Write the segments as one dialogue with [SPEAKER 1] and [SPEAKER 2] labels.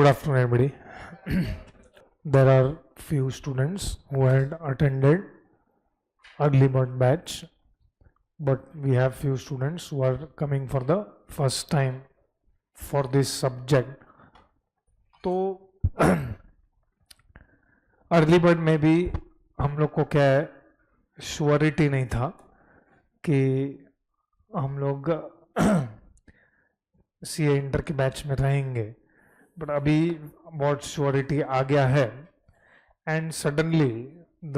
[SPEAKER 1] afternoon, everybody. There are few students who had attended early bird batch, but we have few students who are coming for the first time for this subject. तो early bird में भी हम लोग को क्या है, surety नहीं था कि हम लोग सीए इंटर के बैच में रहेंगे, बट अभी बहुत श्योरिटी आ गया है and suddenly the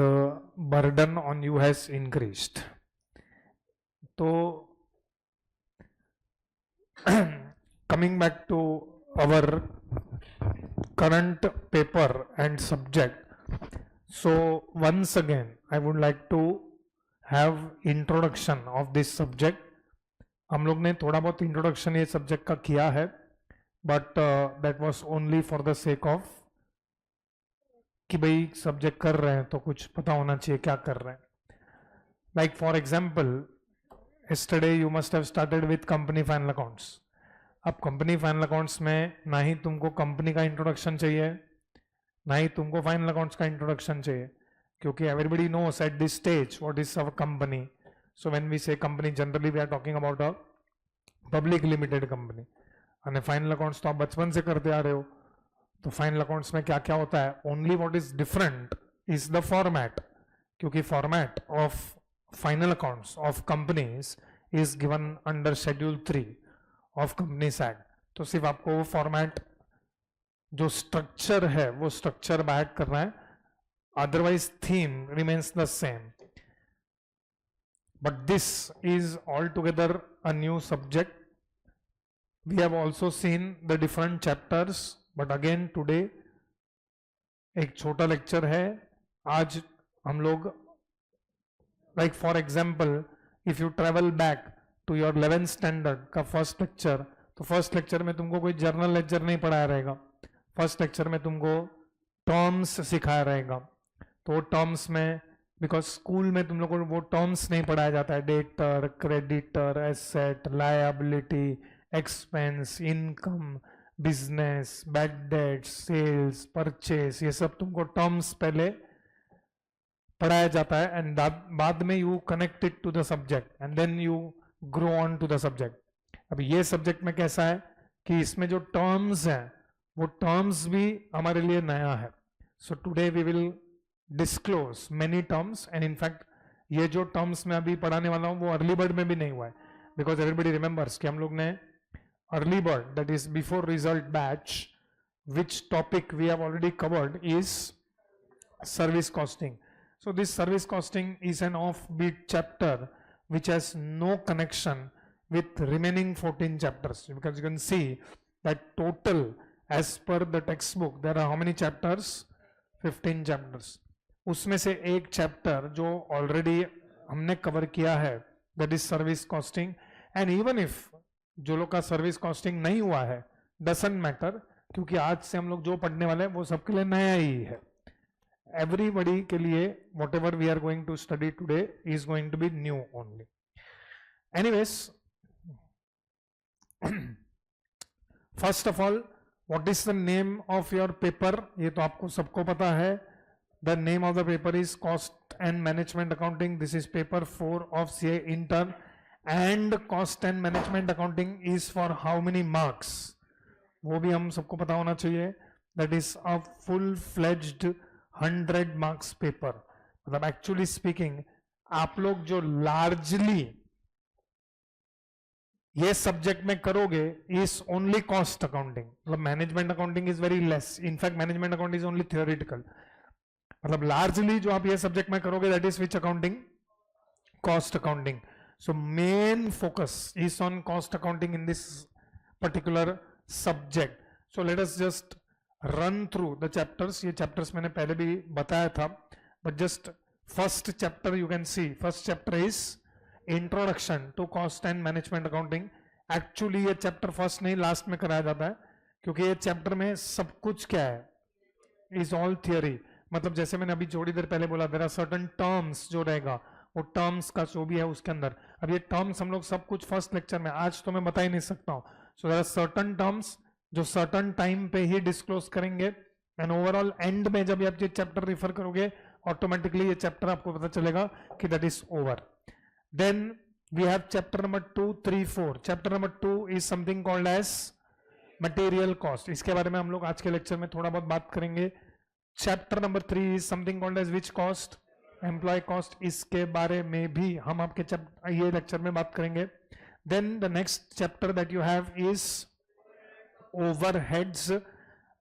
[SPEAKER 1] burden on you has increased. तो coming back to our current paper and subject, so once again I would like to have introduction of this subject. हम लोग ने थोड़ा बहुत इंट्रोडक्शन ये सब्जेक्ट का किया है, but that was only for the sake of कि भाई सब्जेक्ट कर रहे हैं तो कुछ पता होना चाहिए क्या कर रहे हैं. Like for example, yesterday you must have started with company final accounts. अब कंपनी फाइनल अकाउंट्स में ना ही तुमको कंपनी का इंट्रोडक्शन चाहिए, ना ही तुमको फाइनल अकाउंट्स का इंट्रोडक्शन चाहिए, क्योंकि everybody knows at this stage what is our company. So when we say company, generally we are talking about a public limited company. और फाइनल अकाउंट्स तो आप बचपन से करते आ रहे हो. तो फाइनल अकाउंट्स में क्या क्या होता है, only what is different is the format, क्योंकि format of final accounts of companies is given under schedule 3 of companies act. तो सिर्फ आपको वो फॉर्मेट, जो स्ट्रक्चर है वो स्ट्रक्चर बैड करना है, otherwise theme remains the same. But this is all together a new subject. We have also seen the different chapters, but again today एक छोटा लेक्चर है. आज हम लोग, like for example, if you travel back to your 11th standard का first lecture, तो first lecture में तुमको कोई जर्नल लेक्चर नहीं पढ़ाया रहेगा. फर्स्ट लेक्चर में तुमको टर्म्स सिखाया रहेगा. तो टर्म्स में, बिकॉज स्कूल में तुम लोग को वो टर्म्स नहीं पढ़ाया जाता है, debtor, creditor, asset, liability, expense, income, business, bad debt, sales, purchase, ये सब तुमको टर्म्स पहले पढ़ाया जाता है एंड बाद में you connect it to the subject and then you grow on to the subject. अब ये सब्जेक्ट में कैसा है कि इसमें जो टर्म्स हैं वो टर्म्स भी हमारे लिए नया है. So today we will disclose many terms and in fact ये जो टर्म्स मैं अभी पढ़ाने वाला हूँ वो अर्ली बर्ड में भी नहीं हुआ है, बिकॉज एवरीबडी रिमेंबर्स कि हम लोग ने early bird, that is before result batch, which topic we have already covered is service costing. So this service costing is an offbeat chapter which has no connection with remaining 14 chapters, because you can see that total as per the textbook there are how many chapters? 15 chapters. उसमें से एक chapter जो already हमने cover किया है, that is service costing. and even if जो लोग का सर्विस कॉस्टिंग नहीं हुआ है, doesn't matter, क्योंकि आज से हम लोग जो पढ़ने वाले हैं वो सबके लिए नया ही है. Everybody के लिए whatever we are going to study today is going to be new only. Anyways, first of all, what is the name of your paper? ये तो आपको सबको पता है. The name of the paper is Cost and Management Accounting. This is paper 4 of CA intern, and Cost and Management Accounting is for how many marks? वो भी हम सबको पता होना चाहिए. That is a full-fledged 100 marks paper. मतलब actually speaking आप लोग जो लार्जली ये सब्जेक्ट में करोगे इज ओनली कॉस्ट अकाउंटिंग. मतलब management accounting is very less. In fact management accounting is only theoretical. मतलब लार्जली जो आप ये सब्जेक्ट में करोगे that is which accounting? Cost accounting. So main focus is on cost accounting in this particular subject. So let us just run through the chapters. ये chapters मैंने पहले भी बताया था, but just first chapter you can see. First chapter is introduction to cost and management accounting. Actually ये chapter first नहीं last में कराया जाता है, क्योंकि ये chapter में सब कुछ क्या है, is all theory. मतलब जैसे मैंने अभी थोड़ी देर पहले बोला, there are certain terms जो रहेगा, वो terms का जो भी है उसके अंदर. अब ये terms हम लोग सब कुछ first lecture में, आज तो मैं बता ही नहीं सकता हूँ. So there are certain terms जो सर्टन टाइम पे ही डिस्क्लोज करेंगे, एंड ओवरऑल एंड में जब आप ये चैप्टर रिफर करोगे ऑटोमेटिकली ये चैप्टर आपको पता चलेगा कि that is over. Then we have chapter number 2, 3, 4. Chapter number 2 is something called as material cost. इसके बारे में हम लोग आज के लेक्चर में थोड़ा बहुत बात करेंगे. Chapter number 3 is something called as which cost, employ cost. इसके बारे में भी हम आपके ये लेक्चर में बात करेंगे. Then the next chapter that you have is overheads,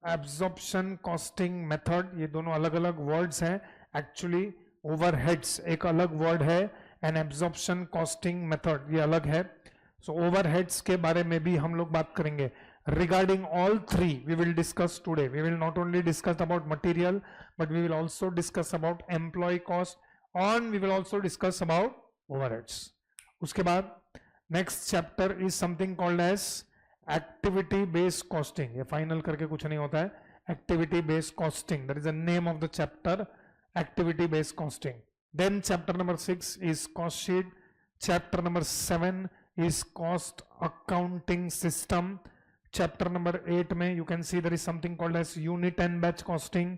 [SPEAKER 1] absorption costing method. ये दोनों अलग अलग वर्ड्स हैं. एक्चुअली ओवरहेड्स एक अलग वर्ड है एंड एब्जॉर्प्शन कॉस्टिंग मेथड ये अलग है. सो ओवरहेड्स के बारे में भी हम लोग बात करेंगे. Regarding all three we will discuss today. We will not only discuss about material but we will also discuss about employee cost and we will also discuss about overheads. उसके बाद next chapter is something called as activity based costing. ये final करके कुछ नहीं होता है. Activity based costing, that is the name of the chapter, activity based costing. Then chapter number 6 is cost sheet. Chapter number 7 is cost accounting system. Chapter number 8 में you can see there is something called as unit and batch costing.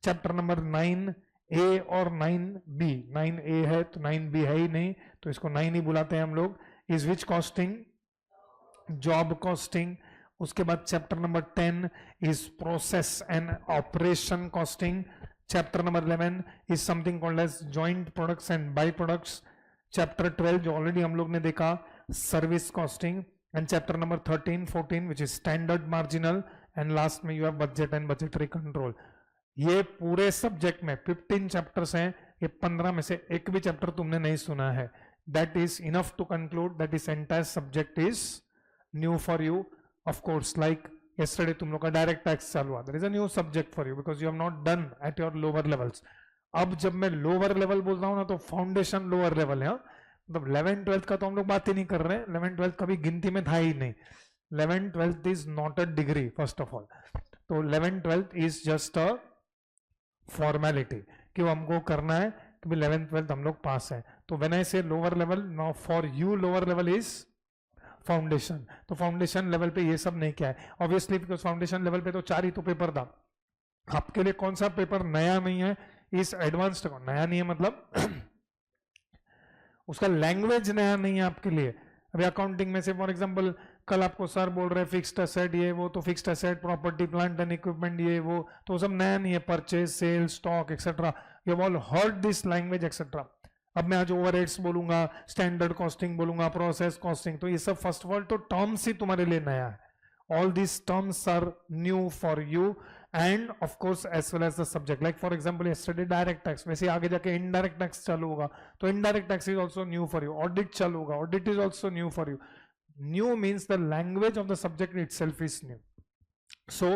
[SPEAKER 1] Chapter number 9A और 9B. 9A है तो 9B है ही नहीं तो इसको 9 ही बुलाते हैं हम लोग. is which costing? job costing. उसके बाद chapter number 10 is process and operation costing. chapter number 11 is something called as joint products and byproducts. chapter 12 जो already हम लोग ने देखा service costing. And chapter number 13, 14 which is standard marginal and last में you have budget and budgetary control. ये पूरे subject में 15 chapters हैं. ये 15 में से एक भी चैप्टर तुमने नहीं सुना है. That is enough to conclude that this entire subject is new for you. Of course, like yesterday तुम लोग का डायरेक्ट टैक्स चालू हुआ. There is a new subject for you because you have not done at your lower levels. अब जब मैं lower level बोल रहा हूँ ना तो फाउंडेशन लोअर लेवल है. मतलब 11th 12th का तो हम लोग बात ही नहीं कर रहे हैं. 11th 12th कभी गिनती में था ही नहीं. 11th 12th is not a degree first of all. तो 11th 12th is just a formality कि वो हमको करना है कि 11th 12th हम लोग पास हैं. तो व्हेन आई से lower level, now for you lower level is foundation. तो फाउंडेशन लेवल पे ये सब नहीं क्या है ऑब्वियसली बिकॉज फाउंडेशन लेवल पे तो 4 ही तो पेपर था. आपके लिए कौन सा पेपर नया नहीं है? इस एडवांस्ड नया नहीं है मतलब उसका लैंग्वेज नया नहीं है आपके लिए. अभी अकाउंटिंग में से फॉर एग्जांपल कल आपको सर बोल रहे हैं फिक्स्ड एसेट ये वो, तो fixed asset property plant and equipment ये वो तो सब नया नहीं है. Purchase, sale, stock etcetera, you have all heard this language etcetera. अब मैं आज ओवरहेड्स बोलूंगा, स्टैंडर्ड कॉस्टिंग बोलूंगा, प्रोसेस कॉस्टिंग, तो ये सब फर्स्ट ऑफ ऑल तो टर्म्स ही तुम्हारे लिए नया है. All this terms are new for you and of course as well as the subject. Like for example yesterday direct tax, वैसे आगे जाके indirect tax चालू होगा तो indirect tax is also new for you. Audit चालू होगा, audit is also new for you. New means the language of the subject itself is new. So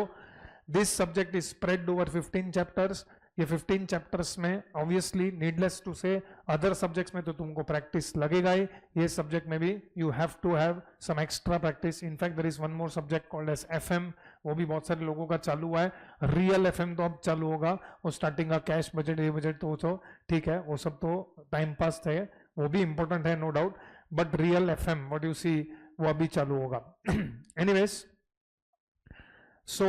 [SPEAKER 1] this subject is spread over 15 chapters. ये 15 chapters में obviously needless to से other subjects में तो तुमको practice लगेगा ही. ये सब्जेक्ट में भी you have to have some extra practice. In fact there is one more subject called as FM. वो भी बहुत सारे लोगों का चालू हुआ है. रियल एफएम तो अब चालू होगा. वो स्टार्टिंग का कैश बजट ये बजट तो ठीक है, वो सब तो टाइम पास थे, वो भी इंपॉर्टेंट है no doubt. But real FM what you see वो अभी चालू होगा. Anyways so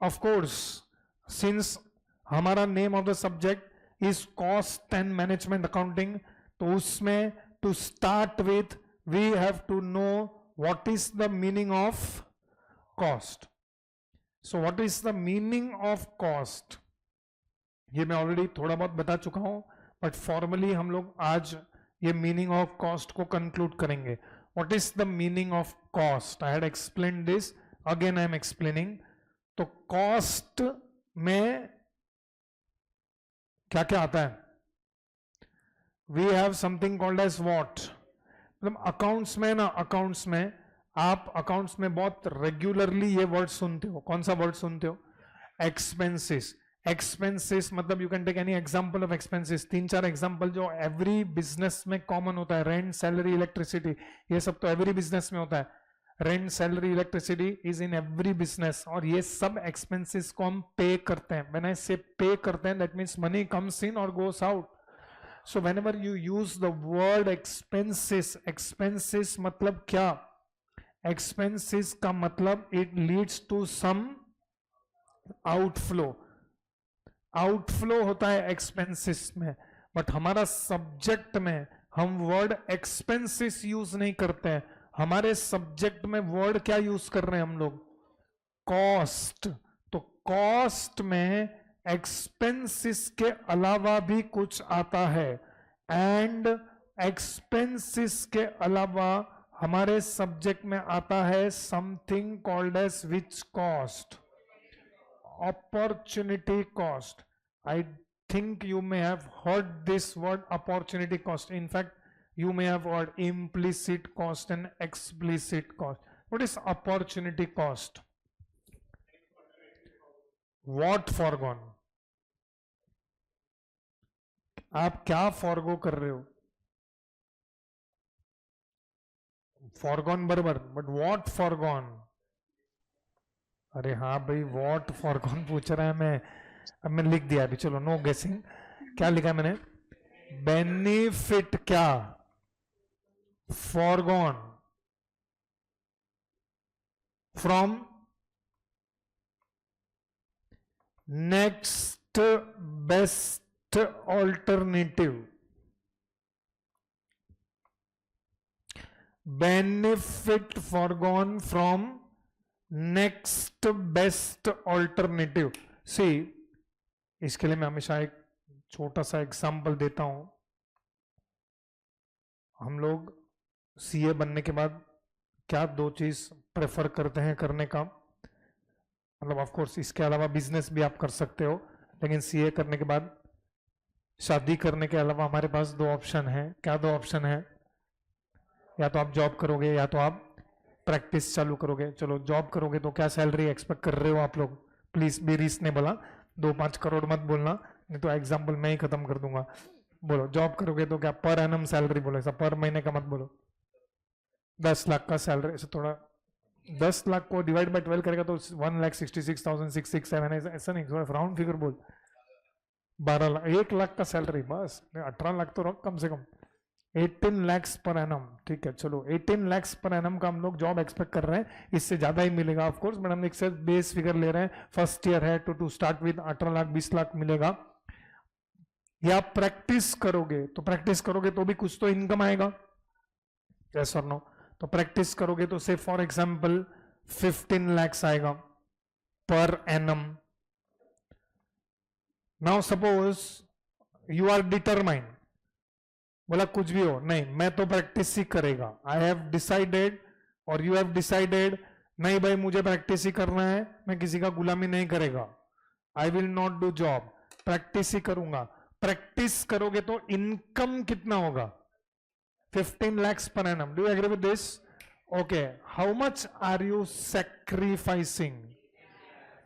[SPEAKER 1] of course since हमारा name of the subject is cost and management accounting, तो उसमें to start with we have to know what is the meaning of cost. So what is the meaning of cost ये मैं already थोड़ा बहुत बता चुका हूं, बट फॉर्मली हम लोग आज ये मीनिंग ऑफ कॉस्ट को कंक्लूड करेंगे. What is the meaning of cost? I had explain this, again I am explaining. तो कॉस्ट में क्या क्या आता है? We have something called as what. मतलब अकाउंट्स में ना, अकाउंट्स में आप अकाउंट्स में बहुत रेगुलरली ये वर्ड सुनते हो. कौन सा वर्ड सुनते हो? एक्सपेंसेस. एक्सपेंसेस मतलब you can take any example of expenses. 3-4 example जो एवरी बिजनेस में कॉमन होता है. रेंट, सैलरी, इलेक्ट्रिसिटी, ये सब तो एवरी बिजनेस में होता है. Rent, salary, electricity is in every business. और ये सब एक्सपेंसेस को हम पे करते हैं. व्हेन आई से पे करते हैं that means money comes in और goes out. So whenever you use the word expenses, expenses मतलब क्या? एक्सपेंसेस का मतलब it leads to some outflow, outflow होता है एक्सपेंसेस में, बट हमारा सब्जेक्ट में हम वर्ड एक्सपेंसेस यूज नहीं करते हैं, हमारे सब्जेक्ट में वर्ड क्या यूज कर रहे हैं हम लोग, कॉस्ट। तो कॉस्ट में एक्सपेंसेस के अलावा भी कुछ आता है, एंड एक्सपेंसेस के अलावा हमारे सब्जेक्ट में आता है something called as which cost, opportunity cost. I think you may have heard this word opportunity cost. In fact, you may have heard implicit cost and explicit cost. What is opportunity cost? What foregone? आप क्या forgo कर रहे हो? Foregone बराबर, but what foregone? अरे हाँ भाई, what for कौन पूछ रहा है? मैं अब मैं लिख दिया अभी, चलो नो गेसिंग। क्या लिखा है मैंने? बेनिफिट क्या? Forgone from next best alternative, benefit forgone from next best alternative. See, इसके लिए मैं हमेशा एक छोटा सा एग्जांपल देता हूं। हम लोग सीए बनने के बाद क्या दो चीज प्रेफर करते हैं करने का, मतलब ऑफ कोर्स इसके अलावा बिजनेस भी आप कर सकते हो, लेकिन सीए करने के बाद शादी करने के अलावा हमारे पास दो ऑप्शन है। क्या दो ऑप्शन है? या तो आप जॉब करोगे या तो आप प्रैक्टिस चालू करोगे। चलो जॉब करोगे तो क्या सैलरी एक्सपेक्ट कर रहे हो आप लोग? प्लीज बी रीजनेबल, 2-5 करोड़ मत बोलना, नहीं तो एग्जांपल मैं ही खत्म कर दूंगा। बोलो जॉब करोगे तो क्या पर एनम सैलरी बोलो, ऐसा पर महीने का मत बोलो। 10 लाख का सैलरी, ऐसे थोड़ा 10 लाख को डिवाइड बाय 12 करेगा तो 1,66,667 ऐसा नहीं, थोड़ा राउंड फिगर बोल। 12 लाख, 1 लाख का सैलरी बस, 18 लाख तो रख कम से कम, 18 lakhs पर एनम। ठीक है, चलो 18 lakhs पर एनम का हम लोग जॉब एक्सपेक्ट कर रहे हैं, इससे ज्यादा ही मिलेगा ऑफ कोर्स, बट हम एक बेस फिगर ले रहे हैं। फर्स्ट ईयर है to start with 18 lakh 20 lakh मिलेगा। या प्रैक्टिस करोगे तो भी कुछ तो इनकम आएगा, यस और नो? तो प्रैक्टिस करोगे तो से फॉर एग्जाम्पल 15 lakhs आएगा per annum. Now suppose you are determined, बोला कुछ भी हो नहीं, मैं तो प्रैक्टिस ही करेगा। आई हैव डिसाइडेड और यू हैव डिसाइडेड, नहीं भाई मुझे प्रैक्टिस ही करना है, मैं किसी का गुलामी नहीं करेगा। I will not do job, practice ही करूंगा। प्रैक्टिस करोगे तो इनकम कितना होगा? 15 lakhs per annum. Do you agree with this? Okay. How much are you sacrificing?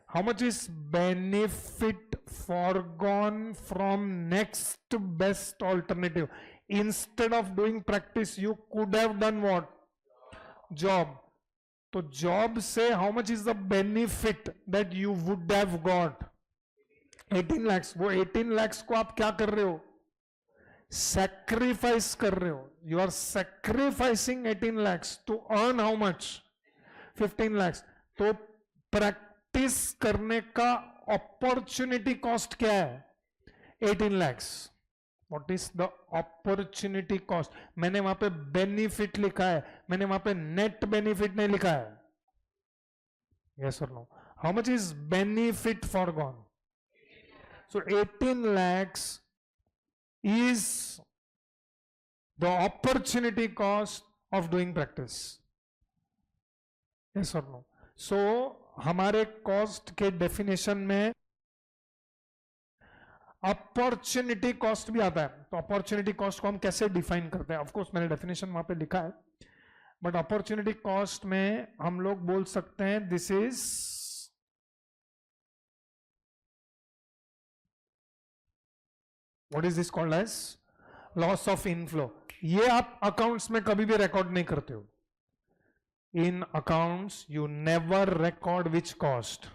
[SPEAKER 1] How much is benefit foregone from next best alternative? Instead of doing practice, you could have done what? Job. तो job से how much is the benefit that you would have got? 18 lakhs. वो 18 lakhs को आप क्या कर रहे हो? Sacrifice कर रहे हो. You are sacrificing 18 lakhs to earn how much? 15 lakhs. तो practice करने का opportunity cost क्या है? 18 lakhs. What is the opportunity cost? मैंने वहां पे benefit लिखा है, मैंने वहां पे net benefit नहीं लिखा है. Yes or no? How much is benefit foregone? So 18 lakhs is the opportunity cost of doing practice. Yes or no? So हमारे cost के definition में अपॉर्चुनिटी कॉस्ट भी आता है. तो अपॉर्चुनिटी कॉस्ट को हम कैसे डिफाइन करते हैं? ऑफकोर्स मैंने डेफिनेशन वहां पे लिखा है, बट अपॉर्चुनिटी कॉस्ट में हम लोग बोल सकते हैं this is what is this called as loss of inflow. ये आप अकाउंट्स में कभी भी रिकॉर्ड नहीं करते हो. In accounts you never record which cost?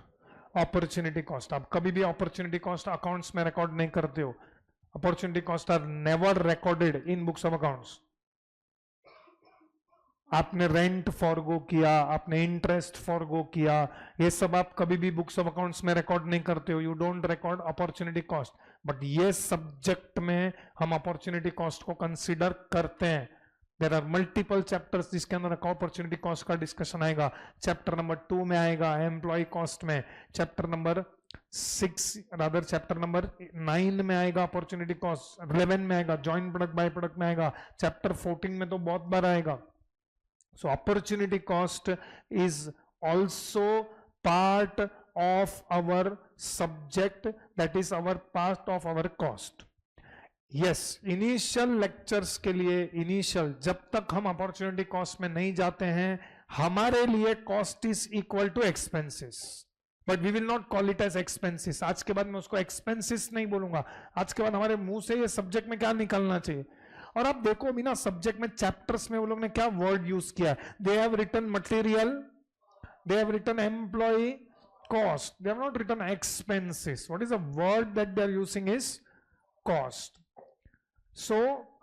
[SPEAKER 1] Opportunity cost. आप कभी भी अपॉर्चुनिटी कॉस्ट अकाउंट्स में रिकॉर्ड नहीं करते हो. Opportunity cost are never recorded in books of accounts. आपने रेंट फॉरगो किया, आपने इंटरेस्ट फॉरगो किया, ये सब आप कभी भी बुक्स ऑफ अकाउंट्स में रिकॉर्ड नहीं करते हो, you don't record opportunity cost. But ये सब्जेक्ट में हम अपॉर्चुनिटी कॉस्ट को कंसीडर करते हैं। देयर आर मल्टीपल चैप्टर्स जिसके अंदर अपॉर्चुनिटी कॉस्ट का डिस्कशन आएगा। चैप्टर नंबर 2 में आएगा एम्प्लॉय कॉस्ट में, chapter number 6 rather chapter number 9 में आएगा अपॉर्चुनिटी कॉस्ट, 11 में आएगा, जॉइंट प्रोडक्ट बाय प्रोडक्ट में आएगा, चैप्टर 14 में तो बहुत बार आएगा। So opportunity cost is also part of our subject, that is our part of our cost. Yes, initial lectures के लिए initial जब तक हम opportunity cost में नहीं जाते हैं हमारे लिए cost is equal to expenses, but we will not call it as expenses. आज के बाद मैं उसको expenses नहीं बोलूंगा, आज के बाद हमारे मुंह से ये subject में क्या निकलना चाहिए। और आप देखो अभी ना सब्जेक्ट में चैप्टर्स में वो लोग ने क्या वर्ड यूज किया, they have written material, they have written employ cost, they have not written expenses. What is the word that they are using is cost. So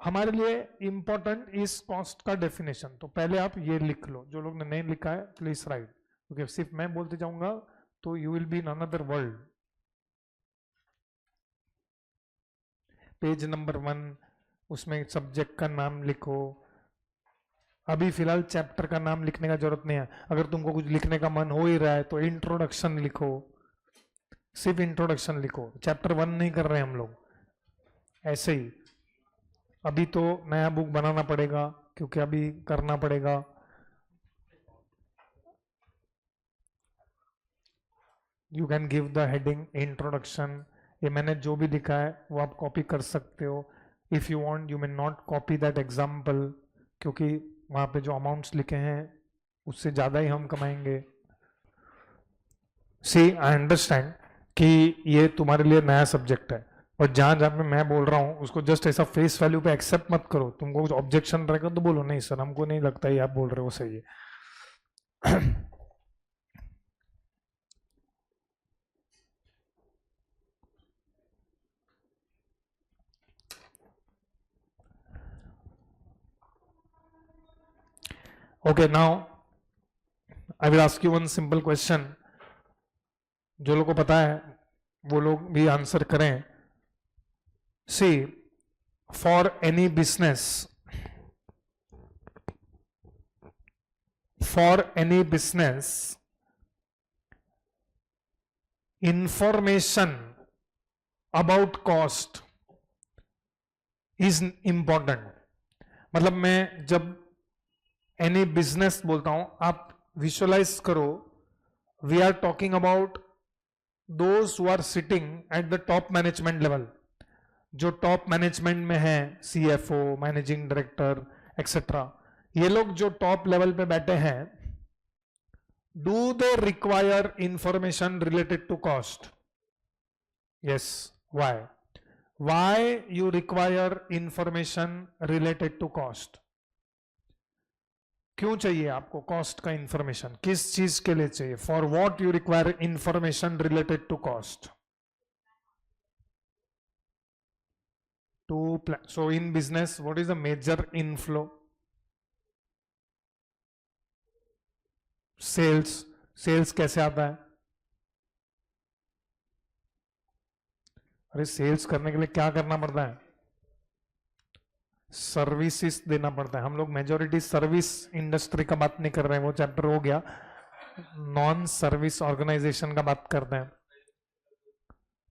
[SPEAKER 1] हमारे लिए इंपॉर्टेंट इस कॉस्ट का डेफिनेशन। तो पहले आप ये लिख लो, जो लोग ने नहीं लिखा है प्लीज राइट, क्योंकि सिर्फ मैं बोलते जाऊंगा तो you will be in another world. Page number 1 उसमें सब्जेक्ट का नाम लिखो। अभी फिलहाल चैप्टर का नाम लिखने का जरूरत नहीं है, अगर तुमको कुछ लिखने का मन हो ही रहा है तो इंट्रोडक्शन लिखो, सिर्फ इंट्रोडक्शन लिखो। चैप्टर 1 नहीं कर रहे हम लोग ऐसे ही। अभी तो नया बुक बनाना पड़ेगा क्योंकि अभी करना पड़ेगा। You can give the heading introduction. ये मैंने जो भी लिखा है वो आप कॉपी कर सकते हो। If you want, you may not copy that example, क्योंकि वहां पे जो अमाउंट्स लिखे हैं उससे ज्यादा ही हम कमाएंगे। See, I understand कि ये तुम्हारे लिए नया सब्जेक्ट है, और जहां जहां पे मैं बोल रहा हूँ उसको जस्ट ऐसा फेस वैल्यू पे एक्सेप्ट मत करो। तुमको कुछ ऑब्जेक्शन रहेगा तो बोलो नहीं सर हमको नहीं लगता ये आप बोल रहे हो सही है। Okay, now I will ask you one simple question. जो लोगों को पता है वो लोग भी आंसर करें। See, for any business, information about cost is important. मतलब मैं जब एनी बिजनेस बोलता हूं, आप विजुअलाइज करो, we are talking about those who are sitting at the top management level. जो टॉप मैनेजमेंट में है, सीएफओ, मैनेजिंग डायरेक्टर एक्सेट्रा, ये लोग जो टॉप लेवल पे बैठे हैं, do they require information related to cost? Yes. Why you require information related to cost? क्यों चाहिए आपको कॉस्ट का इंफॉर्मेशन? किस चीज के लिए चाहिए? For what you require information related to cost? To plan. So in business what is the major inflow? Sales कैसे आता है? अरे सेल्स करने के लिए क्या करना पड़ता है? सर्विसेज देना पड़ता है। हम लोग मेजोरिटी सर्विस इंडस्ट्री का बात नहीं कर रहे हैं, वो चैप्टर हो गया। नॉन सर्विस ऑर्गेनाइजेशन का बात करते हैं,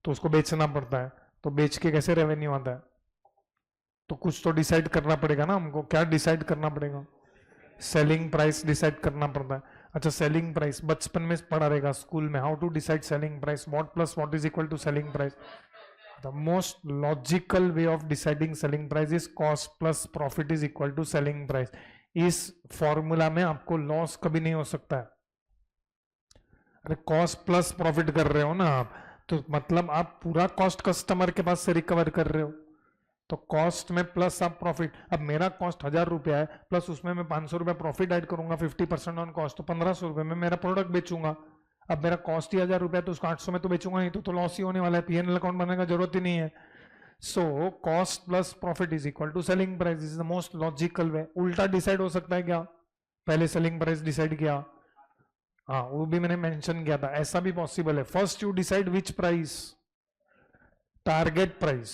[SPEAKER 1] तो उसको बेचना पड़ता है। तो बेच के कैसे रेवेन्यू आता है? तो कुछ तो डिसाइड करना पड़ेगा ना हमको। क्या डिसाइड करना पड़ेगा? सेलिंग प्राइस डिसाइड करना पड़ता है। अच्छा, सेलिंग प्राइस बचपन में पढ़ा रहेगा स्कूल में, how to decide selling price, what plus what is equal to selling price. The most logical way of deciding selling price is cost plus profit is equal to selling price. इस formula में आपको loss कभी नहीं हो सकता है। अरे cost plus profit कर रहे हो ना आप, तो मतलब आप पूरा कॉस्ट कस्टमर के पास से रिकवर कर रहे हो। तो कॉस्ट में प्लस आप प्रॉफिट। अब मेरा कॉस्ट 1000 रुपया है, प्लस उसमें मैं 500 रुपया प्रॉफिट ऐड करूंगा, 50% ऑन कॉस्ट, तो 1500 रुपये में मेरा प्रोडक्ट बेचूंगा। अब मेरा कॉस्ट ही 1000 रुपया, तो उसको 800 में तो बेचूंगा ही, तो लॉस ही होने वाला है। पीएनएल अकाउंट बनाने का जरूरत ही नहीं है। So cost plus profit is equal to selling price. Is the most logical way. उल्टा डिसाइड हो सकता है क्या? पहले सेलिंग प्राइस डिसाइड किया, हाँ वो भी मैंने मेंशन किया था, ऐसा भी पॉसिबल है। First you decide which price, target price.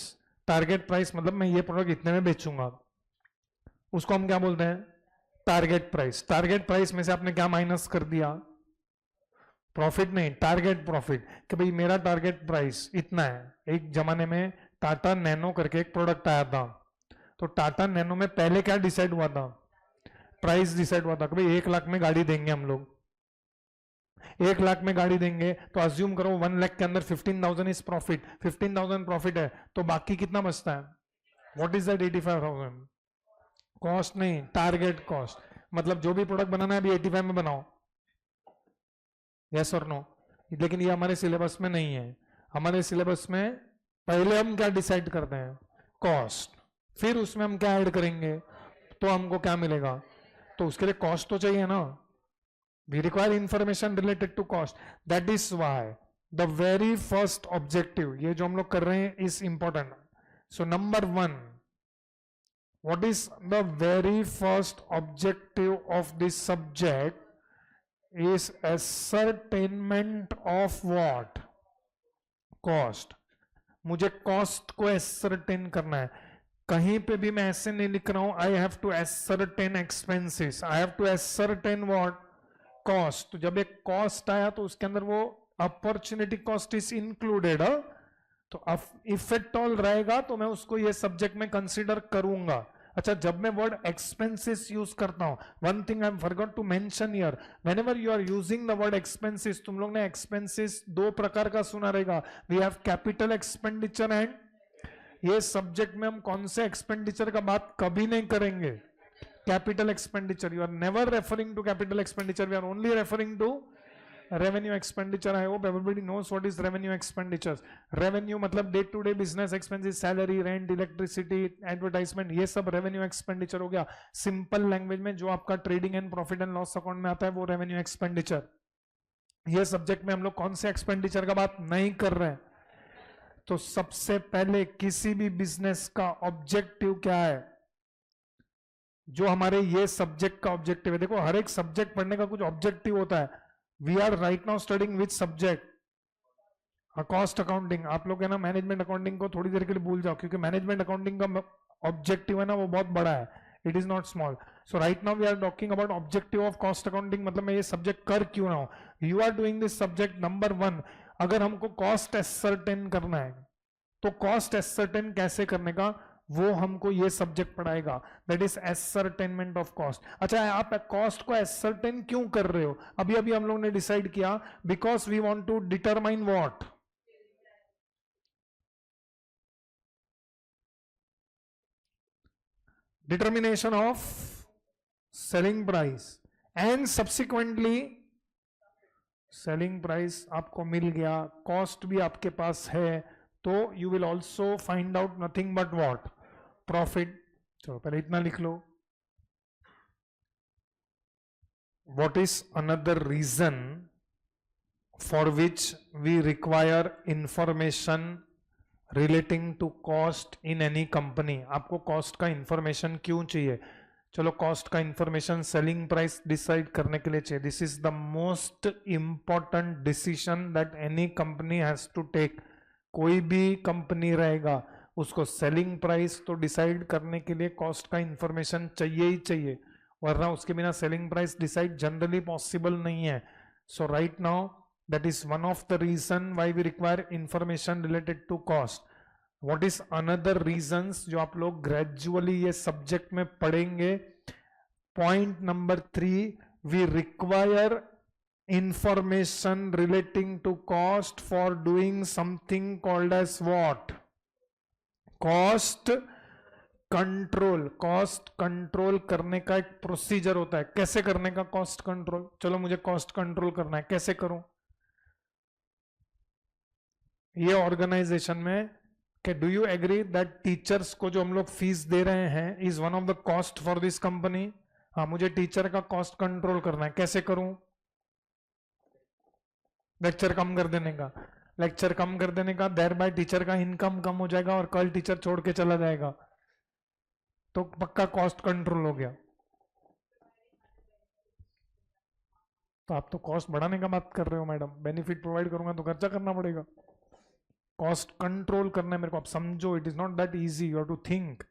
[SPEAKER 1] Target price मतलब मैं ये प्रोडक्ट इतने में बेचूंगा, उसको हम क्या बोलते हैं, टारगेट प्राइस। टारगेट प्राइस में से आपने क्या माइनस कर दिया, प्रॉफिट नहीं, टारगेट प्रॉफिट, कि भाई मेरा टारगेट प्राइस इतना है। एक जमाने में टाटा नैनो करके एक प्रोडक्ट आया था, तो टाटा नैनो में पहले क्या डिसाइड हुआ था, प्राइस डिसाइड हुआ था कि भाई 1 लाख में गाड़ी देंगे हम लोग, 1 लाख में गाड़ी देंगे, तो अज्यूम करो 1 लाख के अंदर 15,000 इज प्रॉफिट, 15,000 प्रॉफिट है, तो बाकी कितना बचता है, व्हाट इज दैट 85,000, कॉस्ट नहीं, टारगेट कॉस्ट। मतलब जो भी प्रोडक्ट बनाना है अभी 85 में बनाओ, यस और नो। लेकिन ये हमारे सिलेबस में नहीं है। हमारे सिलेबस में पहले हम क्या डिसाइड करते हैं, कॉस्ट, फिर उसमें हम क्या ऐड करेंगे, तो हमको क्या मिलेगा, तो उसके लिए कॉस्ट तो चाहिए ना। We require information related to cost. That is why the very first objective, ये जो हम लोग कर रहे हैं, is important. So number 1, what is the very first objective of this subject is ascertainment of what? Cost. मुझे cost को ascertain करना है। कहीं पे भी मैं ऐसे नहीं लिख रहा हूं I have to ascertain expenses, I have to ascertain what? Cost. तो जब एक कॉस्ट आया तो उसके अंदर वो अपॉर्चुनिटी कॉस्ट इज इंक्लूडेड, तो इफ एट ऑल रहेगा तो मैं उसको ये सब्जेक्ट में कंसीडर करूंगा। अच्छा, जब मैं वर्ड एक्सपेंसेस यूज करता हूं, one thing I forgot to mention here, whenever you are using the word expenses, तुम लोग ने एक्सपेंसेस 2 प्रकार का सुना रहेगा, we have capital expenditure and, ये सब्जेक्ट में हम कौन से एक्सपेंडिचर का बात कभी नहीं करेंगे, capital expenditure. You are never referring to capital expenditure, we are only referring to revenue expenditure. I hope everybody knows what is revenue expenditures. Revenue मतलब day to day business expenses, salary, rent, electricity, advertisement, ये सब revenue expenditure हो गया। simple language में जो आपका trading and profit and loss account में आता है वो revenue expenditure। ये सब्जेक्ट में हम लोग कौन से एक्सपेंडिचर का बात नहीं कर रहे हैं। तो सबसे पहले किसी भी बिजनेस का ऑब्जेक्टिव क्या है, जो हमारे ये सब्जेक्ट का ऑब्जेक्टिव है। देखो हर एक सब्जेक्ट पढ़ने का कुछ ऑब्जेक्टिव होता है। We are right now studying which subject, cost accounting. आप लोग है ना मैनेजमेंट अकाउंटिंग को थोड़ी देर के लिए भूल जाओ, क्योंकि मैनेजमेंट अकाउंटिंग का ऑब्जेक्टिव है ना वो बहुत बड़ा है, it is not small. So right now we are talking about objective of cost accounting. मतलब मैं ये सब्जेक्ट कर क्यों रहा हूं, you are doing this subject number 1। अगर हमको कॉस्ट एसर्टेन करना है तो कॉस्ट एसर्टेन कैसे करने का वो हमको ये सब्जेक्ट पढ़ाएगा, that is ascertainment of cost. अच्छा, आप कॉस्ट को एसर्टेन क्यों कर रहे हो, अभी अभी हम लोग ने डिसाइड किया, because we want to determine what, determination of selling price and subsequently selling price आपको मिल गया, कॉस्ट भी आपके पास है, तो you will also find out nothing but what, profit. चलो पहले इतना लिख लो। What is another reason for which we require information relating to cost in any company. आपको कॉस्ट का इंफॉर्मेशन क्यों चाहिए, चलो कॉस्ट का इंफॉर्मेशन सेलिंग प्राइस डिसाइड करने के लिए चाहिए। This is the most important decision that any company has to take. कोई भी कंपनी रहेगा उसको सेलिंग प्राइस तो डिसाइड करने के लिए कॉस्ट का इंफॉर्मेशन चाहिए ही चाहिए, वरना उसके बिना selling price decide generally possible नहीं है। So right now that is one of the reason why we require information related to cost. What is another reasons जो आप लोग ग्रेजुअली ये सब्जेक्ट में पढ़ेंगे। Point number 3, we require information relating to cost for doing something called as what, cost control। cost control करने का एक procedure होता है, कैसे करने का कॉस्ट कंट्रोल, चलो मुझे कॉस्ट कंट्रोल करना है, कैसे करूं। ये ऑर्गेनाइजेशन में कि do you agree that teachers को जो हम लोग फीस दे रहे हैं is one of the cost for this company. हाँ, मुझे टीचर का कॉस्ट कंट्रोल करना है, कैसे करूं, लेक्चर कम कर देने का, लेक्चर कम कर देने का, देर बाय टीचर का इनकम कम हो जाएगा और कल टीचर छोड़ के चला जाएगा, तो पक्का कॉस्ट कंट्रोल हो गया। तो आप तो कॉस्ट बढ़ाने का बात कर रहे हो मैडम, बेनिफिट प्रोवाइड करूंगा तो खर्चा करना पड़ेगा। कॉस्ट कंट्रोल करना है मेरे को, आप समझो, it is not that easy, you have to think.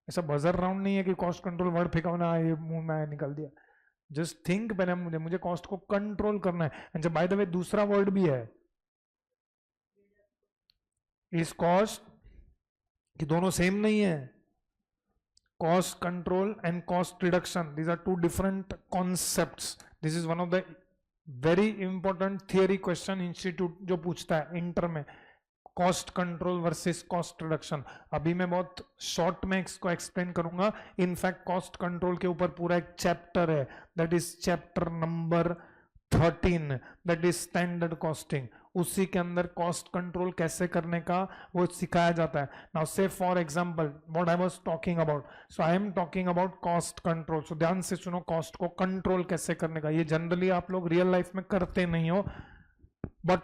[SPEAKER 1] ऐसा बजर राउंड नहीं है कि कॉस्ट कंट्रोल वर्ड फेंका ना ये मुंह में निकल दिया। जस्ट थिंक पहले, मुझे कॉस्ट को कंट्रोल करना है। एंड बाय द वे दूसरा वर्ड भी है इस कॉस्ट, कि दोनों सेम नहीं है। Cost control and cost reduction, these are two different concepts. This is one of the very important theory question institute जो पूछता है इंटर में, cost control versus cost reduction. अभी मैं बहुत शॉर्ट में इसको एक्सप्लेन करूंगा। इनफैक्ट कॉस्ट कंट्रोल के ऊपर पूरा एक चैप्टर है, that is chapter number 13, that is standard costing. उसी के अंदर कॉस्ट कंट्रोल कैसे करने का वो सिखाया जाता है। Now say for example what I was talking about, so I am talking about cost control. So ध्यान से सुनो, कॉस्ट को कंट्रोल कैसे करने का। ये जनरली आप लोग रियल लाइफ में करते नहीं हो, बट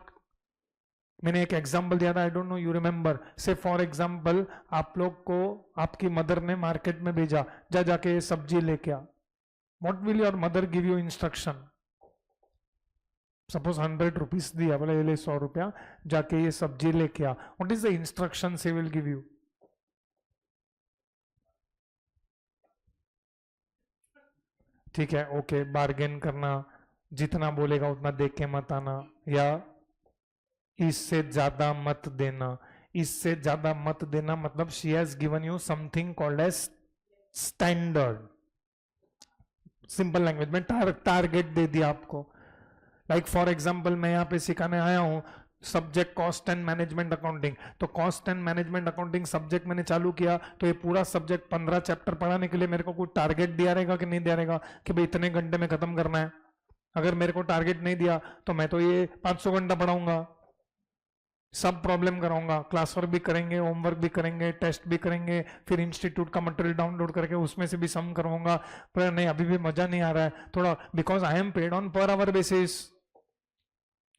[SPEAKER 1] मैंने एक एग्जांपल दिया था, I don't know you remember. से फॉर एग्जांपल आप लोग को आपकी मदर ने मार्केट में भेजा, जाके ये सब्जी लेके आ। What will your mother give you instruction? Suppose 100 rupees दिया, बोले ले 100 रुपया, जाके ये सब्जी लेके आ। What is the instruction she will give you? ठीक है, ओके, बार्गेन करना, जितना बोलेगा उतना देख के मत आना, या इससे ज्यादा मत देना। इससे ज्यादा मत देना मतलब she has given you something called as standard. Simple language में टारगेट दे दिया आपको। लाइक फॉर एग्जांपल मैं यहाँ पे सिखाने आया हूँ subject cost and management accounting. तो cost and management accounting subject मैंने चालू किया, तो ये पूरा सब्जेक्ट 15 चैप्टर पढ़ाने के लिए मेरे को कुछ टारगेट दिया रहेगा कि नहीं दिया रहेगा, कि भाई इतने घंटे में खत्म करना है। अगर मेरे को टारगेट नहीं दिया तो मैं तो ये 500 घंटा पढ़ाऊंगा, सब प्रॉब्लम कराऊंगा, क्लास वर्क भी करेंगे, होमवर्क भी करेंगे, टेस्ट भी करेंगे, फिर इंस्टीट्यूट का मटेरियल डाउनलोड करके उसमें से भी सम करवाऊंगा। पर नहीं, अभी भी मजा नहीं आ रहा है थोड़ा, because I am paid on per hour basis.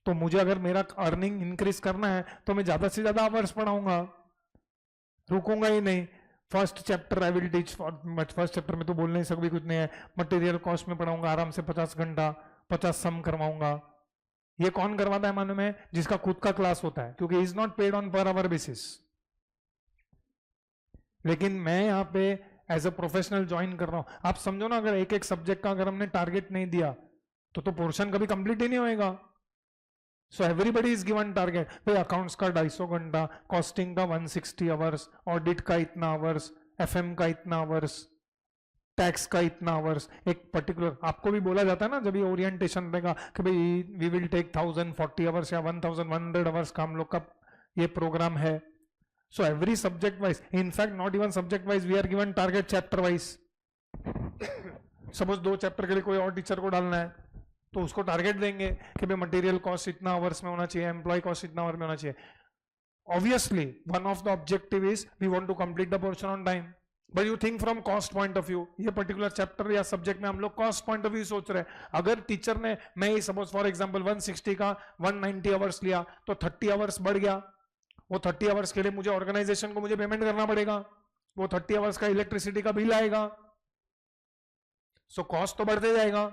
[SPEAKER 1] तो मुझे अगर मेरा अर्निंग इंक्रीज करना है तो मैं ज्यादा से ज्यादा आवर्स पढ़ाऊंगा, रुकूंगा ही नहीं। First chapter I will teach, first chapter में तो बोल नहीं सकती कुछ नहीं है, मटेरियल कॉस्ट में पढ़ाऊंगा आराम से 50 घंटा, 50 सम करवाऊंगा। ये कौन करवाता है मालूम है? जिसका खुद का क्लास होता है, क्योंकि is not paid on per hour basis. लेकिन मैं यहाँ पे एज अ प्रोफेशनल ज्वाइन कर रहा हूं। आप समझो ना, अगर एक एक सब्जेक्ट का अगर हमने टारगेट नहीं दिया तो पोर्शन कभी कंप्लीट ही नहीं होएगा। So everybody is given target. भाई अकाउंट्स का 250 घंटा, कॉस्टिंग का 160 आवर्स, ऑडिट का इतना आवर्स, एफएम का इतना आवर्स, टैक्स का इतना आवर्स। एक पर्टिकुलर आपको भी बोला जाता है ना जब ये ओरिएंटेशन रहेगा कि भाई वी विल टेक 1040 आवर्स या 1100 आवर्स का हम लोग का ये प्रोग्राम है। So every subject wise, in fact not even subject wise, we are given target chapter wise. Suppose 2 chapter के लिए कोई और टीचर को डालना है तो उसको टारगेट देंगे कि भाई मटेरियल कॉस्ट इतना आवर्स में होना चाहिए, एम्प्लॉय कॉस्ट इतना आवर में होना चाहिए। Obviously one of the objective is we want to complete the portion on time, but you think from cost point of view. ये पर्टिकुलर चैप्टर या सब्जेक्ट में हम लोग कॉस्ट पॉइंट ऑफ व्यू सोच रहे हैं। अगर टीचर ने, मैं सपोज फॉर एग्जांपल 160 का 190 आवर्स लिया तो 30 आवर्स बढ़ गया। वो 30 आवर्स के लिए मुझे ऑर्गेनाइजेशन को मुझे पेमेंट करना पड़ेगा, वो 30 आवर्स का इलेक्ट्रिसिटी का बिल आएगा। सो कॉस्ट तो बढ़ते जाएगा,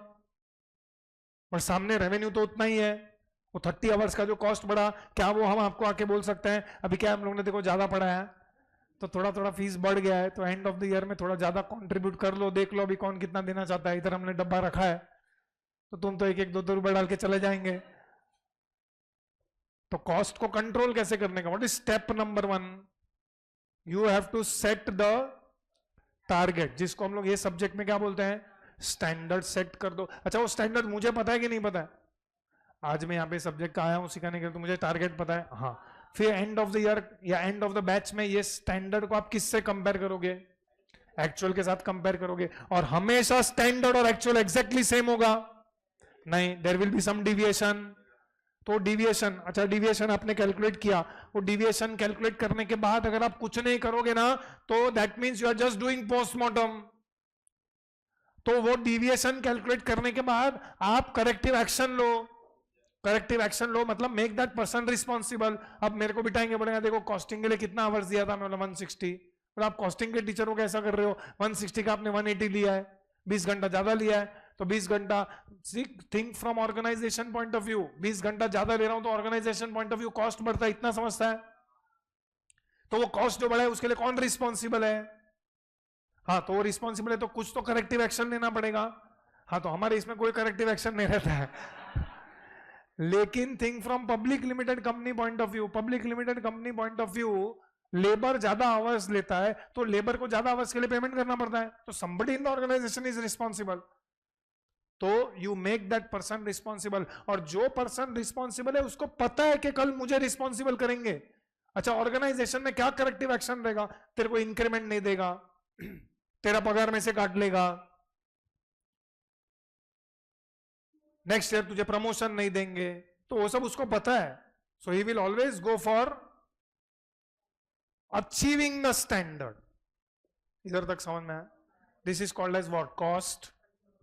[SPEAKER 1] और सामने रेवेन्यू तो उतना ही है। वो 30 आवर्स का जो कॉस्ट बढ़ा, क्या वो हम आपको आके बोल सकते हैं अभी क्या हम लोगों ने देखो ज्यादा पढ़ा है तो थोड़ा थोड़ा फीस बढ़ गया है तो एंड ऑफ द ईयर में थोड़ा ज्यादा कंट्रीब्यूट कर लो, देख लो अभी कौन कितना देना चाहता है, इधर हमने डब्बा रखा है तो तुम तो 1-1 2-2 रुपए डाल के चले जाएंगे। तो कॉस्ट को कंट्रोल कैसे करने का, what is step number 1? You have to set the target, जिसको हम लोग ये सब्जेक्ट में क्या बोलते हैं, स्टैंडर्ड सेट कर दो। अच्छा वो स्टैंडर्ड मुझे पता है कि नहीं पता है? आज मैं यहाँ पे सब्जेक्ट आया हूँ सिखाने के लिए तो मुझे टारगेट पता है, हाँ। फिर एंड ऑफ द ईयर या एंड ऑफ द बैच में ये स्टैंडर्ड को आप किससे कंपेयर करोगे? एक्चुअल के साथ कंपेयर करोगे, और हमेशा स्टैंडर्ड और एक्चुअल एग्जैक्टली सेम होगा? नहीं, there will be some deviation. तो डिविएशन, अच्छा डिविएशन आपने कैलकुलेट किया, वो डिविएशन कैलकुलेट करने के बाद अगर आप कुछ नहीं करोगे ना तो that means you are just doing postmortem. तो वो डिविएशन कैलकुलेट करने के बाद आप करेक्टिव एक्शन लो। करेक्टिव एक्शन लो मतलब मेक दैट पर्सन रिस्पॉन्सिबल। अब मेरे को बिठाएंगे, बोलेंगे देखो कॉस्टिंग के लिए कितना आवर्स दिया था, मैं बोला 160। और आप कॉस्टिंग के टीचर हो कैसा कर रहे हो, 160 का आपने 180 लिया है, 20 घंटा ज्यादा लिया है। तो 20 घंटा, think from organisation point of view, 20 घंटा ज्यादा ले रहा हूं तो organisation point of view cost बढ़ता है, इतना समझता है। तो वो कॉस्ट जो बढ़ा है उसके लिए कौन रिस्पॉन्सिबल है? हाँ, तो वो रिस्पॉन्सिबल है तो कुछ तो करेक्टिव एक्शन लेना पड़ेगा। हाँ, तो हमारे इसमें कोई करेक्टिव एक्शन नहीं रहता है। लेकिन think from public limited company point of view, public limited company point of view, labour ज्यादा आवर्स लेता है तो लेबर को ज्यादा आवर्स के लिए पेमेंट करना पड़ता है, तो somebody in the organization is responsible, तो you make that person responsible. और जो पर्सन रिस्पॉन्सिबल है उसको पता है कि कल मुझे रिस्पॉन्सिबल करेंगे। अच्छा, ऑर्गेनाइजेशन में क्या करेक्टिव एक्शन रहेगा? तेरे को इंक्रीमेंट नहीं देगा, तेरा पगार में से काट लेगा, नेक्स्ट ईयर तुझे प्रमोशन नहीं देंगे, तो वो सब उसको पता है। So he will always go for achieving the standard. इधर तक समझ में आया? This is called as what? Cost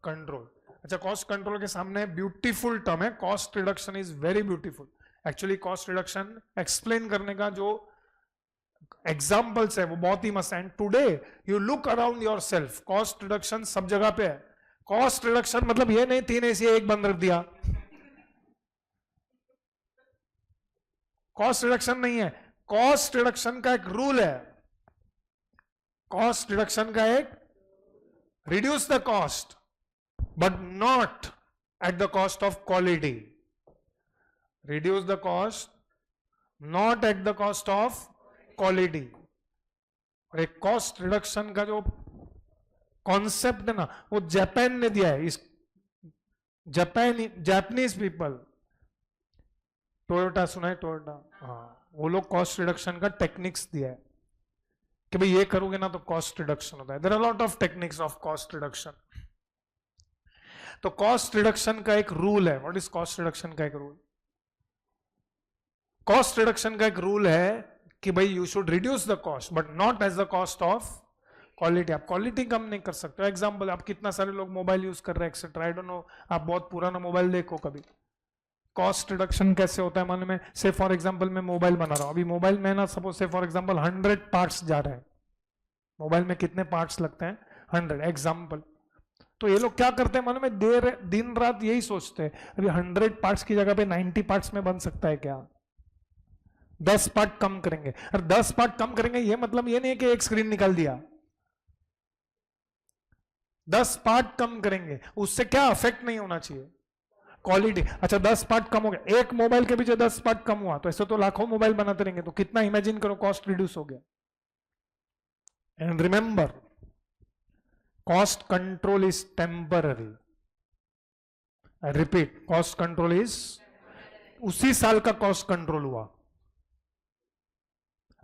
[SPEAKER 1] control. अच्छा, कॉस्ट कंट्रोल के सामने ब्यूटीफुल टर्म है cost reduction, is very beautiful. Actually cost reduction explain करने का जो एग्जाम्पल्स है वो बहुत ही मस्त है। And today you look around your self, cost reduction सब जगह पे है। कॉस्ट रिडक्शन मतलब ये नहीं 3 एसी एक बंद रख दिया, कॉस्ट रिडक्शन नहीं है। कॉस्ट रिडक्शन का एक रूल है, कॉस्ट रिडक्शन का एक, reduce the cost but not at the cost of quality, reduce the cost not at the cost of quality. और एक कॉस्ट रिडक्शन का जो कॉन्सेप्ट है ना, वो जापान ने दिया है। इस जापानीज पीपल, टोयोटा सुना है? टोयोटा, हाँ, वो लोग कॉस्ट रिडक्शन का टेक्निक्स दिया है कि भाई ये करोगे ना तो कॉस्ट रिडक्शन होता है। There are lot of techniques of cost reduction. तो कॉस्ट रिडक्शन का एक रूल है। व्हाट इज कॉस्ट रिडक्शन का एक रूल? कॉस्ट रिडक्शन का एक रूल है कि भाई you should reduce the cost but not as the cost of quality. आप क्वालिटी कम नहीं कर सकते। एग्जांपल, आप कितना सारे लोग मोबाइल यूज कर रहे हैं एक्सेट्रा, आई डोंट नो, आप बहुत पुराना मोबाइल देखो कभी। कॉस्ट रिडक्शन कैसे होता है मालूम है? से फॉर एग्जांपल मैं मोबाइल बना रहा हूं, अभी मोबाइल में ना सपोज से फॉर एग्जांपल 100 पार्ट्स जा रहे हैं। मोबाइल में कितने पार्ट्स लगते हैं? 100 एग्जांपल। तो ये लोग क्या करते हैं मालूम है? दिन रात यही सोचते हैं अभी 100 पार्ट्स की जगह पे 90 पार्ट्स में बन सकता है क्या, 10 पार्ट कम करेंगे। और 10 पार्ट कम करेंगे ये मतलब ये नहीं है कि एक स्क्रीन निकाल दिया, 10 पार्ट कम करेंगे, उससे क्या अफेक्ट नहीं होना चाहिए? क्वालिटी। अच्छा, 10 पार्ट कम हो गया, एक मोबाइल के पीछे 10 पार्ट कम हुआ, तो ऐसे तो लाखों मोबाइल बनाते रहेंगे, तो कितना इमेजिन करो कॉस्ट रिड्यूस हो गया। And remember, cost control is temporary. I repeat, cost control is, उसी साल का कॉस्ट कंट्रोल हुआ।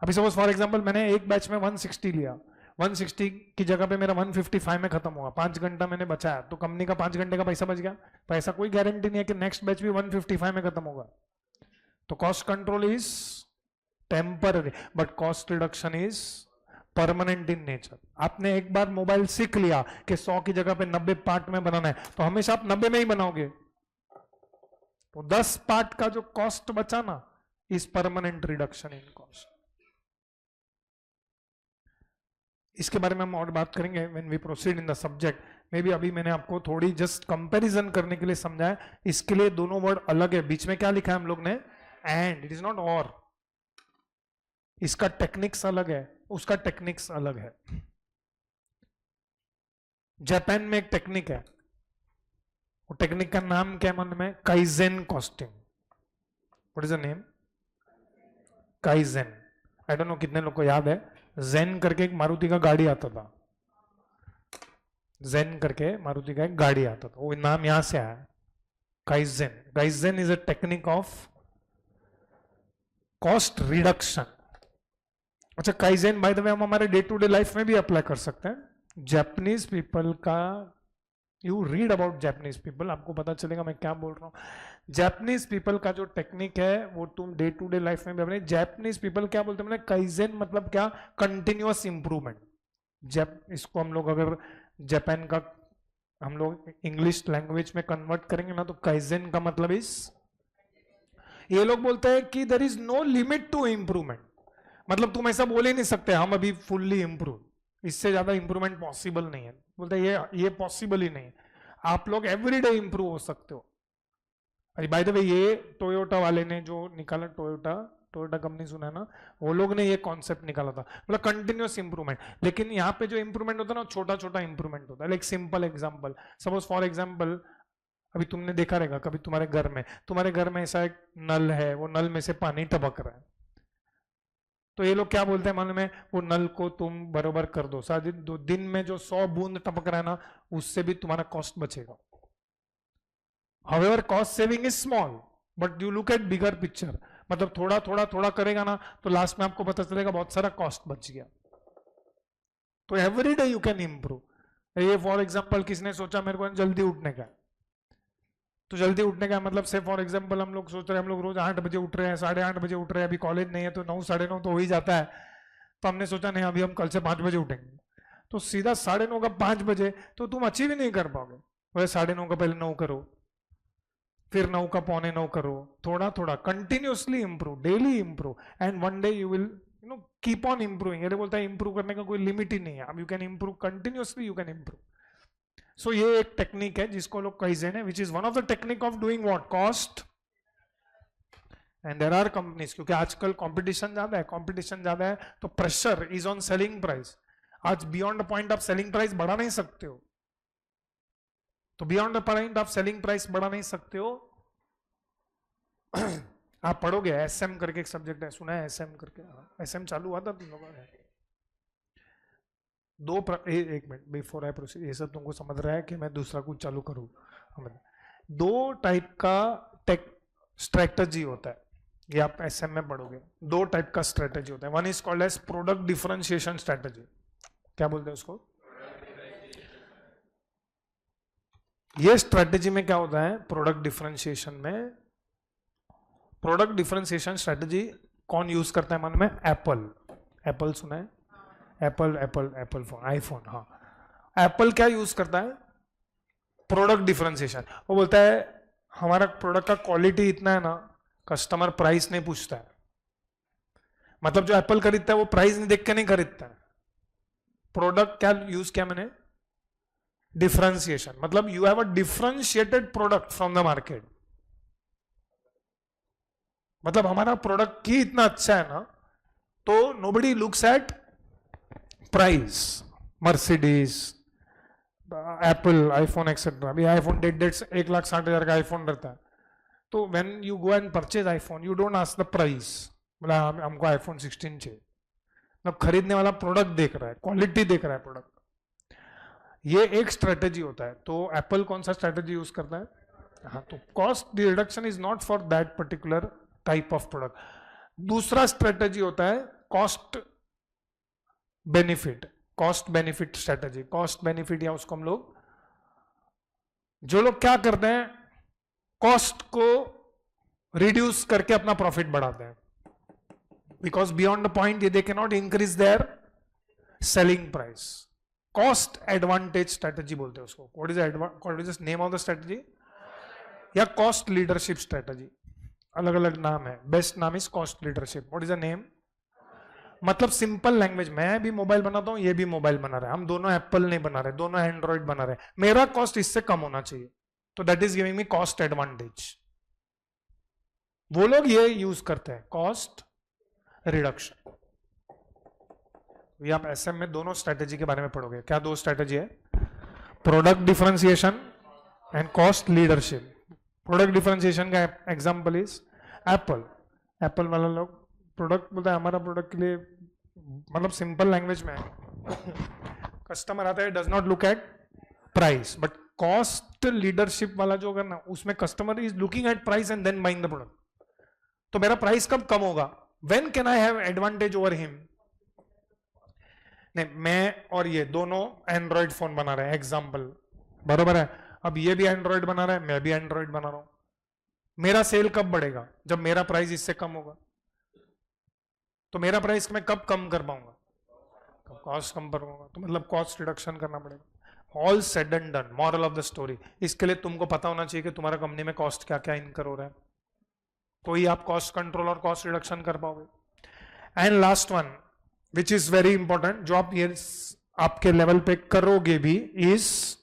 [SPEAKER 1] अभी सपोज फॉर एग्जांपल मैंने एक बैच में 160 लिया, 160 की जगह पे मेरा 155 में खत्म हुआ, 5 घंटा मैंने बचाया, तो कंपनी का 5 घंटे का पैसा बच गया। पैसा कोई गारंटी नहीं है कि नेक्स्ट बैच भी 155 में खत्म होगा। तो cost control is temporary but cost reduction is permanent in nature. आपने एक बार मोबाइल सीख लिया कि 100 की जगह पे 90 पार्ट में बनाना है, तो हमेशा आप 90 में ही बनाओगे। तो 10 पार्ट का जो कॉस्ट बचा ना, is permanent reduction in cost. इसके बारे में हम और बात करेंगे when we proceed in the subject. Maybe अभी मैंने आपको थोड़ी जस्ट कंपैरिजन करने के लिए समझाया। इसके लिए दोनों वर्ड अलग है, बीच में क्या लिखा है हम लोग ने? एंड। इट इज नॉट और। इसका टेक्निक्स अलग है, उसका टेक्निक्स अलग है। जापान में एक टेक्निक है, वो टेक्निक का नाम क्या है मन में? Kaizen costing. What is the name? Kaizen. I don't know कितने लोग को याद है, जेन करके एक मारुति का गाड़ी आता था, जेन करके मारुति का एक गाड़ी आता था, वो नाम यहां से आया, kaizen. Kaizen is a technique of cost reduction. अच्छा, काइजेन बाय द वे हम हमारे डे टू डे लाइफ में भी अप्लाई कर सकते हैं। जापानीज पीपल का, you read about Japanese people, आपको पता चलेगा मैं क्या बोल रहा हूं। जापानीज पीपल का जो टेक्निक है वो तुम डे टू डे लाइफ में भी अपने, जापानीज पीपल क्या बोलते हैं? काइजेन मतलब क्या? Continuous improvement. इसको हम लोग अगर जापान का हम लोग इंग्लिश लैंग्वेज में कन्वर्ट करेंगे ना, तो काइजेन का मतलब इस, ये लोग बोलते हैं कि there is no limit to improvement. मतलब तुम ऐसा बोल ही नहीं सकते हम अभी फुल्ली इंप्रूव, इससे ज्यादा इंप्रूवमेंट पॉसिबल नहीं है। बोलते हैं ये पॉसिबल ही नहीं है। आप लोग एवरीडे इंप्रूव हो सकते हो। अरे बाय द वे, ये टोयोटा वाले ने जो निकाला, टोयोटा कंपनी सुना है ना, वो लोग ने ये कॉन्सेप्ट निकाला था, मतलब कंटिन्यूअस इंप्रूवमेंट। लेकिन यहाँ पे जो इंप्रूवमेंट होता है ना, छोटा छोटा इंप्रूवमेंट होता है। Like simple example, suppose for example, अभी तुमने देखा रहेगा कभी तुम्हारे घर में ऐसा एक नल है, वो नल में से पानी टपक रहा है, तो ये लोग क्या बोलते हैं मालूम है, वो नल को तुम बरोबर कर दो, शायद दिन में जो 100 बूंद टपक रहा है ना, उससे भी तुम्हारा कॉस्ट बचेगा। However, cost saving is small, but you look at bigger picture, मतलब थोड़ा थोड़ा थोड़ा करेगा ना, तो लास्ट में आपको पता चलेगा बहुत सारा कॉस्ट बच गया। तो every day you can improve. ये फॉर एग्जांपल, किसने सोचा मेरे को जल्दी उठने का, तो जल्दी उठने का मतलब से फॉर एग्जांपल हम लोग सोच रहे हैं, हम लोग रोज 8 बजे उठ रहे हैं, 8:30 बजे उठ रहे हैं, अभी कॉलेज नहीं है तो 9, 9:30 तो हो ही जाता है, तो हमने सोचा नहीं अभी हम कल से 5 बजे उठेंगे, तो सीधा 9:30 का 5 बजे तो तुम अचीव ही नहीं कर पाओगे। वैसे 9:30 का पहले 9 करो, फिर 9 का 8:45 करो, थोड़ा थोड़ा continuously improve, daily improve, and one day you will keep on improving. ये बोलता है इंप्रूव करने का कोई लिमिट ही नहीं है, अब you can improve continuously, you can improve. So ये एक टेक्निक है जिसको लोग काइज़ेन है, which is one of the technique of doing what, cost. And there are companies, क्योंकि आजकल कंपटीशन ज्यादा है, तो pressure is on selling price. आज beyond the point of selling price बढ़ा नहीं सकते हो, तो beyond the point of selling price बढ़ा नहीं सकते हो। आप पढ़ोगे एसएम करके एक सब्जेक्ट है, सुना है एसएम करके, एसएम चालू हुआ था तुम लोगों ने? एक मिनट बिफोर आई प्रोसीड, ये सब तुमको समझ रहा है कि मैं दूसरा कुछ चालू करूं? दो टाइप का टेक स्ट्रेटजी होता है, ये आप एसएम में पढ़ोगे। दो टाइप का स्ट्रेटजी होता है, one is called as product differentiation strategy. क्या बोलते हैं उसको? ये स्ट्रेटजी में क्या होता है, प्रोडक्ट डिफरेंशिएशन में, प्रोडक्ट डिफरेंशिएशन स्ट्रेटजी कौन यूज करता है मालूम है? एप्पल सुना है? एप्पल फोन, आईफोन, हाँ। एप्पल क्या यूज करता है? Product differentiation. वो बोलता है हमारा प्रोडक्ट का क्वालिटी इतना है ना, कस्टमर प्राइस नहीं पूछता है, मतलब जो एप्पल खरीदता है वो प्राइस नहीं देख के नहीं खरीदता है। प्रोडक्ट क्या यूज किया मैंने? डिफरेंशिएशन, मतलब you have a differentiated product from the market. मतलब हमारा प्रोडक्ट ही इतना अच्छा है ना, तो nobody looks at price. Mercedes, Apple, iPhone etcetera, अभी आईफोन 1,60,000 का आईफोन रहता है, तो when you go and purchase iPhone, you don't ask the price, मतलब हमको आईफोन 16 चाहिए, मतलब खरीदने वाला प्रोडक्ट देख रहा है, क्वालिटी देख रहा है प्रोडक्ट। ये एक स्ट्रेटेजी होता है। तो एप्पल कौन सा स्ट्रेटेजी यूज करता है? हाँ, तो cost reduction is not for that particular type of product. दूसरा स्ट्रेटेजी होता है cost benefit strategy. Cost benefit, या उसको हम लोग, जो लोग क्या करते हैं, कॉस्ट को रिड्यूस करके अपना प्रॉफिट बढ़ाते हैं, because beyond the point they can not increase their selling price. Cost advantage strategy बोलते हैं उसको। What is the name of the strategy? या कॉस्ट लीडरशिप स्ट्रेटेजी, अलग अलग नाम है। बेस्ट नाम is cost leadership. What is the name? मतलब सिंपल लैंग्वेज, मैं भी मोबाइल बनाता हूं, ये भी मोबाइल बना रहा है, हम दोनों एप्पल नहीं बना रहे, दोनों एंड्रॉइड बना रहे, मेरा कॉस्ट इससे कम होना चाहिए, तो that is giving me cost advantage. वो लोग ये यूज करते हैं कॉस्ट रिडक्शन। ये आप एसएम में दोनों स्ट्रेटेजी के बारे में पढ़ोगे। क्या दो स्ट्रेटेजी है? Product differentiation and cost leadership. Product differentiation का एग्जांपल इज एप्पल वाला लोग प्रोडक्ट बोलता है हमारा प्रोडक्ट के लिए, मतलब सिंपल लैंग्वेज में कस्टमर आता है, does not look at price, but cost leadership वाला जो करना, उसमें customer is looking at price and then buying the product. तो मेरा प्राइस कब कम होगा? When can I have advantage over him? नहीं, मैं और ये दोनों एंड्रॉइड फोन बना रहे हैं, एग्जाम्पल, बरोबर है। अब ये भी एंड्रॉइड बना रहा है, मैं भी एंड्रॉइड बना रहा हूं। मेरा सेल कब बढ़ेगा? जब मेरा प्राइस इससे कम होगा। तो मेरा प्राइस मैं कब कम कर पाऊंगा? कब कॉस्ट कम करूंगा, तो मतलब कॉस्ट रिडक्शन करना पड़ेगा। All said and done, moral of the story, इसके लिए तुमको पता होना चाहिए कि तुम्हारा कंपनी में कॉस्ट क्या क्या इनकर हो रहा है, तो ही आप कॉस्ट कंट्रोल और कॉस्ट रिडक्शन कर पाओगे। And last one which is very important, जो आप ये आपके लेवल पे करोगे भी, इज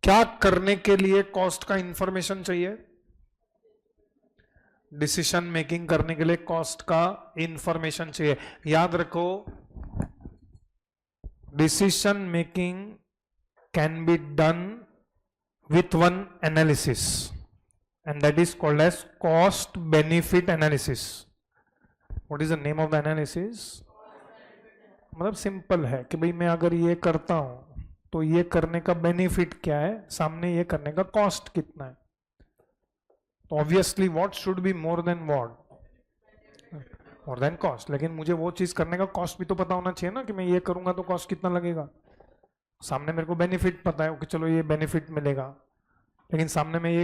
[SPEAKER 1] क्या करने के लिए कॉस्ट का इंफॉर्मेशन चाहिए? डिसीजन मेकिंग करने के लिए कॉस्ट का इंफॉर्मेशन चाहिए। याद रखो, decision making can be done with one analysis and that is called as cost benefit analysis. What is the name of the analysis? मतलब सिंपल है कि भाई मैं अगर ये करता हूं तो ये करने का बेनिफिट क्या है, सामने ये करने का कॉस्ट कितना है। तो obviously what should be more than what, more than cost. लेकिन मुझे वो चीज करने का कॉस्ट भी तो पता होना चाहिए ना, कि मैं ये करूंगा तो कॉस्ट कितना लगेगा। सामने मेरे को बेनिफिट पता है कि चलो ये बेनिफिट मिलेगा, लेकिन सामने मैं ये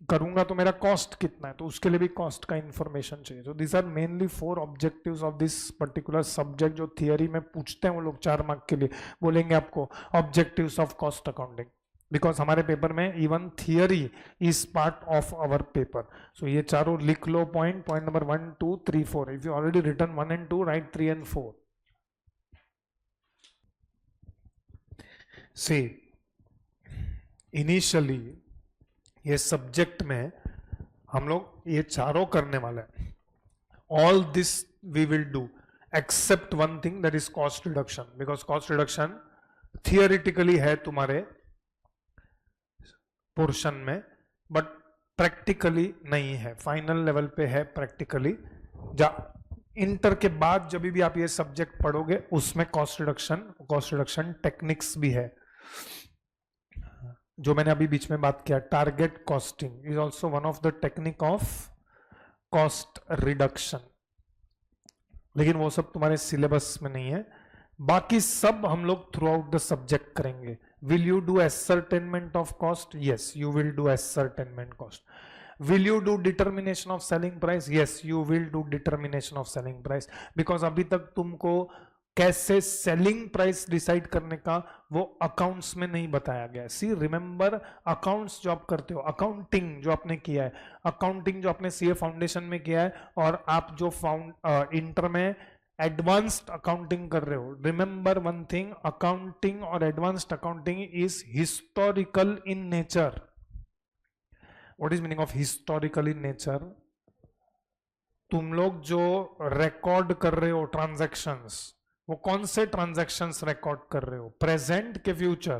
[SPEAKER 1] करूंगा तो मेरा कॉस्ट कितना है, तो उसके लिए भी कॉस्ट का इंफॉर्मेशन चाहिए। तो this are mainly 4 objectives of this particular subject, जो थियरी में पूछते हैं वो लोग 4 मार्क के लिए। बोलेंगे आपको objectives of cost accounting, because हमारे पेपर में even theory is part of our paper. So ये चारों लिख लो point number 1 2 3 4। If you already written 1 and 2, right 3 and 4। See, initially ये सब्जेक्ट में हम लोग ये चारों करने वाले हैं। All this we will do except one thing, that is cost reduction, because cost reduction theoretically है तुम्हारे पोर्शन में, बट प्रैक्टिकली नहीं है। फाइनल लेवल पे है प्रैक्टिकली। इंटर के बाद जब भी आप ये सब्जेक्ट पढ़ोगे उसमें कॉस्ट रिडक्शन टेक्निक्स भी है। जो मैंने अभी बीच में बात किया, target costing is also one of the technique of cost reduction, लेकिन वो सब तुम्हारे सिलेबस में नहीं है। बाकी सब हम लोग थ्रू आउट द सब्जेक्ट करेंगे। Will you do ascertainment of cost? Yes, you will do ascertainment cost. Will you do determination of selling price? Yes, you will do determination of selling price, because अभी तक तुमको कैसे selling price decide करने का वो accounts में नहीं बताया गया। सी रिमेंबर, अकाउंट्स जो आप करते हो, अकाउंटिंग जो आपने किया है, अकाउंटिंग जो आपने सीए फाउंडेशन में किया है, और आप जो इंटर में एडवांस्ड अकाउंटिंग कर रहे हो, रिमेंबर वन थिंग, अकाउंटिंग और advanced accounting is historical in nature. What is meaning of historical in nature? तुम लोग जो रिकॉर्ड कर रहे हो ट्रांजैक्शंस, वो कौन से ट्रांजैक्शंस रिकॉर्ड कर रहे हो? प्रेजेंट के फ्यूचर?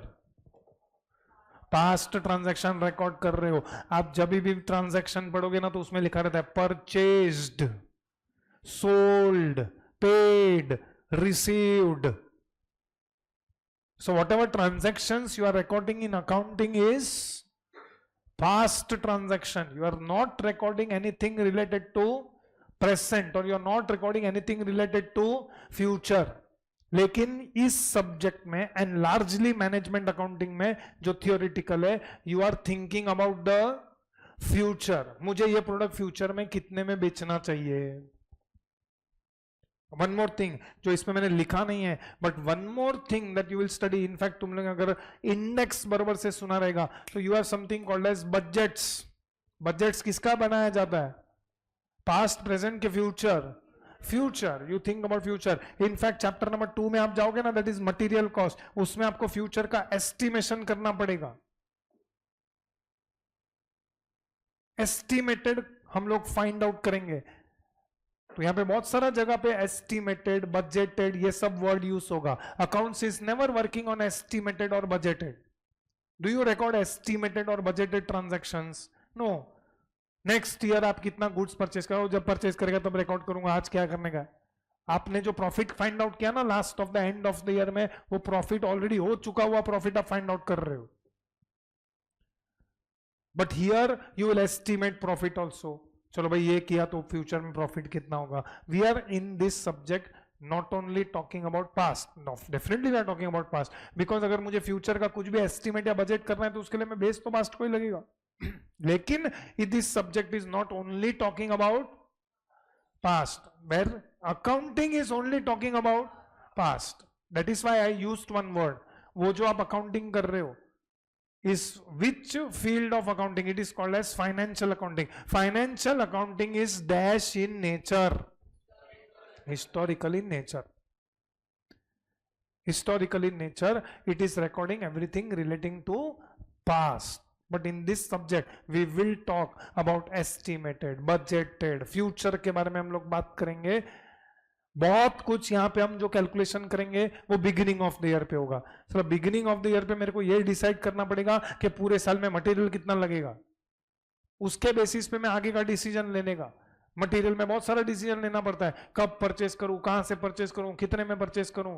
[SPEAKER 1] पास्ट ट्रांजैक्शन रिकॉर्ड कर रहे हो। आप जब भी ट्रांजैक्शन पढ़ोगे ना तो उसमें लिखा रहता है purchased, sold, paid, received. So whatever transactions you are recording in accounting is past transaction. You are not recording anything related to present, or you are not recording anything related to future. लेकिन इस subject में and largely management accounting में जो theoretical है, you are thinking about the future. मुझे ये product future में कितने में बेचना चाहिए। वन मोर थिंग जो इसमें मैंने लिखा नहीं है, but one more thing that you will study, in fact तुम लोग अगर इंडेक्स बराबर से सुना रहेगा तो you have something called as budgets. Budgets किसका बनाया जाता है? पास्ट, प्रेजेंट के future? Future. You think about future. In fact chapter number 2 में आप जाओगे ना, दैट इज मटेरियल कॉस्ट, उसमें आपको फ्यूचर का एस्टिमेशन करना पड़ेगा। एस्टिमेटेड हम लोग फाइंड आउट करेंगे। तो यहां पे बहुत सारा जगह पे एस्टिमेटेड, बजटेड, ये सब वर्ड यूज होगा। Accounts is never working on estimated और budgeted. Do you record estimated और budgeted transactions? No. Next year आप कितना गुड्स परचेज करो, जब परचेज करेगा तब रिकॉर्ड करूंगा। आज क्या करने का है? आपने जो प्रॉफिट फाइंड आउट किया ना last of the end of the year में, वो प्रॉफिट ऑलरेडी हो चुका हुआ प्रॉफिट आप फाइंड आउट कर रहे हो। But here you will estimate profit also. चलो भाई ये किया तो फ्यूचर में प्रॉफिट कितना होगा। We are in this subject not only talking about past, definitely we are talking about past, because अगर मुझे फ्यूचर का कुछ भी एस्टिमेट या बजट करना है तो उसके लिए मैं बेस तो पास्ट को ही लगेगा। लेकिन this subject is not only talking about past, where accounting is only talking about past. That is why I used one word. वो जो आप अकाउंटिंग कर रहे हो is which field of accounting? It is called as financial accounting. Financial accounting is dash in nature, historical in nature. Historical in nature, it is recording everything relating to past. But in this subject we will talk about estimated, budgeted, future के बारे में हम लोग बात करेंगे. बहुत कुछ यहाँ पे हम जो कैलकुलेशन करेंगे वो बिगिनिंग ऑफ द ईयर पे होगा. Sir beginning of the year पे मेरे को ये डिसाइड करना पड़ेगा कि पूरे साल में मटेरियल कितना लगेगा. उसके बेसिस पे मैं आगे का डिसीजन लेने का. मटेरियल में बहुत सारा डिसीजन लेना पड़ता है. कब परचेस करूं, कहां से परचेस करूं, कितने में परचेस करूं,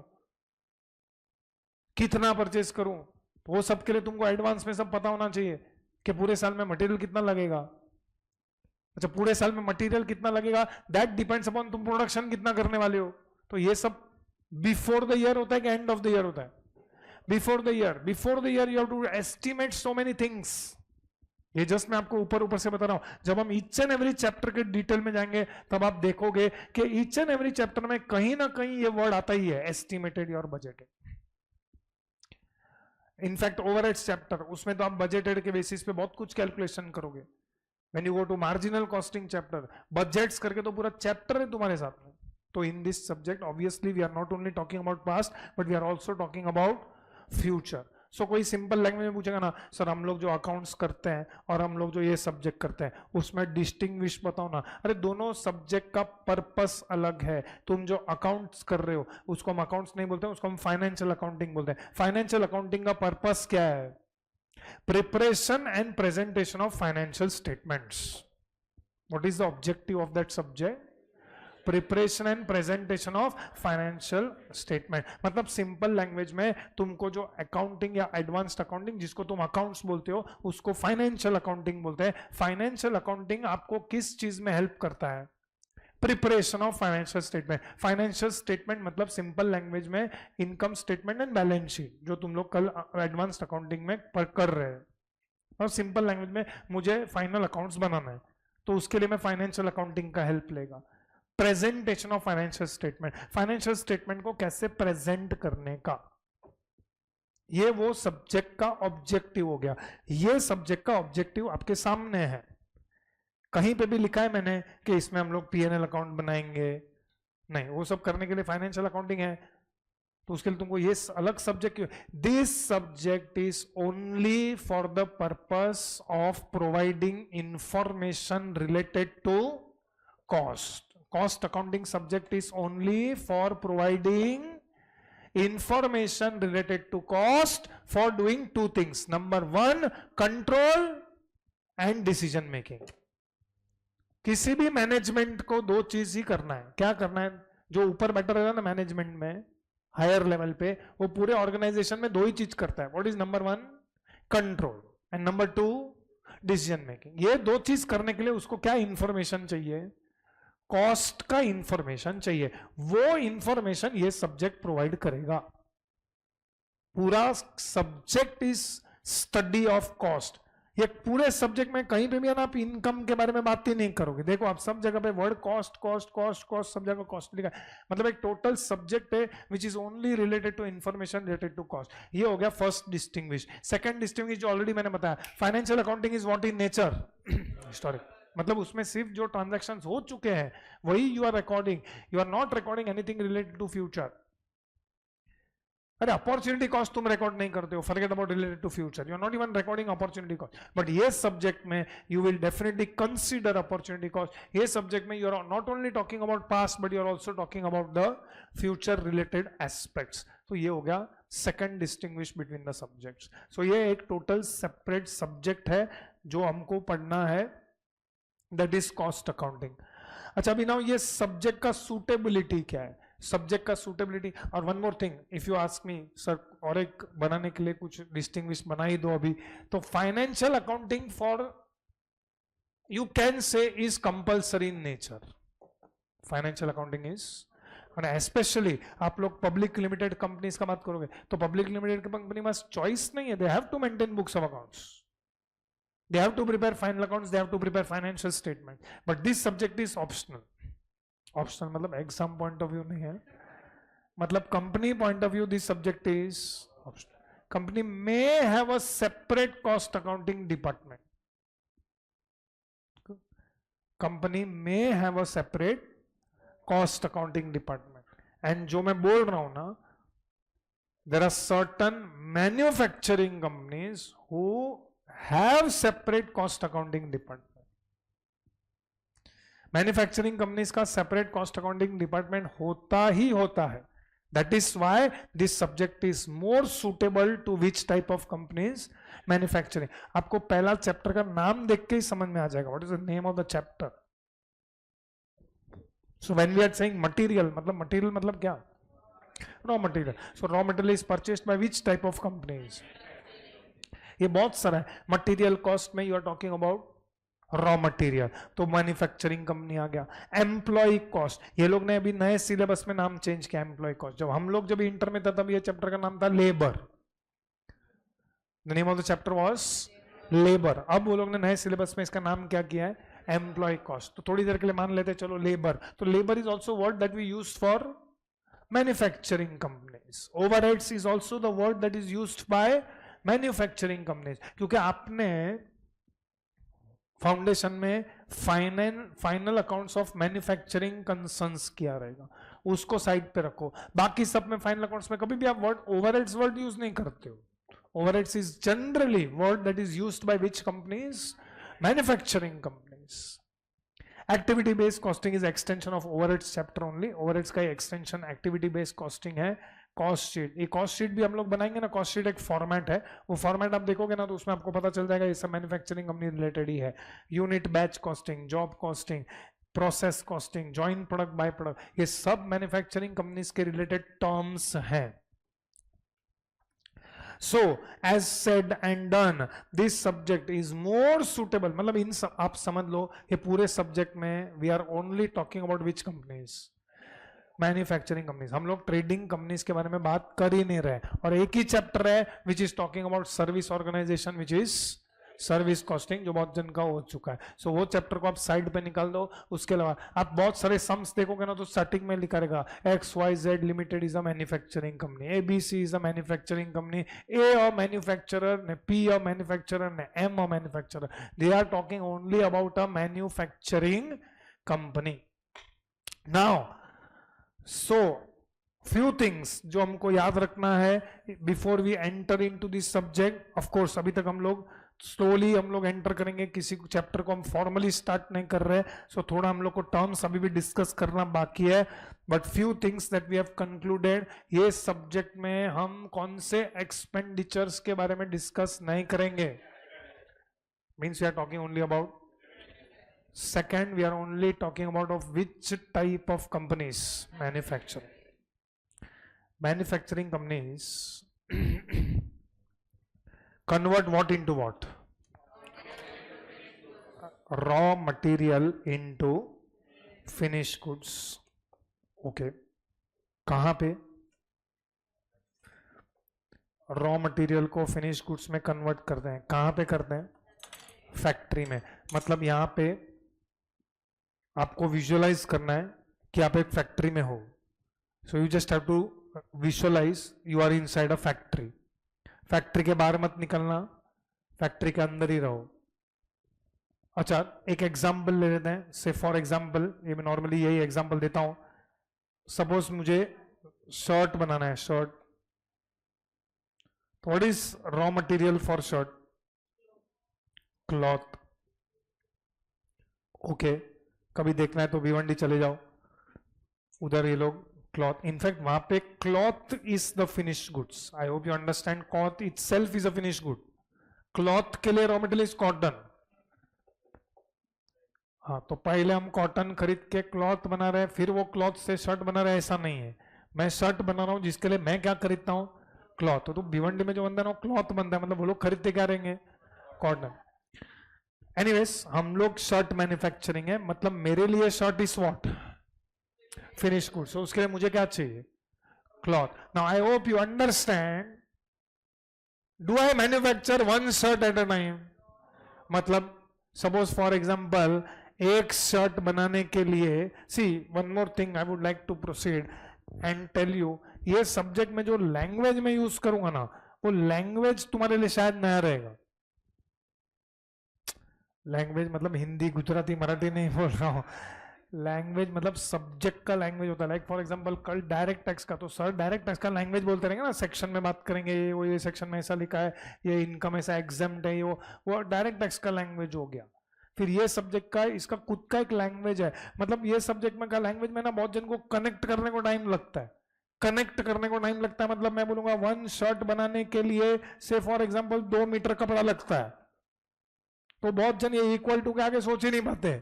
[SPEAKER 1] कितना परचेस करूं. तो वो सब के लिए तुमको एडवांस में सब पता होना चाहिए कि पूरे साल में मटेरियल कितना लगेगा. अच्छा पूरे साल में मटेरियल कितना लगेगा दैट डिपेंड्स अपॉन तुम प्रोडक्शन कितना करने वाले हो. तो ये सब बिफोर द ईयर होता है कि एंड ऑफ द ईयर होता है. Before the year you have to estimate so many things. ये जस्ट मैं आपको ऊपर ऊपर से बता रहा हूं. जब हम ईच एंड एवरी चैप्टर के डिटेल में जाएंगे तब आप देखोगे कि ईच एंड एवरी चैप्टर में कहीं ना कहीं ये वर्ड आता ही है, एस्टिमेटेड और बजटेड. इनफैक्ट ओवरहेड्स चैप्टर उसमें तो आप बजटेड के बेसिस पे बहुत कुछ कैलकुलेशन करोगे. When you go to marginal costing chapter, budgets करके तो पूरा चैप्टर है तुम्हारे साथ में. तो in this subject obviously we are not only talking about past but we are also talking about future. So कोई सिंपल लैंग्वेज में पूछेगा ना, सर हम लोग जो अकाउंट्स करते हैं और हम लोग जो ये सब्जेक्ट करते हैं उसमें डिस्टिंग्विश बताओ ना. अरे दोनों सब्जेक्ट का पर्पस अलग है. तुम जो अकाउंट्स कर रहे हो उसको हम अकाउंट्स नहीं बोलते हैं, उसको हम फाइनेंशियल अकाउंटिंग बोलते हैं. फाइनेंशियल अकाउंटिंग का पर्पस क्या है? Preparation and presentation of financial statements. What is the objective of that subject? Preparation and presentation of financial statement. मतलब सिंपल लैंग्वेज में तुमको जो अकाउंटिंग या एडवांस्ड अकाउंटिंग जिसको तुम अकाउंट्स बोलते हो उसको फाइनेंशियल अकाउंटिंग बोलते हैं. फाइनेंशियल अकाउंटिंग आपको किस चीज में हेल्प करता है? Preparation of financial statement. Financial statement मतलब सिंपल लैंग्वेज में income statement and balance sheet जो तुम लोग कल एडवांस्ड अकाउंटिंग में कर रहे हैं. और सिंपल लैंग्वेज में मुझे फाइनल अकाउंट्स बनाना है तो उसके लिए मैं फाइनेंशियल अकाउंटिंग का हेल्प लेगा. Presentation of financial statement, financial statement को कैसे प्रेजेंट करने का, ये वो सब्जेक्ट का ऑब्जेक्टिव हो गया. ये सब्जेक्ट का ऑब्जेक्टिव आपके सामने है. कहीं पे भी लिखा है मैंने कि इसमें हम लोग पीएनएल अकाउंट बनाएंगे? नहीं, वो सब करने के लिए फाइनेंशियल अकाउंटिंग है. तो उसके लिए तुमको ये अलग सब्जेक्ट क्यों? This subject is only for the purpose of providing information related to cost. Cost accounting subject is only for providing information related to cost for doing two things. Number one, control and decision making. किसी भी management को दो चीज ही करना है. क्या करना है? जो ऊपर बैठा रहेगा ना मैनेजमेंट में हायर लेवल पे, वो पूरे ऑर्गेनाइजेशन में दो ही चीज करता है. What is number one? Control. And number two, decision making. ये दो चीज करने के लिए उसको क्या इंफॉर्मेशन चाहिए? कॉस्ट का इंफॉर्मेशन चाहिए. वो इंफॉर्मेशन ये सब्जेक्ट प्रोवाइड करेगा. पूरा subject is study of cost. ये पूरे सब्जेक्ट में कहीं पे भी आप इनकम के बारे में बात ही नहीं करोगे. देखो आप सब जगह पे word cost cost cost cost सब जगह कॉस्ट लिखा है. मतलब एक टोटल सब्जेक्ट है which is only related to information related to cost. ये हो गया फर्स्ट डिस्टिंग्विश. सेकंड डिस्टिंग्विश जो ऑलरेडी मैंने बताया, financial accounting is what in nature? Historic. मतलब उसमें सिर्फ जो ट्रांजैक्शंस हो चुके हैं वही you are recording. You are not recording anything related to future. अरे अपॉर्चुनिटी कॉस्ट तुम रिकॉर्ड नहीं करते हो, forget about related to future. You are not even recording opportunity cost. But ये सब्जेक्ट में you will definitely consider opportunity cost. ये subject में you are not only talking about past but you are also talking about the future related aspects. तो ये हो गया second distinguish between the subjects. So ये एक total separate subject है जो हमको पढ़ना है, दैट इज कॉस्ट अकाउंटिंग. अच्छा अभी नाउ ये सब्जेक्ट का सूटेबिलिटी क्या है? सब्जेक्ट का सूटेबिलिटी. और one more thing, if you ask me sir और एक बनाने के लिए कुछ डिस्टिंग्विश बना ही दो अभी, तो financial accounting for you can say is compulsory in nature. Financial accounting is, और स्पेशली आप लोग पब्लिक लिमिटेड कंपनीज का बात करोगे तो पब्लिक लिमिटेड कंपनी में चॉइस नहीं है. They have to maintain books of accounts. They have to prepare final accounts, they have to prepare financial statement. But this subject is optional. Optional मतलब exam point of view नहीं है. मतलब company point of view this subject is optional. Company may have a separate cost accounting department. Company may have a separate cost accounting department. And जो मैं बोल रहा हूँ ना, there are certain manufacturing companies who have separate cost accounting department. Manufacturing companies का separate cost accounting department होता ही होता है. That is why this subject is more suitable to which type of companies manufacturing. आपको पहला chapter का नाम देख के ही समझ में आ जाएगा what is the name of the chapter. So when we are saying material मतलब क्या? Raw material. So raw material is purchased by which type of companies? ये बहुत सारा है. मटेरियल कॉस्ट में you are talking about raw material, तो manufacturing company आ गया. एम्प्लॉय कॉस्ट, ये लोग ने अभी नए सिलेबस में नाम चेंज किया. एम्प्लॉय कॉस्ट, जब हम लोग जब इंटर में था तब ये चैप्टर का नाम था labour. The name of the chapter was labour. अब वो लोग ने नए सिलेबस में इसका नाम क्या किया है? Employee cost. तो थोड़ी देर के लिए मान लेते चलो लेबर. तो labour is also word that we use for manufacturing companies. Overheads is also the word that is used by manufacturing companies. क्योंकि आपने फाउंडेशन में final accounts of manufacturing concerns किया रहेगा, उसको साइड पे रखो. बाकी सब में फाइनल अकाउंट्स में कभी भी आप वर्ड ओवरहेड्स वर्ड यूज नहीं करते हो. Overheads is generally word that is used by which companies? Manufacturing companies. Activity based costing is extension of overheads chapter only. Overheads का एक्सटेंशन एक्टिविटी बेस्ड कॉस्टिंग है. Cost sheet, ये cost sheet भी हम लोग बनाएंगे ना. कॉस्ट शीट एक format है, वो फॉर्मेट आप देखोगे ना तो उसमें आपको पता चल जाएगा ये सब मैन्युफैक्चरिंग कंपनी रिलेटेड ही है. Unit batch costing, job costing, process costing, joint product by product, ये सब मैन्युफैक्चरिंग कंपनीज के रिलेटेड टर्म्स हैं. So, as said and done, this subject is more suitable. मतलब इन सब आप समझ लो ये पूरे सब्जेक्ट में we are only talking about which companies? Manufacturing companies. हम लोग ट्रेडिंग कंपनीज के बारे में बात कर ही नहीं रहे. और एक ही चैप्टर है which is talking about service organisation, which is service costing, जो बहुत जन का हो चुका है. सो वो चैप्टर को आप साइड पे निकाल दो. उसके अलावा आप बहुत सारे सम्स देखोगे ना तो स्टार्टिंग में लिखा रहेगा XYZ limited is a manufacturing company, ABC is a manufacturing company, A a manufacturer ने, P अ मैन्युफैक्चरर ने, M a manufacturer. They are talking only about a manufacturing company. Now so few things जो हमको याद रखना है before we enter into this subject. Of course अभी तक हम लोग स्लोली हम लोग एंटर करेंगे, किसी चैप्टर को हम फॉर्मली स्टार्ट नहीं कर रहे. सो थोड़ा हम लोग को टर्म्स अभी भी डिस्कस करना बाकी है. But few things that we have concluded, ये सब्जेक्ट में हम कौन से एक्सपेंडिचर्स के बारे में डिस्कस नहीं करेंगे. Means we are talking only about. Second, we are only talking about of which type of companies manufacture. Manufacturing companies convert what into what? Raw material into finished goods. Okay. कहाँ पे? Raw material को finish goods में convert करते हैं. कहाँ पे करते हैं? फैक्ट्री में. मतलब यहाँ पे आपको विजुअलाइज करना है कि आप एक फैक्ट्री में हो. So you just have to visualise you are inside a factory. Factory के बाहर मत निकलना, फैक्ट्री के अंदर ही रहो. अच्छा, एक एग्जांपल ले लेते हैं. से फॉर एग्जांपल, ये मैं नॉर्मली यही एग्जांपल देता हूं. सपोज मुझे शर्ट बनाना है. Shirt, what is raw material for shirt? Cloth. Okay, कभी देखना है तो भिवंडी चले जाओ, उधर ये लोग क्लॉथ. इनफैक्ट वहां पे cloth is the finished goods. I hope you understand. Cloth itself is a finished good. Cloth के लिए रॉ मटेरियल इज कॉटन. हाँ, तो पहले हम कॉटन खरीद के क्लॉथ बना रहे हैं, फिर वो क्लॉथ से शर्ट बना रहे हैं. ऐसा नहीं है. मैं शर्ट बना रहा हूं जिसके लिए मैं क्या खरीदता हूं? क्लॉथ. तो भिवंडी में जो बनता है ना क्लॉथ बनता है, मतलब वो लोग खरीदते क्या रहेंगे? कॉटन. एनीवेज, हम लोग शर्ट मैन्युफैक्चरिंग है, मतलब मेरे लिए shirt is what? Finish good. So उसके लिए मुझे क्या चाहिए? Cloth. Now I hope you understand. Do I manufacture one shirt at a time? मतलब सपोज फॉर एग्जांपल एक शर्ट बनाने के लिए, see one more thing I would like to proceed and tell you. ये सब्जेक्ट में जो language में use करूंगा ना, वो लैंग्वेज तुम्हारे लिए शायद नया रहेगा. लैंग्वेज मतलब हिंदी, गुजराती, मराठी नहीं बोल रहा हूं. लैंग्वेज मतलब सब्जेक्ट का लैंग्वेज होता है। लाइक फॉर एग्जांपल कल डायरेक्ट टेक्स्ट का, तो सर डायरेक्ट टेक्स्ट का लैंग्वेज बोलते रहेंगे ना, सेक्शन में बात करेंगे ये वो, ये सेक्शन में ऐसा लिखा है, ये इनकम ऐसा एग्जाम्प्ट है, ये वो डायरेक्ट टेक्स्ट का लैंग्वेज हो गया। फिर ये सब्जेक्ट का इसका खुद का एक लैंग्वेज है, मतलब ये सब्जेक्ट में का लैंग्वेज में ना बहुत जन को कनेक्ट करने को टाइम लगता है, कनेक्ट करने को टाइम लगता है। मतलब मैं बोलूंगा 1 शर्ट बनाने के लिए से फॉर एग्जांपल 2 मीटर कपड़ा लगता है, तो बहुत जन ये इक्वल टू के आगे सोच ही नहीं पाते,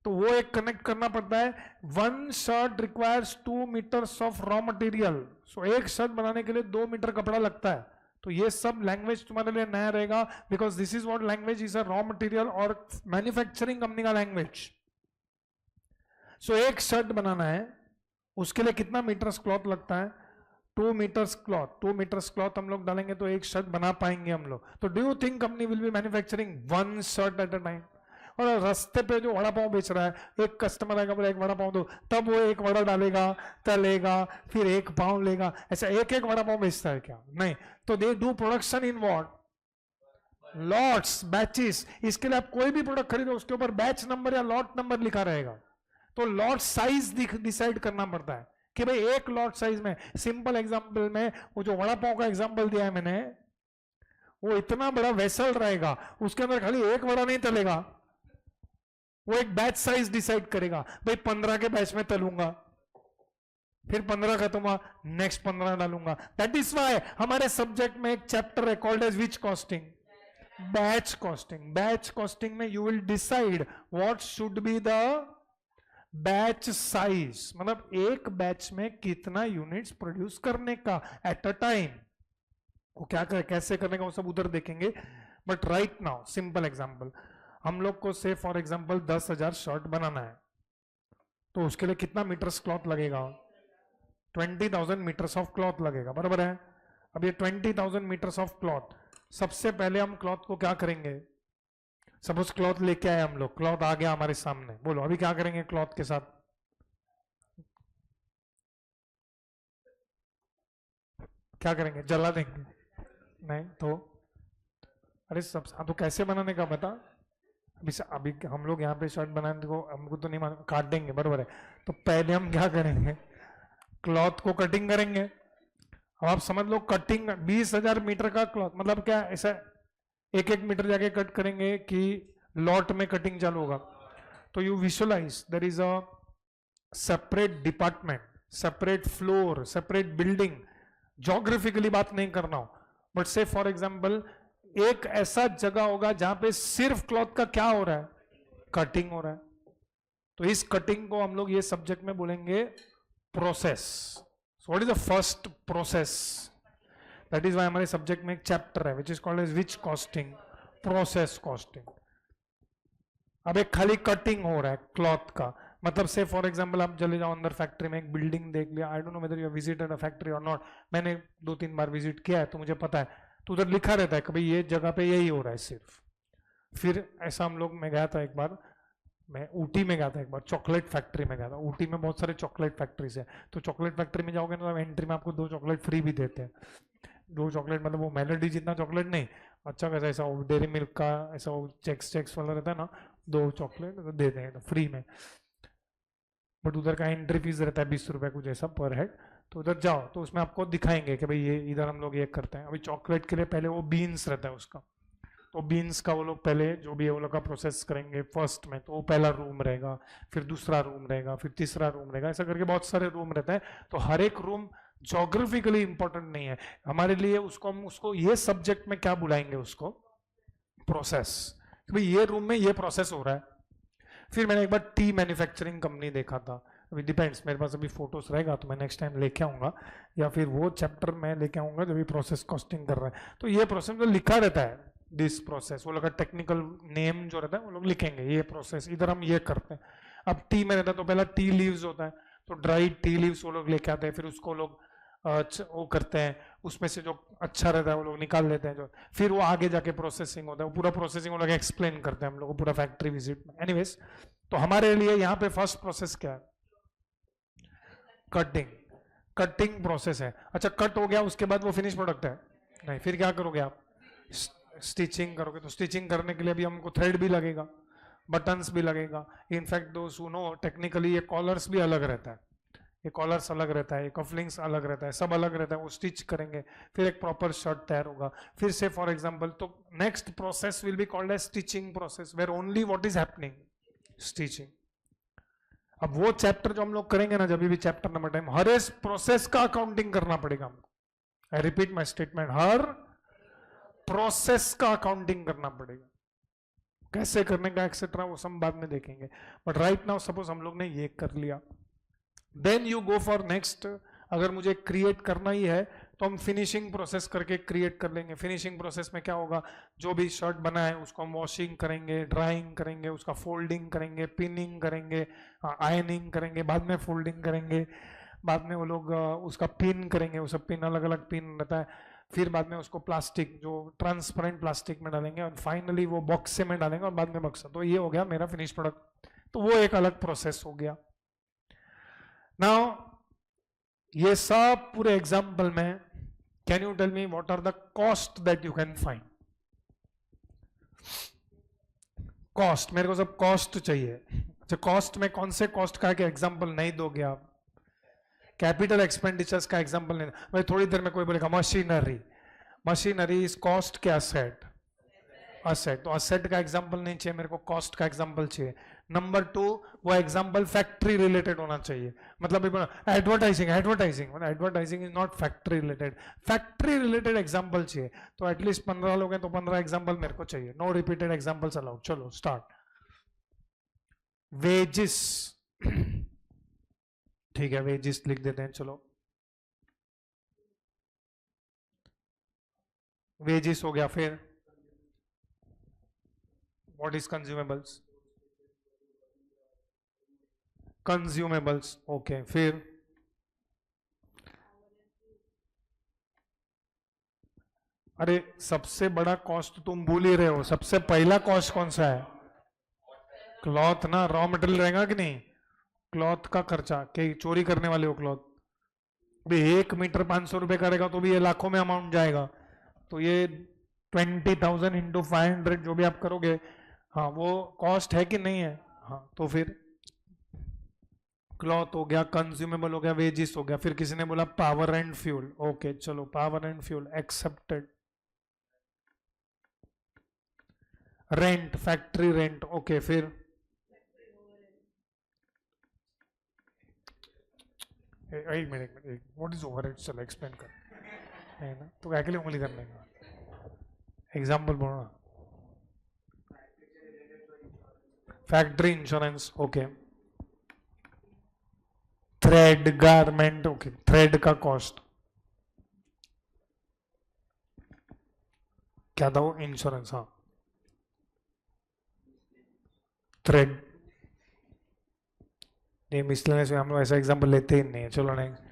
[SPEAKER 1] तो वो एक कनेक्ट करना पड़ता है। 1 shirt requires 2 meters of raw material, so एक शर्ट बनाने के लिए 2 मीटर कपड़ा लगता है। तो ये सब लैंग्वेज तुम्हारे लिए नया रहेगा, because this is what language is a raw material और मैन्युफैक्चरिंग कंपनी का लैंग्वेज। सो एक शर्ट बनाना है, उसके लिए कितना मीटर्स क्लॉथ लगता है? 2 मीटर्स क्लॉथ। 2 मीटर्स क्लॉथ हम लोग डालेंगे तो एक शर्ट बना पाएंगे हम लोग। तो do you think company will be manufacturing 1 shirt at a time? और रास्ते पे जो वड़ा पाव बेच रहा है, एक कस्टमर आएगा बोले एक वड़ा पाव दो, तब वो एक वड़ा डालेगा, तलेगा, फिर एक पाव लेगा, ऐसा एक एक वड़ा पाव बेचता है क्या? नहीं। तो they do production in what? Lots, batches. इसके लिए आप कोई भी प्रोडक्ट खरीदो उसके ऊपर बैच नंबर या लॉट नंबर लिखा रहेगा। तो लॉट साइज डिसाइड करना पड़ता है कि भाई एक लॉट साइज में, सिंपल एग्जांपल में वो जो वड़ा पाव का एग्जांपल दिया है मैंने, वो इतना बड़ा वेसल रहेगा, उसके अंदर खाली एक वड़ा नहीं तलेगा, वो एक बैच साइज डिसाइड करेगा। भाई 15 के बैच में तलूंगा, फिर 15 खत्म हुआ, नेक्स्ट 15 डालूंगा। दैट इज व्हाई हमारे सब्जेक्ट में एक चैप्टर है called as which costing? Batch costing. Batch costing में you will decide what should be the batch size, मतलब एक बैच में कितना यूनिट्स प्रोड्यूस करने का एट अ टाइम, वो क्या कर कैसे करने का वो सब उधर देखेंगे। But right now simple example, हम लोग को से फॉर एग्जांपल 10,000 शर्ट बनाना है, तो उसके लिए कितना मीटर्स क्लॉथ लगेगा? 20,000 मीटर्स ऑफ क्लॉथ लगेगा, बराबर है। अब ये 20,000 मीटर्स ऑफ क्लॉथ, सबसे पहले हम क्लॉथ को क्या करेंगे? सपोज क्लॉथ लेके आए हम लोग, क्लॉथ आ गया हमारे सामने, बोलो अभी क्या करेंगे क्लॉथ के साथ? क्या करेंगे? जला देंगे? नहीं तो अरे सब तो कैसे बनाने का बता। अभी हम लोग यहाँ पे शर्ट बनाने को हमको तो नहीं मालूम, काट देंगे, बरोबर है। तो पहले हम क्या करेंगे? क्लॉथ को कटिंग करेंगे। अब आप समझ लो कटिंग 20,000 मीटर का क्लॉथ, मतलब क्या ऐसा एक एक मीटर जाके कट करेंगे कि लॉट में कटिंग चालू होगा? तो you visualise there is a separate department, separate floor, separate building. Geographically बात नहीं करना हो, बट से फॉर एग्जाम्पल एक ऐसा जगह होगा जहां पे सिर्फ क्लॉथ का क्या हो रहा है? कटिंग हो रहा है। तो इस कटिंग को हम लोग ये सब्जेक्ट में बोलेंगे process. So what is the first process? That is why हमारे सब्जेक्ट में एक चैप्टर है which is called as which costing, process costing. अब एक खाली कटिंग हो रहा है क्लॉथ का, मतलब से फॉर एग्जांपल आप चले जाओ अंदर फैक्ट्री में, एक बिल्डिंग देख लिया, I don't know whether you have visited a factory और नॉट, मैंने 2-3 बार विजिट किया है तो मुझे पता है। तो उधर लिखा रहता है कि भाई ये जगह पे यही हो रहा है सिर्फ। फिर ऐसा हम लोग, मैं गया था एक बार, मैं ऊटी में गया था एक बार, चॉकलेट फैक्ट्री में गया था। ऊटी में बहुत सारे चॉकलेट फैक्ट्रीज है, तो चॉकलेट फैक्ट्री में जाओगे ना, एंट्री में आपको 2 चॉकलेट फ्री भी देते हैं। 2 चॉकलेट मतलब वो मेलोडी जितना चॉकलेट नहीं, अच्छा कैसा ऐसा डेयरी मिल्क का ऐसा चेक्स वाला रहता है ना, 2 चॉकलेट तो दे देंगे फ्री में। बट उधर का एंट्री फीस रहता है 20 रुपए कुछ ऐसा पर हेड। तो उधर जाओ तो उसमें आपको दिखाएंगे कि भाई ये इधर हम लोग ये करते हैं। अभी चॉकलेट के लिए पहले वो बीन्स रहता है उसका, तो बीन्स का वो लोग पहले जो भी है वो लोग का प्रोसेस करेंगे फर्स्ट में। तो वो पहला रूम रहेगा, फिर दूसरा रूम रहेगा, फिर तीसरा रूम रहेगा, ऐसा करके बहुत सारे रूम रहते हैं। तो हर एक रूम ज्योग्राफिकली इंपॉर्टेंट नहीं है हमारे लिए, उसको हम उसको ये सब्जेक्ट में क्या बुलाएंगे? उसको प्रोसेस। भाई ये रूम में ये प्रोसेस हो रहा है। फिर मैंने एक बार टी मैन्युफैक्चरिंग कंपनी देखा था, अभी डिपेंड्स, मेरे पास अभी फोटोज रहेगा तो मैं नेक्स्ट टाइम लेके आऊंगा, या फिर वो चैप्टर मैं लेके आऊंगा जब भी प्रोसेस कॉस्टिंग कर रहा है। तो ये प्रोसेस जो लिखा रहता है, दिस प्रोसेस, वो लोग का टेक्निकल नेम जो रहता है वो लोग लिखेंगे, ये प्रोसेस इधर हम ये करते हैं। अब टी में रहता है तो पहला टी लीव्स होता है, तो ड्राई टी लीव्स वो लोग लेके आते हैं, फिर उसको लोग वो करते हैं, उसमें से जो अच्छा रहता है वो लोग निकाल लेते हैं, जो फिर वो आगे जाके प्रोसेसिंग होता है। वो पूरा प्रोसेसिंग वो लोग एक्सप्लेन करते हैं हम लोग को पूरा फैक्ट्री विजिट में। एनीवेज, तो हमारे लिए यहाँ पे फर्स्ट प्रोसेस क्या है? कटिंग। कटिंग प्रोसेस है। अच्छा, कट हो गया उसके बाद वो फिनिश प्रोडक्ट है? नहीं। फिर क्या करोगे आप? स्टिचिंग करोगे। तो स्टिचिंग करने के लिए भी हमको थ्रेड भी लगेगा, बटन्स भी लगेगा। इनफैक्ट दो सुनो टेक्निकली ये कॉलर्स भी अलग रहता है, ये कॉलर्स अलग रहता है, ये कफलिंग्स अलग रहता है, सब अलग रहता है, वो स्टिच करेंगे, फिर एक प्रॉपर शर्ट तैयार होगा। फिर से फॉर एग्जांपल, तो next process will be called as stitching process, where only what is happening, stitching. अब वो चैप्टर जो हम लोग करेंगे ना, जब भी चैप्टर नंबर टाइम, हर इस प्रोसेस का अकाउंटिंग करना पड़ेगा हमको। I repeat my statement, her process का अकाउंटिंग करना पड़ेगा, कैसे करने का एक्सेट्रा वो सब बाद में देखेंगे। बट राइट नाउ सपोज हम लोग ने ये कर लिया, then you go for next. अगर मुझे क्रिएट करना ही है तो हम फिनिशिंग प्रोसेस करके क्रिएट कर लेंगे। फिनिशिंग प्रोसेस में क्या होगा, जो भी शर्ट बना है उसको हम वॉशिंग करेंगे, ड्राइंग करेंगे, उसका फोल्डिंग करेंगे, पिनिंग करेंगे, आयनिंग करेंगे, बाद में फोल्डिंग करेंगे, बाद में वो लोग उसका पिन करेंगे, वो सब पिन अलग अलग पिन रहता है, फिर बाद में उसको प्लास्टिक जो ट्रांसपेरेंट प्लास्टिक में डालेंगे, और फाइनली वो बॉक्से में डालेंगे, और बाद में बक्सा। तो ये हो गया मेरा फिनिश प्रोडक्ट, तो वो एक अलग प्रोसेस हो गया। नाउ ये सब पूरे एग्जाम्पल में, can you tell me what are the cost that you can find? Cost, मेरे को सब कॉस्ट चाहिए। अच्छा, कॉस्ट में कौन से कॉस्ट का एग्जाम्पल नहीं दोगे आप? कैपिटल एक्सपेंडिचर्स का एग्जाम्पल नहीं। भाई थोड़ी देर में कोई बोलेगा मशीनरी, मशीनरी इज कॉस्ट के असेट, असेट, तो असेट का एग्जाम्पल नहीं चाहिए मेरे को, कॉस्ट का एग्जाम्पल चाहिए। नंबर 2, वो एग्जाम्पल फैक्ट्री रिलेटेड होना चाहिए। मतलब एडवर्टाइजिंग, एडवर्टाइजिंग मतलब advertising is not factory related, factory related example चाहिए। तो एटलीस्ट 15 लोग हैं तो 15 एग्जाम्पल मेरे को चाहिए, नो रिपीटेड एग्जाम्पल्स अलाउड। चलो स्टार्ट। वेजिस, ठीक है वेजिस लिख देते हैं, चलो वेजिस हो गया। फिर what is consumables? Consumables, okay. फिर अरे सबसे बड़ा कॉस्ट तुम भूल ही रहे हो, सबसे पहला कॉस्ट कौन सा है? क्लॉथ ना, रॉ मटेरियल रहेगा कि नहीं, क्लॉथ का खर्चा, कि चोरी करने वाले हो क्लॉथ। अभी 1 मीटर 500 रुपए करेगा तो भी ये लाखों में अमाउंट जाएगा, तो ये 20,000 इंटू 500 जो भी आप करोगे, हाँ वो कॉस्ट है कि नहीं है? हाँ, तो फिर क्लॉथ हो गया, कंज्यूमेबल हो गया, वेजिस हो गया। फिर किसी ने बोला पावर एंड फ्यूल, ओके चलो power and fuel accepted. Rent, factory rent, okay. फिर एक मिनट, व्हाट इज ओवरहेड, चलो एक्सप्लेन कर, है ना, तो क्या के लिए उंगली करने का एग्जाम्पल बोलना। Factory insurance, okay. Thread garment, okay, thread का कॉस्ट क्या था वो? इंश्योरेंस, हाँ। थ्रेड नहीं, मिसलेनियस में हम लोग ऐसा एग्जांपल लेते ही नहीं है। चलो नेक्स्ट,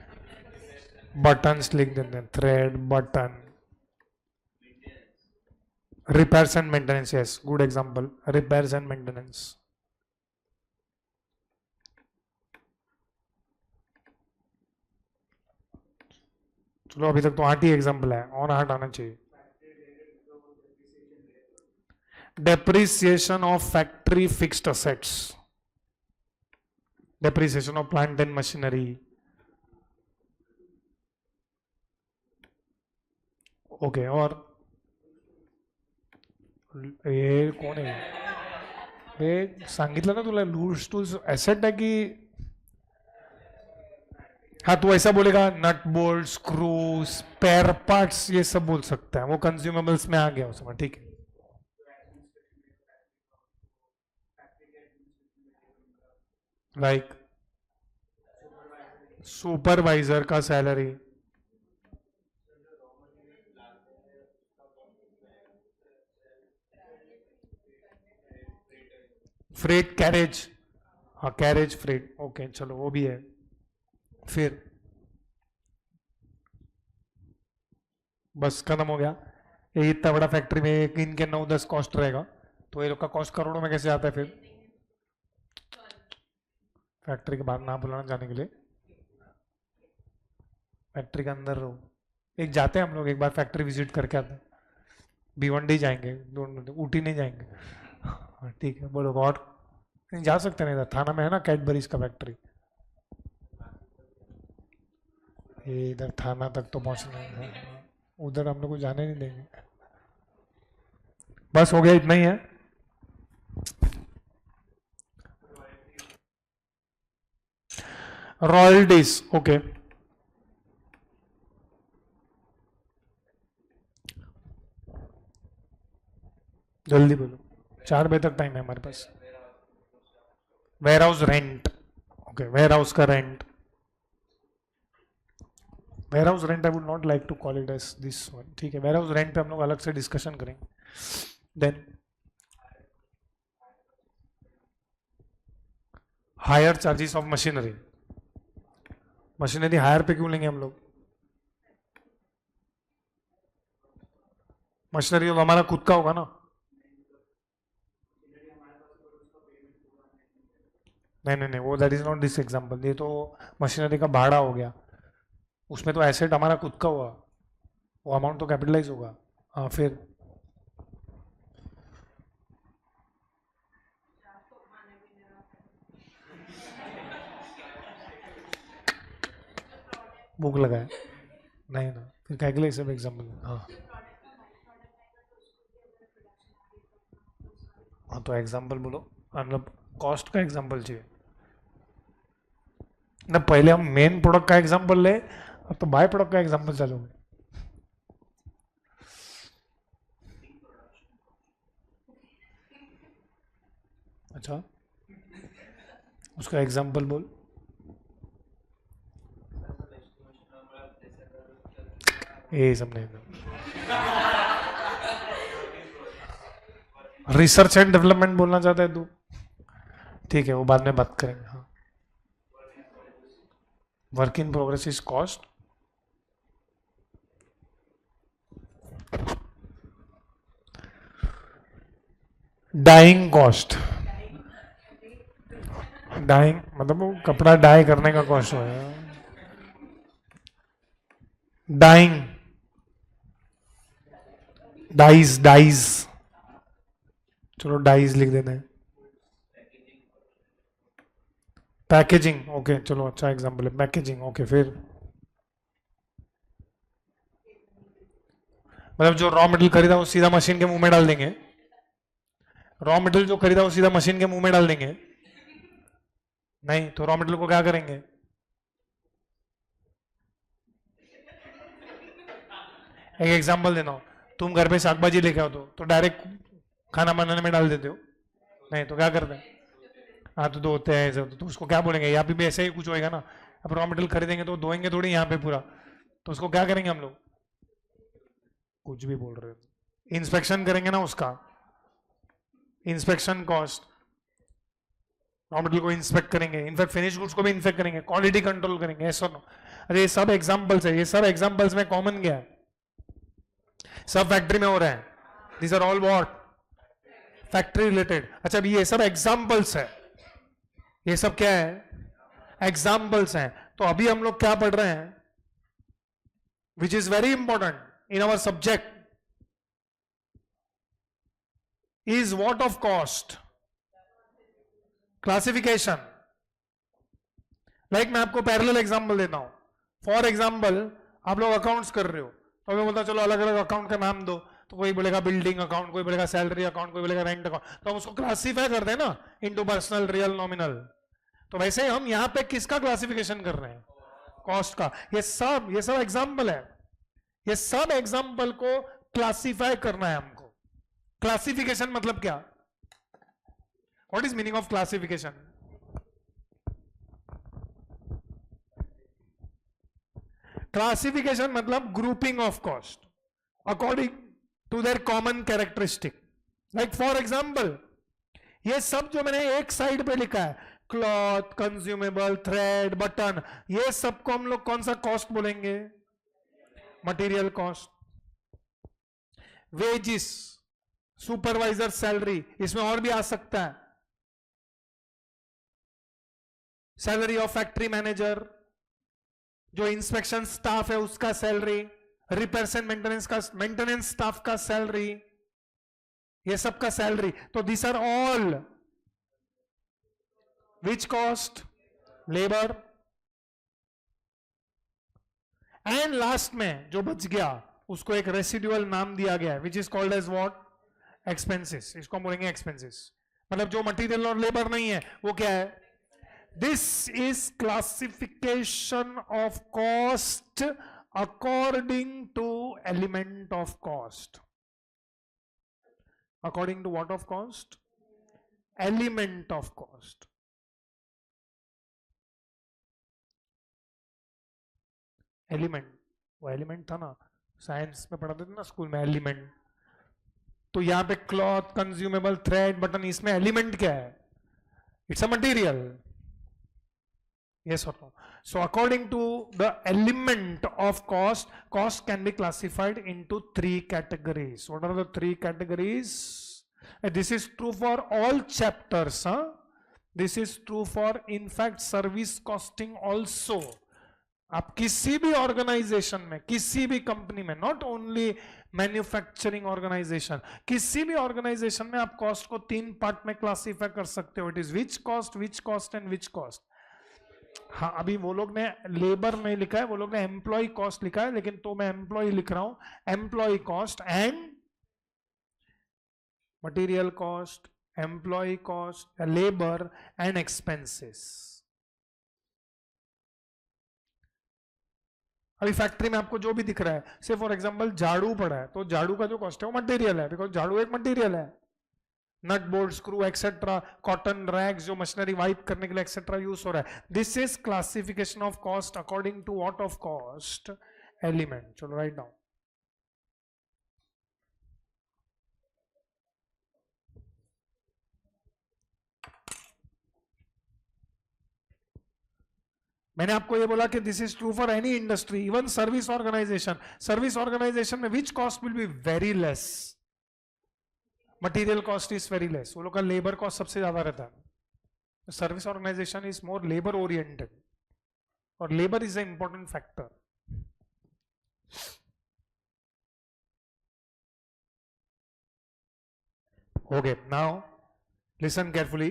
[SPEAKER 1] बटन्स लिख देते हैं, thread, button. Repairs and maintenance, yes good example, repairs and maintenance. चलो अभी तक तो 8 ही एग्जांपल है, और 8 आना चाहिए। Depreciation of factory fixed assets, depreciation of plant and machinery, okay. और ये कोण आहे? हे सांगितलं ना तुला, लूज टूल्स एसेट है कि? हाँ तो ऐसा बोलेगा nut bolt, screw, spare parts, ये सब बोल सकता है, वो कंज्यूमेबल्स में आ गया उसमें, ठीक है। लाइक सुपरवाइजर का सैलरी, फ्रेट कैरेज, हाँ कैरेज फ्रेट, ओके चलो वो भी है। फिर बस खत्म हो गया। ये इतना बड़ा फैक्ट्री में इनके 9-10 कॉस्ट रहेगा, तो ये लोग का कॉस्ट करोड़ों में कैसे आता है? फिर फैक्ट्री के बाहर ना बुलाना जाने के लिए, फैक्ट्री के अंदर रहो। एक जाते हैं हम लोग, एक बार फैक्ट्री विजिट करके आते हैं, भिवंडी जाएंगे, ऊटी नहीं जाएंगे, ठीक है बोलो और जा सकते नहीं इधर थाना में है ना कैडबरीज का फैक्ट्री, ये इधर थाना तक तो पहुंचना है, उधर हम लोग को जाने नहीं देंगे। बस हो गया इतना ही है। रॉयल्टीज ओके, जल्दी बोलो 4 बजे तक टाइम है हमारे पास। Warehouse rent okay, warehouse का rent, warehouse rent I would not like to call it as this one, ठीक है वेयर हाउस रेंट पे हम लोग अलग से डिस्कशन करेंगे। Then hire charges of machinery, machinery hire पे क्यों लेंगे हम लोग, मशीनरी तो हमारा खुद का होगा ना। नहीं नहीं नहीं वो that is not this example, ये तो मशीनरी का भाड़ा हो गया, उसमें तो एसेट हमारा खुद का हुआ, वो अमाउंट तो कैपिटलाइज होगा। हाँ फिर भूख लगा है नहीं ना, फिर क्या के लिए सब एग्जाम्पल। हाँ हाँ तो एग्जाम्पल बोलो, मतलब कॉस्ट का एग्जाम्पल चाहिए ना, पहले हम मेन प्रोडक्ट का एग्जाम्पल ले, अब तो बाय प्रोडक्ट का एग्जाम्पल चालू है। अच्छा उसका एग्जाम्पल बोल, ये सब नहीं, रिसर्च एंड डेवलपमेंट बोलना चाहता है तू, ठीक है वो बाद में बात करेंगे। हाँ work in progress is cost, dyeing cost, dyeing मतलब वो कपड़ा डाई करने का कॉस्ट हो है, डाइंग डाइज डाइज, चलो डाइज लिख देते हैं। पैकेजिंग ओके चलो अच्छा एग्जांपल है पैकेजिंग ओके, फिर मतलब जो रॉ मटेरियल खरीदा वो सीधा मशीन के मुंह में डाल देंगे, रॉ मटेरियल जो खरीदा वो सीधा मशीन के मुंह में डाल देंगे, नहीं तो रॉ मटेरियल को क्या करेंगे, एक एग्जांपल देना, तुम घर पे शाक भाजी लेके आओ तो डायरेक्ट खाना बनाने में डाल देते हो, नहीं तो क्या करते हैं, हाँ तो धोते हैं ऐसे, तो उसको क्या बोलेंगे, यहाँ पे भी ऐसे ही कुछ होएगा ना, अब रॉ मटेरियल खरीदेंगे तो धोएंगे थोड़ी यहाँ पे पूरा, तो उसको क्या करेंगे हम लोग, कुछ भी बोल रहे हो, इंस्पेक्शन करेंगे ना उसका, इंस्पेक्शन कॉस्ट, रॉ मटेरियल को इंस्पेक्ट करेंगे, इनफैक्ट फिनिश गुड्स को भी इंस्पेक्ट करेंगे, क्वालिटी कंट्रोल करेंगे, ऐसा नो। अरे ये सब एग्जांपल्स है, ये सब एग्जांपल्स में कॉमन क्या है, सब फैक्ट्री में हो रहे हैं, these are all what factory related. अच्छा अभी ये सब एग्जांपल्स है, ये सब क्या है एग्जांपल्स हैं, तो अभी हम लोग क्या पढ़ रहे हैं, which is very important in our subject is what of cost, classification. Like मैं आपको पैरेलल एग्जांपल देता हूं, फॉर एग्जांपल आप लोग अकाउंट्स कर रहे हो, तो मैं बोलता चलो अलग अलग अकाउंट का नाम दो, तो कोई बोलेगा बिल्डिंग अकाउंट, कोई बोलेगा सैलरी अकाउंट, कोई बोलेगा रेंट अकाउंट, तो हम उसको क्लासिफाई कर दें ना इनटू पर्सनल रियल नॉमिनल, तो वैसे हम यहां पे किसका क्लासिफिकेशन कर रहे हैं, कॉस्ट का। ये सब एग्जांपल है, ये सब एग्जांपल को क्लासिफाई करना है हमको। क्लासिफिकेशन मतलब क्या, what is meaning of classification, classification मतलब grouping of cost according to their common characteristic. Like for example ये सब जो मैंने एक साइड पे लिखा है, क्लॉथ, कंज्यूमेबल, थ्रेड, बटन, ये सबको हम लोग कौन सा कॉस्ट बोलेंगे, material cost. Wages, supervisor salary, इसमें और भी आ सकता है, सैलरी ऑफ फैक्ट्री मैनेजर, जो इंस्पेक्शन स्टाफ है उसका salary, repairs and maintenance staff का सैलरी, ये सबका सैलरी, तो this are all which cost, labour. And last में जो बच गया उसको एक रेसिडुअल नाम दिया गया है which is called as what, expenses. इसको बोलेंगे एक्सपेंसेस, मतलब जो मटेरियल और लेबर नहीं है वो क्या है, this is classification of cost according to element of cost. According to what of cost, element of cost. Element, वो एलिमेंट था ना, साइंस में पढ़ाते थे ना स्कूल में, एलिमेंट। तो यहां पे क्लॉथ, कंज्यूमेबल, थ्रेड, बटन, इसमें एलिमेंट क्या है, it's a material, yes or no? So according to the element of cost, cost can be classified into 3 categories. What are the 3 categories? This is true for all chapters, huh? This is true for in fact service costing also. आप किसी भी organisation में, किसी भी company में, not only manufacturing organisation, किसी भी organisation में आप कॉस्ट को 3 पार्ट में क्लासिफाई कर सकते हो। It is which cost and which cost. हाँ, अभी वो लोग ने लेबर नहीं लिखा है, वो लोग ने एम्प्लॉय कॉस्ट लिखा है, लेकिन तो मैं एम्प्लॉय लिख रहा हूं, employee cost and material cost, employ cost, labour and expenses. अभी फैक्ट्री में आपको जो भी दिख रहा है, से फॉर एग्जांपल झाड़ू पड़ा है, तो झाड़ू का जो कॉस्ट है वो मटेरियल है, बिकॉज झाड़ू एक मटेरियल है। Nut bolt, screw etcetera, cotton rags जो मशीनरी वाइप करने के लिए एक्सेट्रा यूज हो रहा है, this is classification of cost according to what of cost, element. चलो राइट डाउन। मैंने आपको ये बोला कि this is true for any industry, even service organisation. Service organisation में which cost will be very less, material cost is very less, वो लोग का लेबर कॉस्ट सबसे ज्यादा रहता है। Service organisation is more labour oriented, और labour is a important factor. Okay, now listen carefully.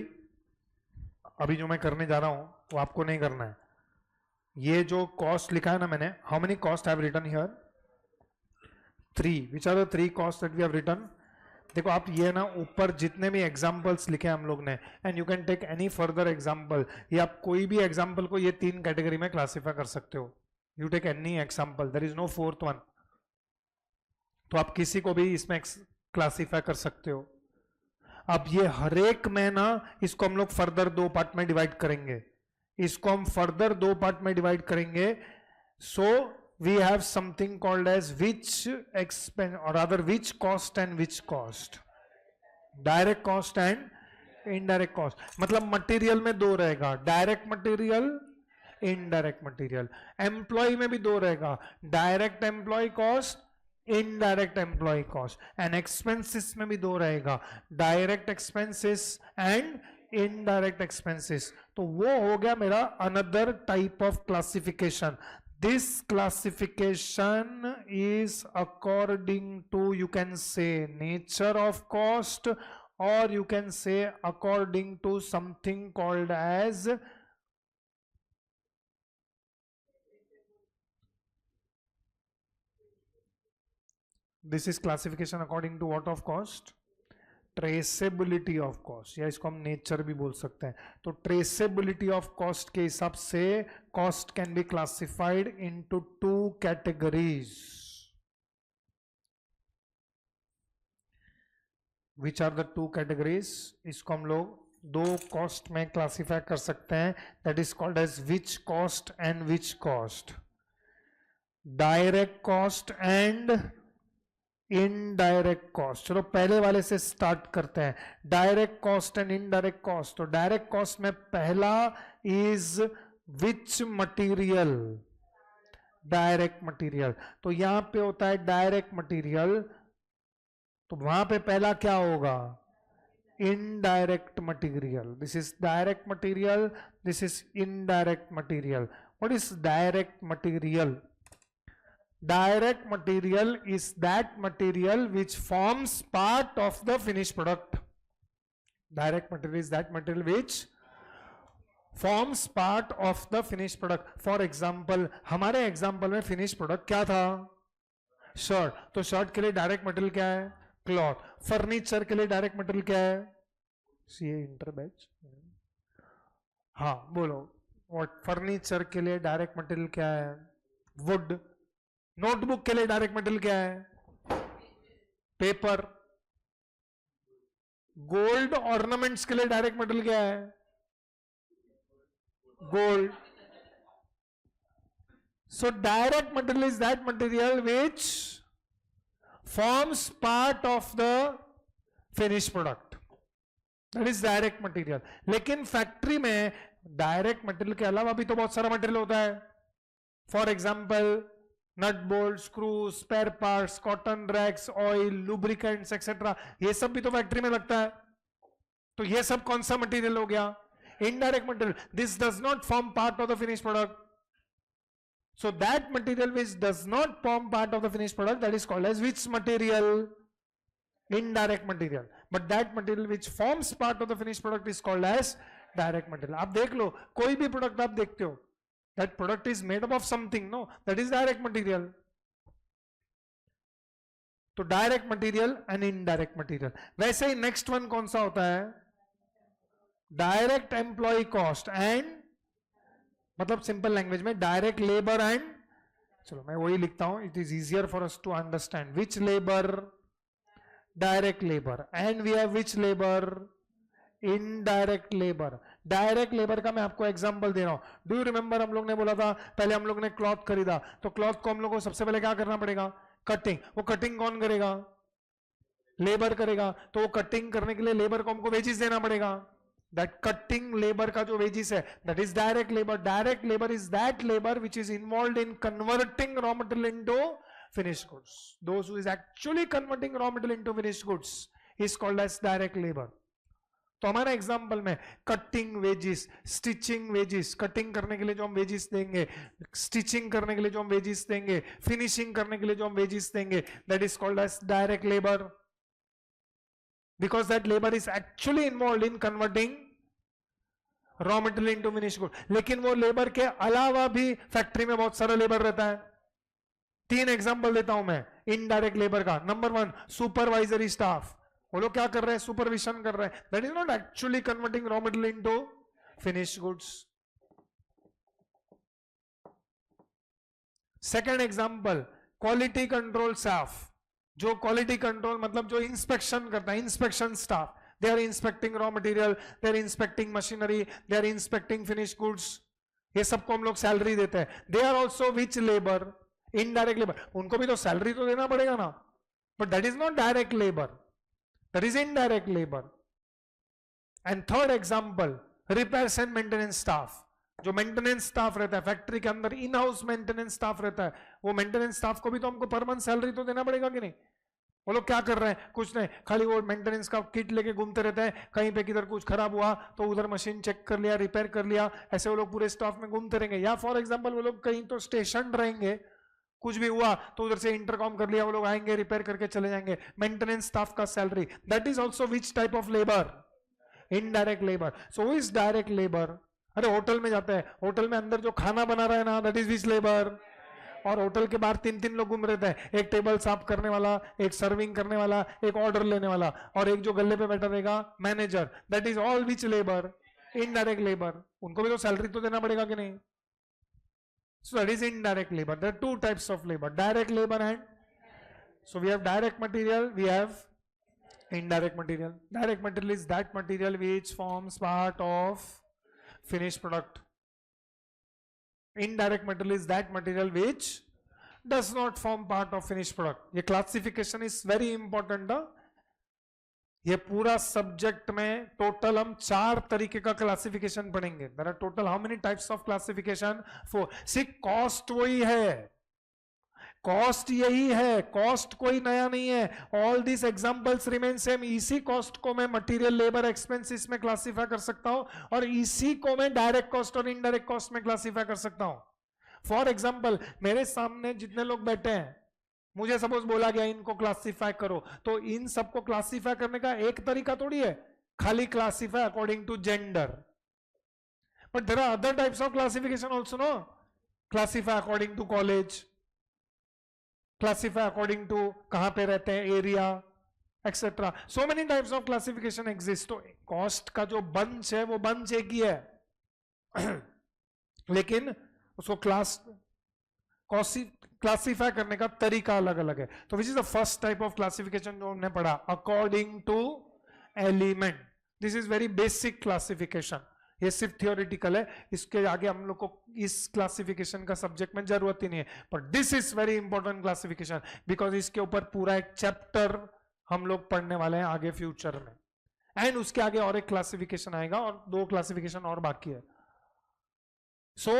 [SPEAKER 1] अभी जो मैं करने जा रहा हूं वो आपको नहीं करना है। ये जो कॉस्ट लिखा है ना मैंने, how many cost I have written here, 3। Which are the 3 cost that we have written. देखो आप ये ना ऊपर जितने भी एग्जाम्पल्स लिखे हम लोग ने, and you can take any further example, या आप कोई भी एग्जाम्पल को ये 3 कैटेगरी में क्लासिफाई कर सकते हो। You take any example, there is no 4th one. तो आप किसी को भी इसमें क्लासिफाई कर सकते हो। अब ये हर एक में ना, इसको हम लोग फर्दर 2 पार्ट में डिवाइड करेंगे, इसको हम फर्दर 2 पार्ट में डिवाइड करेंगे। सो we have something called as which expense, or rather which cost and which cost, direct cost and indirect cost। मतलब मटेरियल में 2 रहेगा, direct material, indirect material. Employee में भी 2 रहेगा, direct employee cost, indirect employee cost. And expenses में भी 2 रहेगा, direct expenses and indirect expenses. तो वो हो गया मेरा another type of classification. This classification is according to, you can say, nature of cost, or you can say according to something called as this is classification according to what of cost, traceability of cost, या इसको हम nature भी बोल सकते हैं। तो traceability of cost के हिसाब से cost can be classified into 2 categories. Which are the 2 categories? इसको हम लोग 2 कॉस्ट में क्लासिफाई कर सकते हैं, that is called as which cost and which cost, direct cost and indirect cost. चलो पहले वाले से स्टार्ट करते हैं, direct cost and indirect cost. तो डायरेक्ट कॉस्ट में पहला is which material, direct material. तो यहां पे होता है डायरेक्ट मटेरियल, तो वहां पे पहला क्या होगा, indirect material. This is direct material, this is indirect material. What is direct material? direct material is that material which forms part of the finished product. Direct material is that material which forms part of the finished product. For example, हमारे example में finished product क्या था? Shirt. तो shirt के लिए direct material क्या है? Cloth. Furniture के लिए डायरेक्ट मटेरियल क्या है? CA inter batch. हाँ बोलो. और फर्नीचर के लिए डायरेक्ट मटेरियल क्या है? वुड. नोटबुक के लिए डायरेक्ट मटेरियल क्या है? पेपर. गोल्ड ऑर्नामेंट्स के लिए डायरेक्ट मटेरियल क्या है? Gold. So direct material is that material which forms part of the finished product. That is direct material. लेकिन फैक्ट्री में डायरेक्ट मटेरियल के अलावा भी तो बहुत सारा मटेरियल होता है. For example nut bolt, screw, spare parts, cotton rags, oil, lubricants etcetera, ये सब भी तो फैक्ट्री में लगता है. तो ये सब कौन सा मटेरियल हो गया? Indirect material. This does not form part of the finish product. So that material which does not form part of the finished product, that is called as which material? Indirect material. But that material which forms part of the finished product is called as direct material. आप देख लो, कोई भी product आप देखते हो, that product is made up of something, no? That is direct material. तो direct material and indirect material. वैसे ही नेक्स्ट वन कौन सा होता है? डायरेक्ट एम्प्लॉय कॉस्ट एंड, मतलब सिंपल लैंग्वेज में डायरेक्ट लेबर एंड, चलो मैं वही लिखता हूं, it is easier for us to understand. Which labour? Direct labour. And we have which labour? Indirect labour. Direct labour का मैं आपको एग्जांपल दे रहा हूं. डू यू रिमेंबर हम लोग ने बोला था पहले हम लोग ने क्लॉथ खरीदा, तो क्लॉथ को हम लोग को सबसे पहले क्या करना पड़ेगा? कटिंग. वो कटिंग कौन करेगा? लेबर करेगा. तो वो कटिंग करने के लिए लेबर को हमको वेजेस देना पड़ेगा. That cutting labor का जो wages है, that is direct labor. Direct labor is that labor which is involved in converting raw material into finished goods. Those who is actually converting raw material into finished goods is called as direct labor. तो हमारा example में cutting wages, stitching wages, cutting करने के लिए जो हम wages देंगे, stitching करने के लिए जो हम वेजेस देंगे, फिनिशिंग करने के लिए जो हम वेजेस देंगे, that is called as direct labor. Because that labor is actually involved in converting raw material into finished good. लेकिन वो लेबर के अलावा भी फैक्ट्री में बहुत सारा लेबर रहता है. 3 एग्जांपल देता हूं मैं इनडायरेक्ट लेबर का. Number 1, supervisory staff. वो लोग क्या कर रहे हैं? सुपरविजन कर रहे हैं. That is not actually converting raw material into finished goods. Second example, quality control staff. जो क्वालिटी कंट्रोल मतलब जो इंस्पेक्शन करता है, inspection staff. They are inspecting raw material, they are inspecting machinery, they are inspecting finished goods. ये सबको हम लोग salary देते हैं. They are also which labor? Indirect labor. उनको भी तो सैलरी तो देना पड़ेगा ना. But that is not direct labor. That is indirect labor. And third example, repairs and maintenance staff. जो मेंटेनेंस स्टाफ रहता है फैक्ट्री के अंदर, इन हाउस मेंटेनेंस स्टाफ रहता है, वो मेंटेनेंस स्टाफ को भी तो हमको पर मंथ सैलरी तो देना पड़ेगा कि नहीं? वो लोग क्या कर रहे हैं? कुछ नहीं, खाली वो मेंटेनेंस का किट लेके घूमते रहते हैं. कहीं पे किधर कुछ खराब हुआ तो उधर मशीन चेक कर लिया, रिपेयर कर लिया, ऐसे वो लोग पूरे स्टाफ में घूमते रहेंगे. या फॉर एग्जांपल वो लोग कहीं तो स्टेशन रहेंगे, कुछ भी हुआ तो उधर से इंटरकॉम कर लिया, वो लोग आएंगे, रिपेयर करके चले जाएंगे. मेंटेनेंस स्टाफ का salary, that is also which type of labour? Indirect labour. So is direct labour. अरे होटल में जाते हैं, होटल में अंदर जो खाना बना रहा है ना, दैट इज विच लेबर? और होटल के बाहर 3 लोग घूम रहे थे. एक टेबल साफ करने वाला, एक सर्विंग करने वाला, एक ऑर्डर लेने वाला, और एक जो गल्ले पे बैठा रहेगा manager. That is all which labour? Indirect labour. उनको भी तो सैलरी तो देना पड़ेगा कि नहीं? So that is indirect labour. There are 2 types of labour, direct labour and, so we have direct material, we have indirect material. Direct material is that material which forms part of finished product. Indirect material is that material which does not form part of finished product. ये classification is very important. ये पूरा subject में total हम 4 तरीके का classification पढ़ेंगे. There are total how many types of classification? 4. See, cost वही है, कॉस्ट यही है, कॉस्ट कोई नया नहीं है. All this examples remain same. इसी कॉस्ट को मैं मटेरियल, लेबर, एक्सपेंसेस में क्लासिफाई कर सकता हूं, और इसी को मैं डायरेक्ट कॉस्ट और इनडायरेक्ट कॉस्ट में क्लासिफाई कर सकता हूं. फॉर एग्जाम्पल मेरे सामने जितने लोग बैठे हैं, मुझे सपोज बोला गया इनको क्लासिफाई करो, तो इन सबको क्लासिफाई करने का एक तरीका थोड़ी है खाली classify according to gender, but there are other types of classification also, no? Classify according to college, classify according to कहां पे रहते हैं, area, etcetera. So many types of classification exist. तो कॉस्ट का जो बंच है वो बंच एक ही है लेकिन उसको क्लासिफाई करने का तरीका अलग अलग है. तो which is the first type of classification जो हमने पढ़ा, according to element. This is very basic classification, ये सिर्फ थियोरिटिकल है, इसके आगे हम लोग को इस क्लासिफिकेशन का सब्जेक्ट में जरूरत ही नहीं है, but this is very important classification because इसके ऊपर पूरा एक चैप्टर हम लोग पढ़ने वाले हैं आगे फ्यूचर में. एंड उसके आगे और एक क्लासिफिकेशन आएगा और 2 क्लासिफिकेशन और बाकी है. So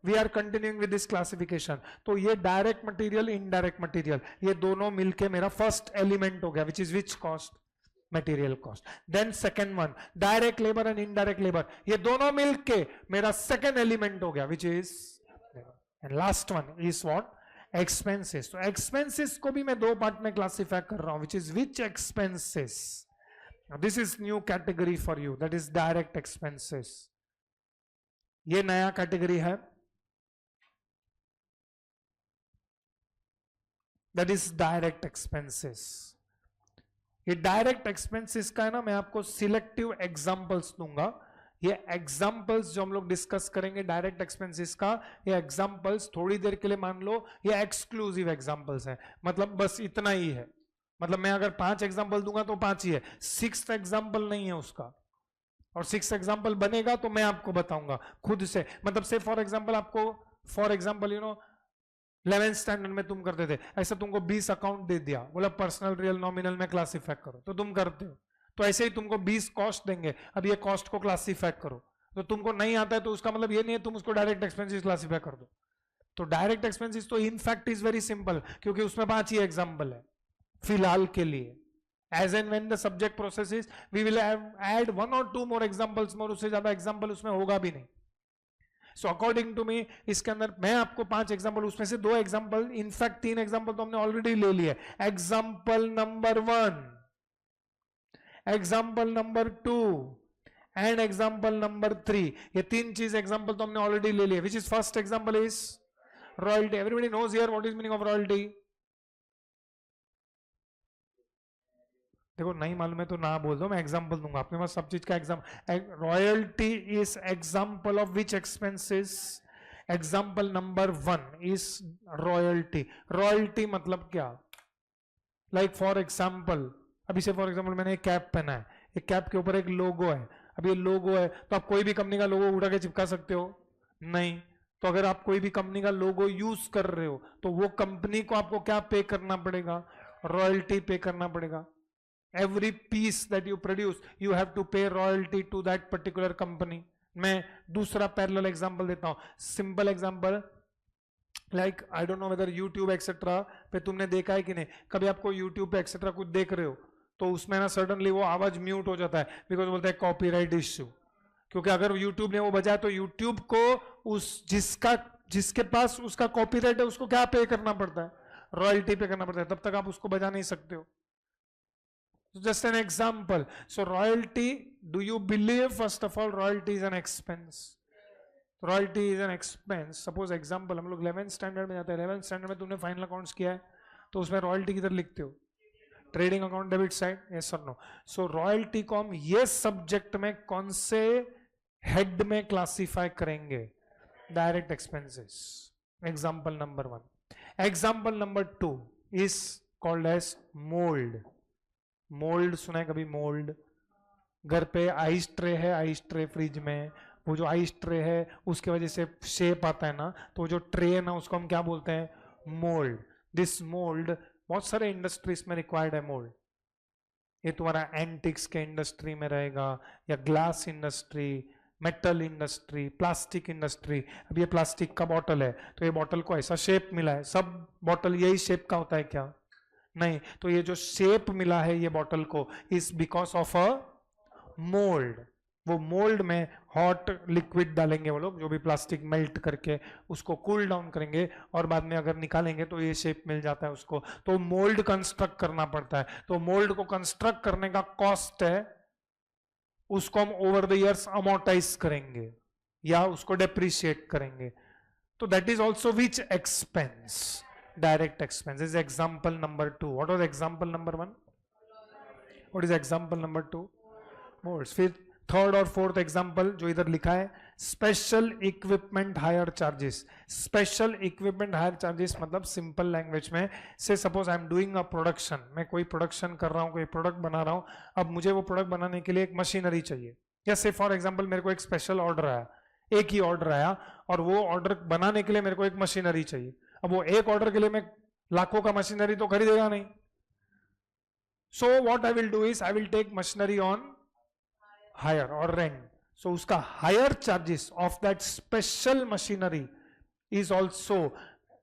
[SPEAKER 1] we are continuing with this classification. तो ये डायरेक्ट मटेरियल, इनडायरेक्ट मटेरियल, ये दोनों मिलके मेरा फर्स्ट एलिमेंट हो गया, which is which cost, material cost. Then second one, direct labour and indirect labour, ये दोनों मिलके मेरा सेकंड एलिमेंट हो गया, which is. And last one is what, expenses. तो एक्सपेंसेस को भी मैं 2 पार्ट में क्लासिफाई कर रहा हूं, विच is which expenses. This is new category for you, that is direct expenses. ये नया कैटेगरी है, दैट इज डायरेक्ट एक्सपेंसेस. ये डायरेक्ट एक्सपेंसेस का है ना, मैं आपको सिलेक्टिव एग्जांपल्स दूंगा. ये एग्जांपल्स जो हम लोग डिस्कस करेंगे डायरेक्ट एक्सपेंसेस का, ये एग्जांपल्स थोड़ी देर के लिए मान लो ये एक्सक्लूसिव एग्जांपल्स है, मतलब बस इतना ही है. मतलब मैं अगर 5 एग्जांपल दूंगा तो 5 ही है, 6th एग्जांपल नहीं है उसका. और 6th एग्जांपल बनेगा तो मैं आपको बताऊंगा खुद से. मतलब से फॉर एग्जांपल आपको, फॉर एग्जांपल 11th स्टैंडर्ड में तुम करते थे ऐसा, तुमको 20 अकाउंट दे दिया, बोला पर्सनल, रियल, नॉमिनल में क्लासिफाई करो, तो तुम करते हो. तो ऐसे ही तुमको 20 कॉस्ट देंगे, अब ये कॉस्ट को क्लासिफाई करो, तो तुमको नहीं आता है तो उसका मतलब ये नहीं है तुम उसको डायरेक्ट एक्सपेंसेस क्लासिफाई कर दो. तो डायरेक्ट एक्सपेंसेस तो in fact is very simple, क्योंकि उसमें 5 ही एग्जांपल है फिलहाल के लिए. As and when the subject processes we will add 1 or 2 more examples, more उससे ज्यादा एग्जांपल उसमें होगा भी नहीं. सो अकॉर्डिंग टू मी इसके अंदर मैं आपको 5 एग्जांपल, उसमें से 2 एग्जांपल, इनफैक्ट 3 एग्जांपल तो हमने ऑलरेडी ले लिए. Example number 1, example number 2 and example number 3. ये 3 चीज एग्जांपल तो हमने ऑलरेडी ले लिए. Which is first example is royalty. Everybody knows here what is meaning of royalty. देखो नहीं मालूम है तो ना बोल दो, मैं एग्जांपल दूंगा, आपके पास सब चीज का example. Royalty is example of which expenses. Example number 1 is royalty. Royalty मतलब क्या, लाइक फॉर एग्जांपल अभी से फॉर एग्जांपल मैंने एक कैप पहना है, एक कैप के ऊपर एक लोगो है. अब ये लोगो है तो आप कोई भी कंपनी का लोगो उठा के चिपका सकते हो? नहीं. तो अगर आप कोई भी कंपनी का लोगो यूज कर रहे हो तो वो कंपनी को आपको क्या पे करना पड़ेगा, रॉयल्टी पे करना पड़ेगा. Every piece that you produce, you have to pay royalty to that particular company. मैं दूसरा पैरेलल एग्जांपल देता हूं, simple example, like I don't know whether YouTube etcetera पे तुमने देखा है कि नहीं. कभी आपको यूट्यूब पे एक्सेट्रा कुछ देख रहे हो तो उसमें ना सडनली वो आवाज म्यूट हो जाता है, बिकॉज बोलता है कॉपीराइट इश्यू. क्योंकि अगर यूट्यूब ने वो बजाया तो यूट्यूब को उस जिसके पास उसका कॉपीराइट है उसको क्या पे करना पड़ता है, रॉयल्टी पे करना पड़ता है, तब तक आप उसको बजा नहीं सकते हो. Just an example. So royalty, do you believe first of all royalty is an expense? Royalty is an expense. Suppose example हम लोग 11th स्टैंडर्ड में जाते हैं, 11th स्टैंडर्ड में तुमने फाइनल अकाउंट्स किया है तो उसमें रॉयल्टी किधर लिखते हो, trading account debit side, yes और नो. सो रॉयल्टी को हम ये सब्जेक्ट में कौन से हेड में क्लासिफाई करेंगे, direct expenses. Example number 1. Example number 2 is called as mould. Mould सुना है कभी? मोल्ड, घर पे आइस ट्रे है, आइस ट्रे फ्रिज में, वो जो आइस ट्रे है उसके वजह से शेप आता है ना, तो जो ट्रे है ना उसको हम क्या बोलते हैं, मोल्ड. दिस मोल्ड बहुत सारे इंडस्ट्रीज में रिक्वायर्ड है मोल्ड. ये तुम्हारा एंटिक्स के इंडस्ट्री में रहेगा, या glass industry, metal industry, plastic industry. अब ये प्लास्टिक का बॉटल है तो ये बॉटल को ऐसा शेप मिला है, सब बॉटल यही शेप का होता है क्या? नहीं. तो ये जो शेप मिला है ये बॉटल को is because of a mould. वो मोल्ड में हॉट लिक्विड डालेंगे वो लोग, जो भी प्लास्टिक मेल्ट करके उसको कूल डाउन करेंगे और बाद में अगर निकालेंगे तो ये शेप मिल जाता है उसको। तो मोल्ड कंस्ट्रक्ट करना पड़ता है, तो मोल्ड को कंस्ट्रक्ट करने का कॉस्ट है, उसको हम ओवर द इयर्स अमोर्टाइज करेंगे या उसको डेप्रिशिएट करेंगे। तो that is also which expense, direct expense is example number 2। What was example number 1? What is example number 2? Moulds. फिर थर्ड और फोर्थ एग्जाम्पल जो इधर लिखा है, special equipment higher charges. Special equipment higher charges मतलब simple language में से suppose I am doing a production, मैं कोई प्रोडक्शन कर रहा हूं, कोई प्रोडक्ट बना रहा हूं, अब मुझे वो प्रोडक्ट बनाने के लिए एक मशीनरी चाहिए, या से फॉर एग्जाम्पल मेरे को एक स्पेशल ऑर्डर आया, एक ही ऑर्डर आया और वो ऑर्डर बनाने के लिए मेरे को एक मशीनरी चाहिए। अब वो एक ऑर्डर के लिए मैं लाखों का मशीनरी तो खरीदेगा नहीं, so what I will do is I will take machinery on hire और रेंट। सो उसका hire charges of that special machinery is also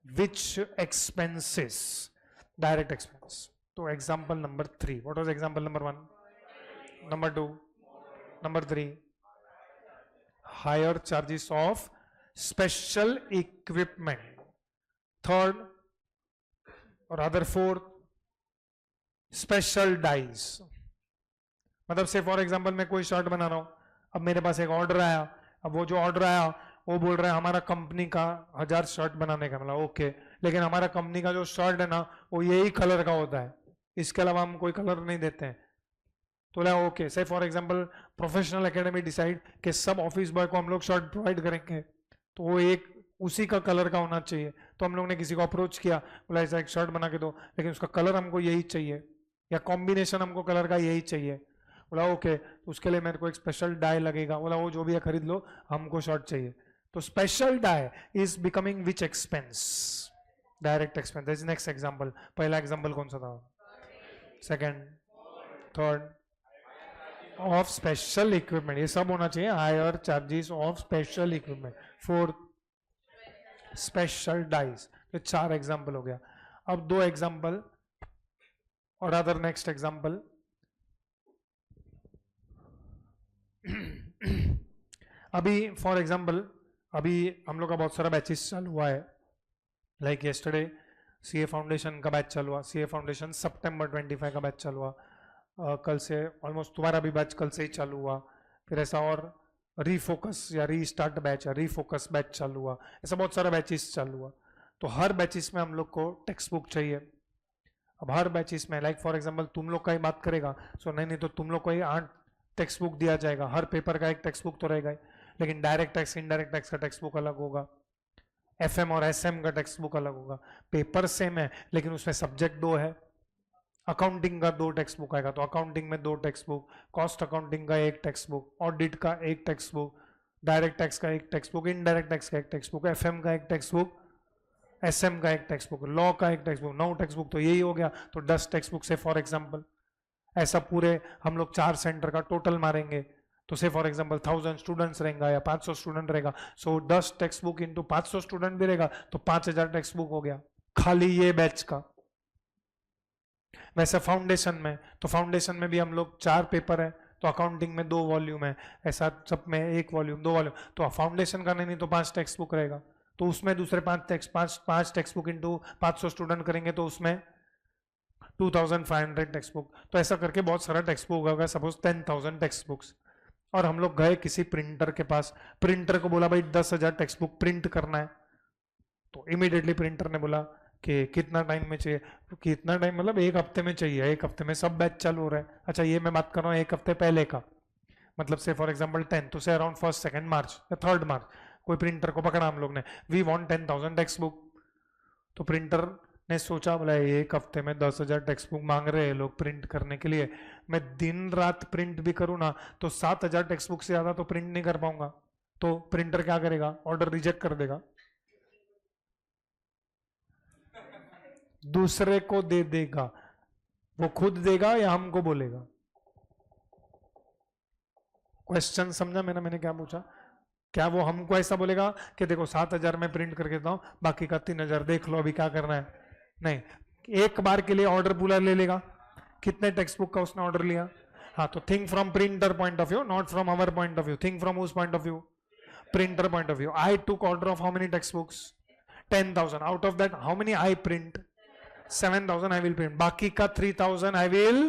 [SPEAKER 1] which expenses, direct expense. तो example number 3, what was example number 1? Number 2, number 3, higher charges of special equipment. Third or other fourth, special dies. मतलब से for example मैं कोई shirt बना रहा हूं, अब मेरे पास एक ऑर्डर आया, अब वो जो ऑर्डर आया वो बोल रहा है हमारा कंपनी का 1000 शर्ट बनाने का, मतलब ओके, लेकिन हमारा कंपनी का जो शर्ट है ना वो यही कलर का होता है, इसके अलावा हम कोई कलर नहीं देते हैं। तो बोला ओके, से for example professional academy decide कि सब ऑफिस बॉय को हम लोग शर्ट प्रोवाइड करेंगे, तो वो एक उसी का कलर का होना चाहिए। तो हम लोग ने किसी को अप्रोच किया, बोला ऐसा एक शर्ट बना के दो, लेकिन उसका कलर हमको यही चाहिए या कॉम्बिनेशन हमको कलर का यही चाहिए। बोला ओके, तो उसके लिए मेरे को एक स्पेशल डाई लगेगा। बोला वो जो भी है खरीद लो, हमको शर्ट चाहिए। तो special die is becoming which expense? Direct expense. Next example, पहला एग्जाम्पल कौन सा था? Second, third, of special equipment, ये सब होना चाहिए, higher charges of special equipment. Fourth, special dies. तो 4 एग्जाम्पल हो गया। अब 2 एग्जाम्पल और अदर नेक्स्ट एग्जाम्पल। अभी फॉर एग्जाम्पल अभी हम लोग का बहुत सारा बैचेस चालू हुआ है, लाइक यस्टरडे सीए फाउंडेशन का बैच चालू हुआ, सीए फाउंडेशन सितंबर 25 का बैच चालू हुआ, कल से ऑलमोस्ट तुम्हारा भी बैच कल से ही चालू हुआ। फिर ऐसा और रीफोकस या रीस्टार्ट बैच या रीफोकस बैच चालू हुआ, ऐसा बहुत सारा बैचेस चालू हुआ। तो हर बैचेस में हम लोग को टेक्स्ट बुक चाहिए। अब हर बैचेस में लाइक फॉर एग्जांपल तुम लोग का ही बात करेगा, सो नहीं तो तुम लोग को ही 8 टेक्स्ट बुक दिया जाएगा, हर पेपर का एक टेक्स्ट बुक तो रहेगा ही, लेकिन डायरेक्ट टैक्स इनडायरेक्ट टैक्स का टेक्स्ट बुक अलग होगा, एफएम और एसएम का टेक्स्ट बुक अलग होगा। पेपर सेम है लेकिन उसमें सब्जेक्ट 2 है। अकाउंटिंग का 2 टेक्स्ट बुक आएगा, तो अकाउंटिंग में 2 टेक्स्ट बुक, कॉस्ट अकाउंटिंग का 1 टेक्स्ट बुक, ऑडिट का 1 टेक्स्ट बुक, डायरेक्ट टैक्स का 1 टेक्स्ट बुक, इनडायरेक्ट टैक्स का 1 टेक्स्ट बुक, एफएम का 1 टेक्स्ट बुक, एसएम का 1 टेक्स्ट बुक, लॉ का 1 टेक्स्ट बुक, 9 टेक्स्ट बुक। तो यही हो गया, तो 10 टेक्स्ट बुक से फॉर एग्जाम्पल ऐसा पूरे हम लोग 4 सेंटर का टोटल मारेंगे, तो से फॉर एग्जांपल 1000 स्टूडेंट्स रहेगा या 500 स्टूडेंट रहेगा, सो 10 टेक्स्ट बुक इंटू 500 स्टूडेंट भी रहेगा, तो 5000 टेक्स्ट बुक हो गया खाली ये बैच का। वैसे फाउंडेशन में, तो फाउंडेशन में भी हम लोग 4 पेपर है, तो अकाउंटिंग में 2 वॉल्यूम है, ऐसा सब में 1 वॉल्यूम 2 वॉल्यूम, तो फाउंडेशन का नहीं तो 5 टेक्स्ट बुक रहेगा, तो उसमें दूसरे 5 टेक्स्ट बुक इंटू 500 स्टूडेंट करेंगे तो उसमें 2500 टेक्स्ट बुक। तो ऐसा करके बहुत सारा टेक्स्ट बुक होगा, सपोज 10,000 टेक्स्ट बुक्स। और हम लोग गए किसी प्रिंटर के पास, प्रिंटर को बोला भाई 10,000 टेक्स्ट बुक प्रिंट करना है, तो इमीडिएटली प्रिंटर ने बोला कि कितना टाइम में चाहिए, कितना टाइम मतलब 1 हफ्ते में चाहिए, 1 हफ्ते में सब बैच चालू हो रहा है। अच्छा ये मैं बात कर रहा हूँ 1 हफ्ते पहले का, मतलब से फॉर एग्जाम्पल 10, तो से अराउंड 1st 2nd मार्च या 3rd मार्च कोई प्रिंटर को पकड़ा हम लोग ने, वी वांट 10,000 टेक्स्ट बुक। तो प्रिंटर ने सोचा बोला 1 हफ्ते में 10,000 टेक्स्ट बुक मांग रहे हैं लोग प्रिंट करने के लिए, मैं दिन रात प्रिंट भी करूँ ना तो 7,000 टेक्स्ट बुक से ज्यादा तो प्रिंट नहीं कर पाऊंगा। तो प्रिंटर क्या करेगा, ऑर्डर रिजेक्ट कर देगा, दूसरे को दे देगा। वो खुद देगा या हमको बोलेगा? क्वेश्चन समझा मैंने क्या पूछा? क्या वो हमको ऐसा बोलेगा कि देखो 7,000 में प्रिंट करके देता हूं, बाकी का 3,000 देख लो अभी क्या करना है? नहीं, एक बार के लिए ऑर्डर पूरा ले लेगा। कितने टेक्स्ट बुक का उसने ऑर्डर लिया? हाँ, तो think from printer point of view, not from our point of view. Think from whose point of view? Printer point of view. I took order of how many textbooks? 10,000. Out of that, how many I print? 7,000 I will print. बाकी का 3,000 I will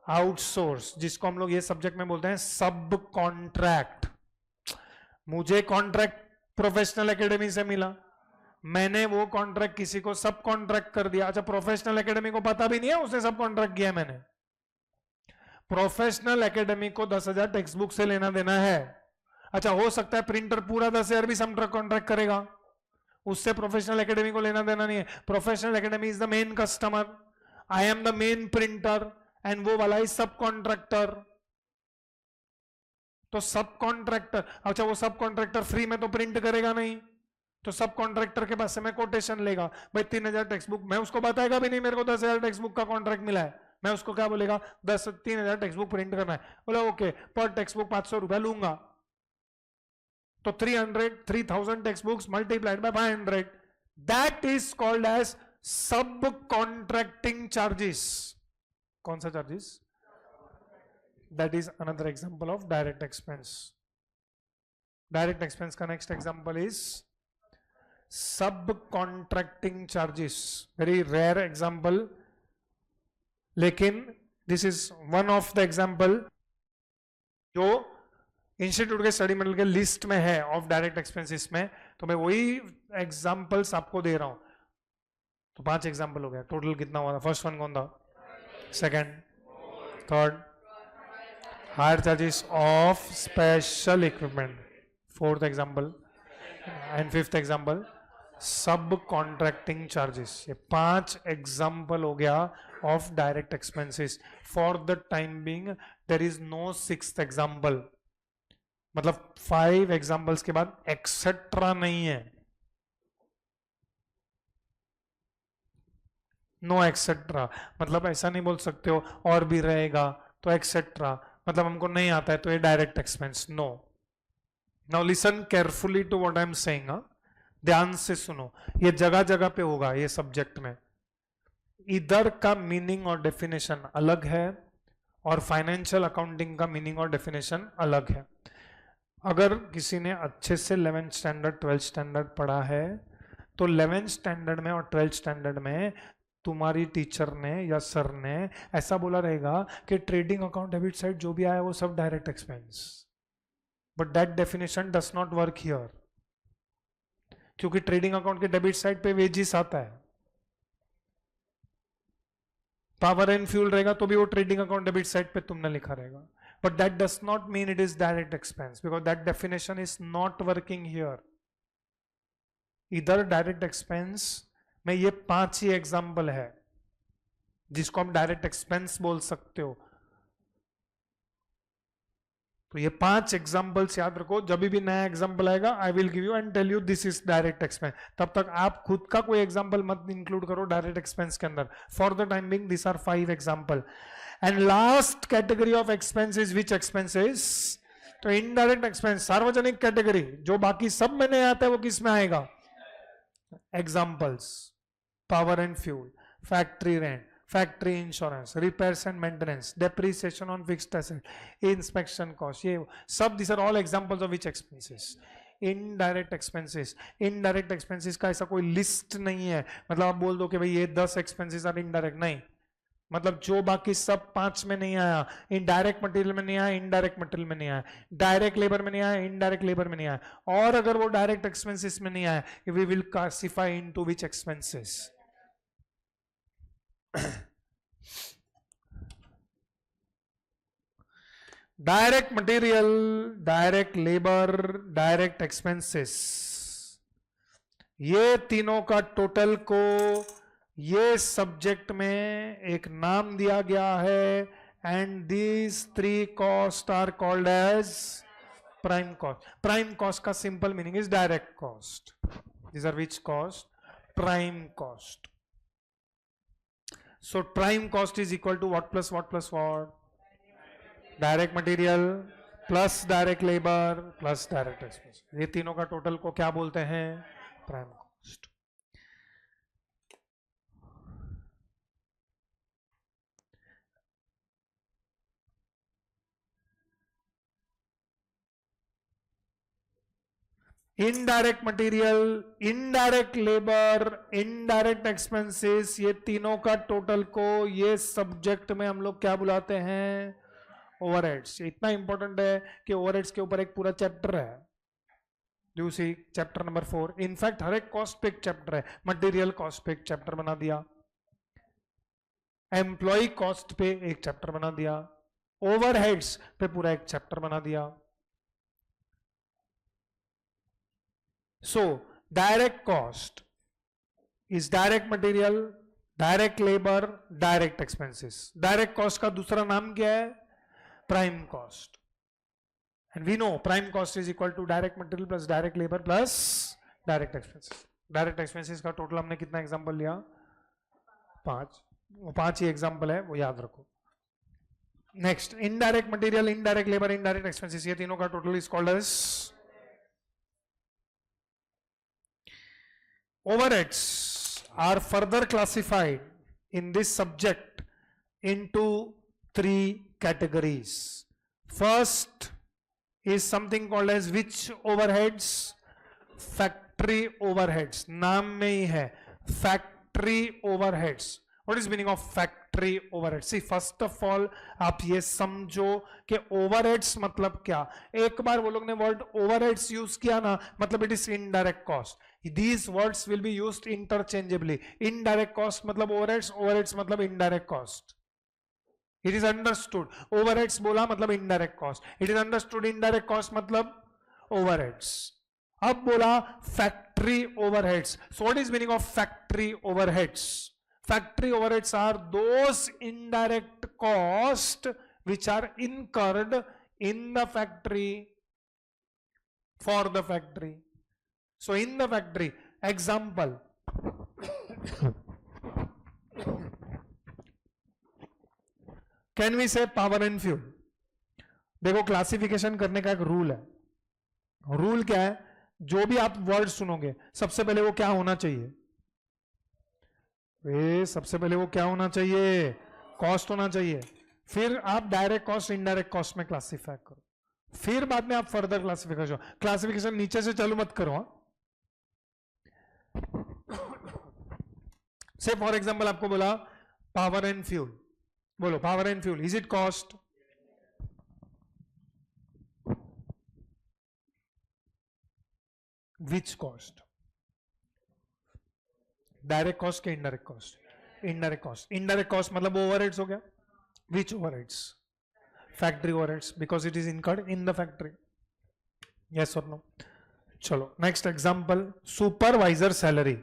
[SPEAKER 1] outsource, जिसको हम लोग ये subject में बोलते हैं सब कॉन्ट्रैक्ट. मुझे कॉन्ट्रैक्ट प्रोफेशनल एकेडमी से मिला, मैंने वो कॉन्ट्रैक्ट किसी को सब कॉन्ट्रैक्ट कर दिया. अच्छा, प्रोफेशनल एकेडमी को पता भी नहीं है उसने सब कॉन्ट्रैक्ट किया. मैंने प्रोफेशनल एकेडमी को 10,000 टेक्स्ट बुक से लेना देना है. अच्छा, हो सकता है प्रिंटर पूरा 10,000 भी सब कॉन्ट्रैक्ट करेगा, उससे प्रोफेशनल एकेडमी को लेना देना नहीं है. Professional academy is the main customer, I am the main printer and वो वाला इज सब कॉन्ट्रैक्टर. तो सब कॉन्ट्रैक्टर, अच्छा वो सब कॉन्ट्रैक्टर फ्री में तो प्रिंट करेगा नहीं, तो सब कॉन्ट्रैक्टर के पास से मैं कोटेशन लेगा. भाई 3,000 टेक्स्ट बुक, मैं उसको बताएगा भी नहीं मेरे को 10,000 टेक्स्ट बुक का कॉन्ट्रैक्ट मिला है. मैं उसको क्या बोलेगा, 3,000 टेक्स्ट बुक प्रिंट करना है. बोला ओके, पर टेक्स्ट बुक 500 रुपया लूंगा. तो 3,000 textbooks multiplied by 500, that is called as subcontracting charges. कौन सा charges? That is another example of direct expense. Direct expense का next example is subcontracting charges. Very rare example, लेकिन this is one of the example जो institute के study material के list में है of direct expenses में. तो मैं वही एग्जांपल्स आपको दे रहा हूं. तो 5 एग्जांपल हो गया. टोटल कितना हुआ था? फर्स्ट वन कौन था? Second, third, higher charges of special equipment. Fourth example and fifth example subcontracting charges. ये 5 एग्जांपल हो गया of direct expenses. For the time being there is no sixth example. मतलब 5 examples के बाद etcetera नहीं है, नो एक्सेट्रा. मतलब ऐसा नहीं बोल सकते हो और भी रहेगा तो एक्सेट्रा, मतलब हमको नहीं आता है तो ये direct expense. No. Now listen carefully to what I am saying. ध्यान से सुनो, ये जगह जगह पे होगा ये सब्जेक्ट में. इधर का मीनिंग और डेफिनेशन अलग है और फाइनेंशियल अकाउंटिंग का मीनिंग और डेफिनेशन अलग है. अगर किसी ने अच्छे से 11th स्टैंडर्ड 12th स्टैंडर्ड पढ़ा है तो 11th स्टैंडर्ड में और 12th स्टैंडर्ड में तुम्हारी टीचर ने या सर ने ऐसा बोला रहेगा कि ट्रेडिंग अकाउंट डेबिट साइड जो भी आया वो सब direct expense. But that definition does not work here, क्योंकि ट्रेडिंग अकाउंट के डेबिट साइड पे वेजिस आता है. पावर एंड फ्यूल रहेगा तो भी वो ट्रेडिंग अकाउंट डेबिट साइड पे तुमने लिखा रहेगा. But that does not mean it is direct expense, because that definition is not working here. इधर डायरेक्ट एक्सपेंस में ये 5 ही एग्जाम्पल है जिसको हम डायरेक्ट एक्सपेंस बोल सकते हो. तो ये 5 एग्जाम्पल्स याद रखो. जब भी नया एग्जाम्पल आएगा I will give you and tell you this is direct expense. तब तक आप खुद का कोई एग्जाम्पल मत इंक्लूड करो डायरेक्ट एक्सपेंस के अंदर. For the time being this are 5 example. And last category of expense is which expenses? तो इनडायरेक्ट एक्सपेंस, सार्वजनिक कैटेगरी. जो बाकी सब में नहीं आता है वो किस में आएगा? Examples: power and fuel, factory rent, factory insurance, repairs and maintenance, depreciation on fixed asset, inspection cost. ये सब this are all examples of which expenses? Indirect expenses. Indirect expenses का ऐसा कोई लिस्ट नहीं है. मतलब आप बोल दो कि भाई ये 10 एक्सपेंसेस आर इनडायरेक्ट. नहीं, मतलब जो बाकी सब 5 में नहीं आया, इनडायरेक्ट मटेरियल में नहीं आया, इनडायरेक्ट मटेरियल में नहीं आया, डायरेक्ट लेबर में नहीं आया, इनडायरेक्ट लेबर में नहीं आया, और अगर वो डायरेक्ट एक्सपेंसेस में नहीं आया, we will classify into which expenses? Direct material, direct labour, direct expenses. ये तीनों का टोटल को ये सब्जेक्ट में एक नाम दिया गया है, and these 3 cost are called as prime cost. Prime cost का simple meaning is direct cost. These are which cost? Prime cost. So prime cost is equal to what plus what plus what? Direct material plus direct labor plus direct expense. ये तीनों का total को क्या बोलते हैं? Prime cost. Indirect material, indirect labour, indirect expenses, ये तीनों का टोटल को ये सब्जेक्ट में हम लोग क्या बुलाते हैं? ओवरहेड्स। इतना इंपॉर्टेंट है कि ओवरहेड्स के ऊपर एक पूरा चैप्टर है, you see chapter number 4। In fact हर एक कॉस्ट पे एक चैप्टर है, मटेरियल कॉस्ट पे एक चैप्टर बना दिया, एम्प्लॉय कॉस्ट पे एक चैप्टर बना दिया, ओवरहेड्स पे पूरा एक चैप्टर बना दिया। So direct cost is direct material, direct labor, direct expenses. Direct cost का दूसरा नाम क्या है? Prime cost. And we know prime cost is equal to direct material plus direct labor plus direct expenses. Direct expenses का total हमने कितना example लिया? 5। वो 5 ही एग्जाम्पल है, वो याद रखो। Next, indirect material, indirect labour, indirect expenses, ये तीनों का total is called as overheads. Are further classified in this subject into 3 categories. First is something called as which overheads? Factory overheads. नाम में ही है factory overheads. What is meaning of factory overheads? See, first of all आप ये समझो कि overheads मतलब क्या। एक बार वो लोग ने वर्ड overheads यूज किया ना, मतलब it is indirect cost. These words will be used interchangeably. Indirect cost मतलब overheads, overheads मतलब indirect cost. It is understood. Overheads बोला मतलब indirect cost. It is understood indirect cost मतलब overheads. अब बोला factory overheads. So what is meaning of factory overheads? Factory overheads are those indirect costs which are incurred in the factory for the factory. So in the factory, example, can we say power and fuel? देखो classification करने का एक rule है। Rule क्या है? जो भी आप वर्ड सुनोगे सबसे पहले वो क्या होना चाहिए? सबसे पहले वो क्या होना चाहिए? कॉस्ट होना चाहिए। फिर आप डायरेक्ट कॉस्ट, इनडायरेक्ट कॉस्ट में क्लासिफाई करो, फिर बाद में आप फर्दर क्लासिफिकेशन। क्लासिफिकेशन नीचे से चालू मत करो। से फॉर एग्जाम्पल आपको बोला पावर एंड फ्यूल, बोलो power and fuel, is it cost? Which cost? Direct cost के indirect cost? Indirect cost. Indirect cost मतलब ओवरहेड्स हो गया। Which overheads? Factory overheads, because it is incurred in the factory. Yes और no? चलो next example, supervisor salary.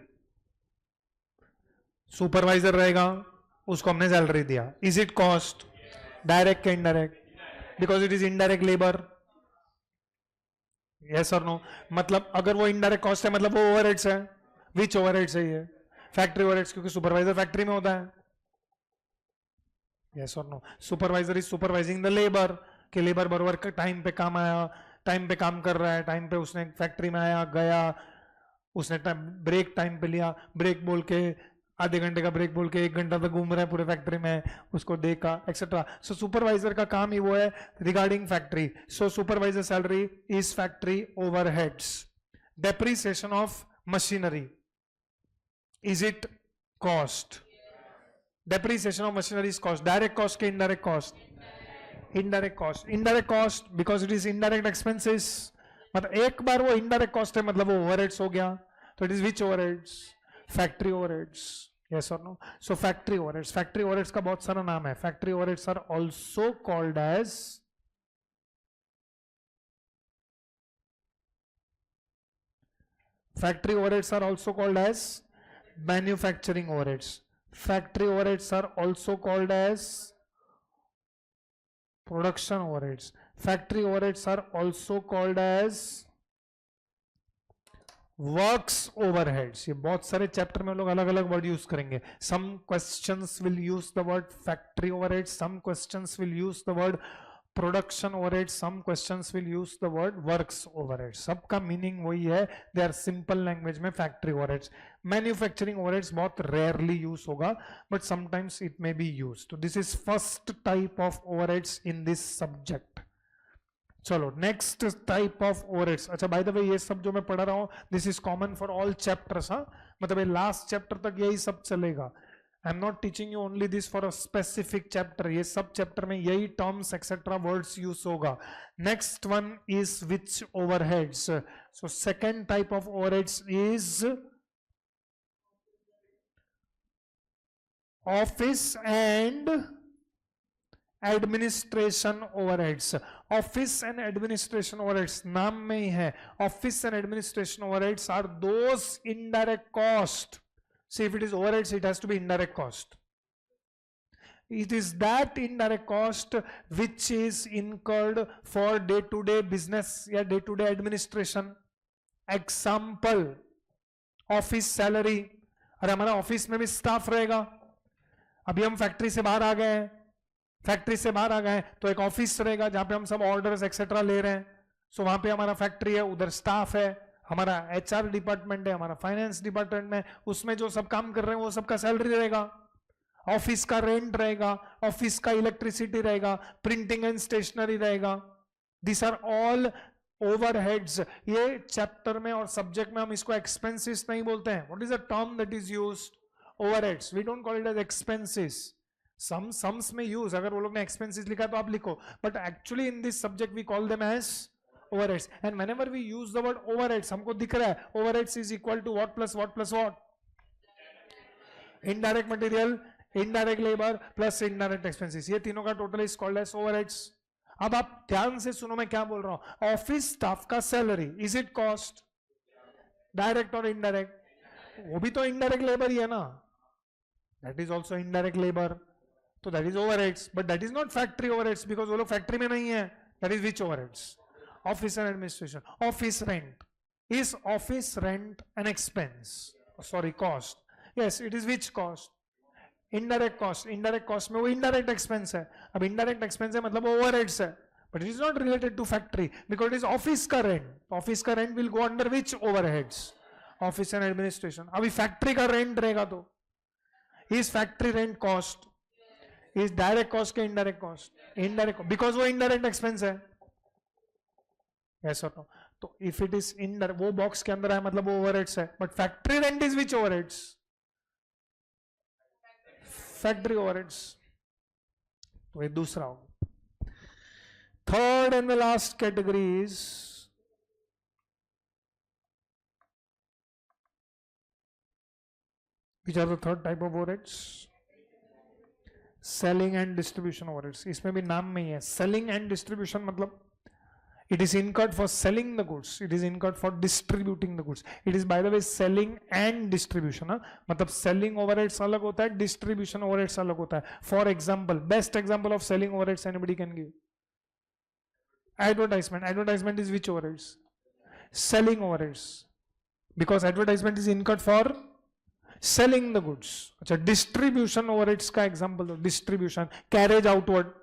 [SPEAKER 1] Supervisor रहेगा, उसको हमने salary दिया, इज इट कॉस्ट? डायरेक्ट के indirect? Because it is indirect labour. Yes और नो? मतलब अगर वो इनडायरेक्ट कॉस्ट है मतलब वो ओवरहेड्स है। विच ओवरहेड्स है ये? फैक्ट्री ओवरहेड्स, क्योंकि सुपरवाइजर फैक्ट्री में होता है। यस और no? Supervisor is supervising the labour, कि लेबर बरोबर टाइम पे काम आया, टाइम पे काम कर रहा है, टाइम पे उसने फैक्ट्री में आया गया, उसने ब्रेक टाइम पे लिया, ब्रेक बोल के आधे घंटे का ब्रेक बोल के 1 घंटा तक घूम रहा है पूरे फैक्ट्री में, उसको देखा एक्सेट्रा। सो सुपरवाइजर का काम ही वो है regarding factory. So supervisor salary is factory overheads. Depreciation of machinery, is it cost? Depreciation of machinery is cost. Direct cost के indirect cost? Indirect cost. Indirect cost because it is indirect expenses, मतलब एक बार वो indirect cost है मतलब वो overheads हो गया। तो it is which overheads? Factory overheads. Yes और no? So factory overheads, factory overheads का बहुत सारा नाम है। Factory overheads are also called as manufacturing overheads. Factory overheads are also called as production overheads. Factory overheads are also called as works overheads. ये बहुत सारे chapter में लोग अलग अलग वर्ड यूज करेंगे. Some questions will use the word factory overheads, some questions will use the word production overheads, some questions will use the word works overheads. सबका meaning वही है. They are simple language में factory overheads. Manufacturing overheads बहुत rarely use होगा, but sometimes it may be used. So this is first type of overheads in this subject. चलो next type of overheads. अच्छा bye the way ये सब जो मैं पढ़ा रहा हूं this is common for all chapters. हाँ मतलब ये लास्ट चैप्टर तक यही सब चलेगा. I am not teaching you only this for a specific chapter. ये सब चैप्टर में यही टर्म्स एक्सेट्रा वर्ड्स यूज होगा. Next one is which overheads. So second type of overheads is office and administration overheads. Office and administration overheads नाम में ही है. Office and administration overheads are those indirect cost. See, if it is overheads, it has to be indirect cost. It is that indirect cost which is incurred for day-to-day business या day-to-day administration. Example, office salary. अरे हमारा office में भी staff रहेगा. अभी हम factory से बाहर आ गए हैं. फैक्ट्री से बाहर आ गए तो एक ऑफिस रहेगा जहां पे हम सब ऑर्डर्स एक्सेट्रा ले रहे हैं. सो वहां पे हमारा फैक्ट्री है, उधर स्टाफ है, हमारा एचआर डिपार्टमेंट है, हमारा फाइनेंस डिपार्टमेंट है. उसमें जो सब काम कर रहे हैं वो सबका सैलरी रहेगा. ऑफिस का रेंट रहेगा, ऑफिस का इलेक्ट्रिसिटी रहेगा, प्रिंटिंग एंड स्टेशनरी रहेगा. This are all overheads. ये चैप्टर में और सब्जेक्ट में हम इसको एक्सपेंसेस नहीं बोलते हैं. What is the term that is used? Overheads. We don't call it as expenses. Sums में यूज, अगर वो लोग ने एक्सपेंसेस लिखा तो आप लिखो, but actually in this subject we call them as overheads. And whenever we use the word overheads, हमको दिख रहा है overheads is equal to what plus what plus what? Indirect material, indirect labor plus indirect expenses. ये तीनों का total is called as overheads. अब आप ध्यान से सुनो मैं क्या बोल रहा हूं. ऑफिस स्टाफ का salary, is it cost? Direct और इनडायरेक्ट? वो भी तो इनडायरेक्ट लेबर ही है ना. That is also indirect labour. तो that is overheads. But that is not factory overheads because वो लोग फैक्ट्री में नहीं है. That is which overheads? Office and administration. Office rent. Is office rent an expense? Sorry, cost. Yes, it is which cost? Indirect cost. Indirect cost में वो indirect expense है. अब indirect expense है मतलब overheads है. But it is not related to factory because it is office का rent. Office का rent will go under which overheads? Office and administration. अभी factory का rent रहेगा तो is factory rent cost? Is direct cost के indirect cost? Indirect because वो indirect expense है. Yes or no? तो if it is indirect, वो box के अंदर है मतलब वो ओवरहेड्स है. But factory rent is which overheads? Factory overheads. तो ये दूसरा होगा. Third and the last category is which are the third type of overheads? Selling and distribution overheads. इसमें भी नाम में ही है. सेलिंग एंड डिस्ट्रीब्यूशन मतलब it is incurred for selling the goods, it is incurred for distributing the goods. It is by the way selling and distribution. मतलब selling overheads अलग होता है, distribution overheads अलग होता है. For example, best example of selling overheads anybody can give? Advertisement. Advertisement is which overheads? Selling overheads because advertisement is incurred for selling the goods. अच्छा distribution overheads का example दो. Distribution, carriage outward.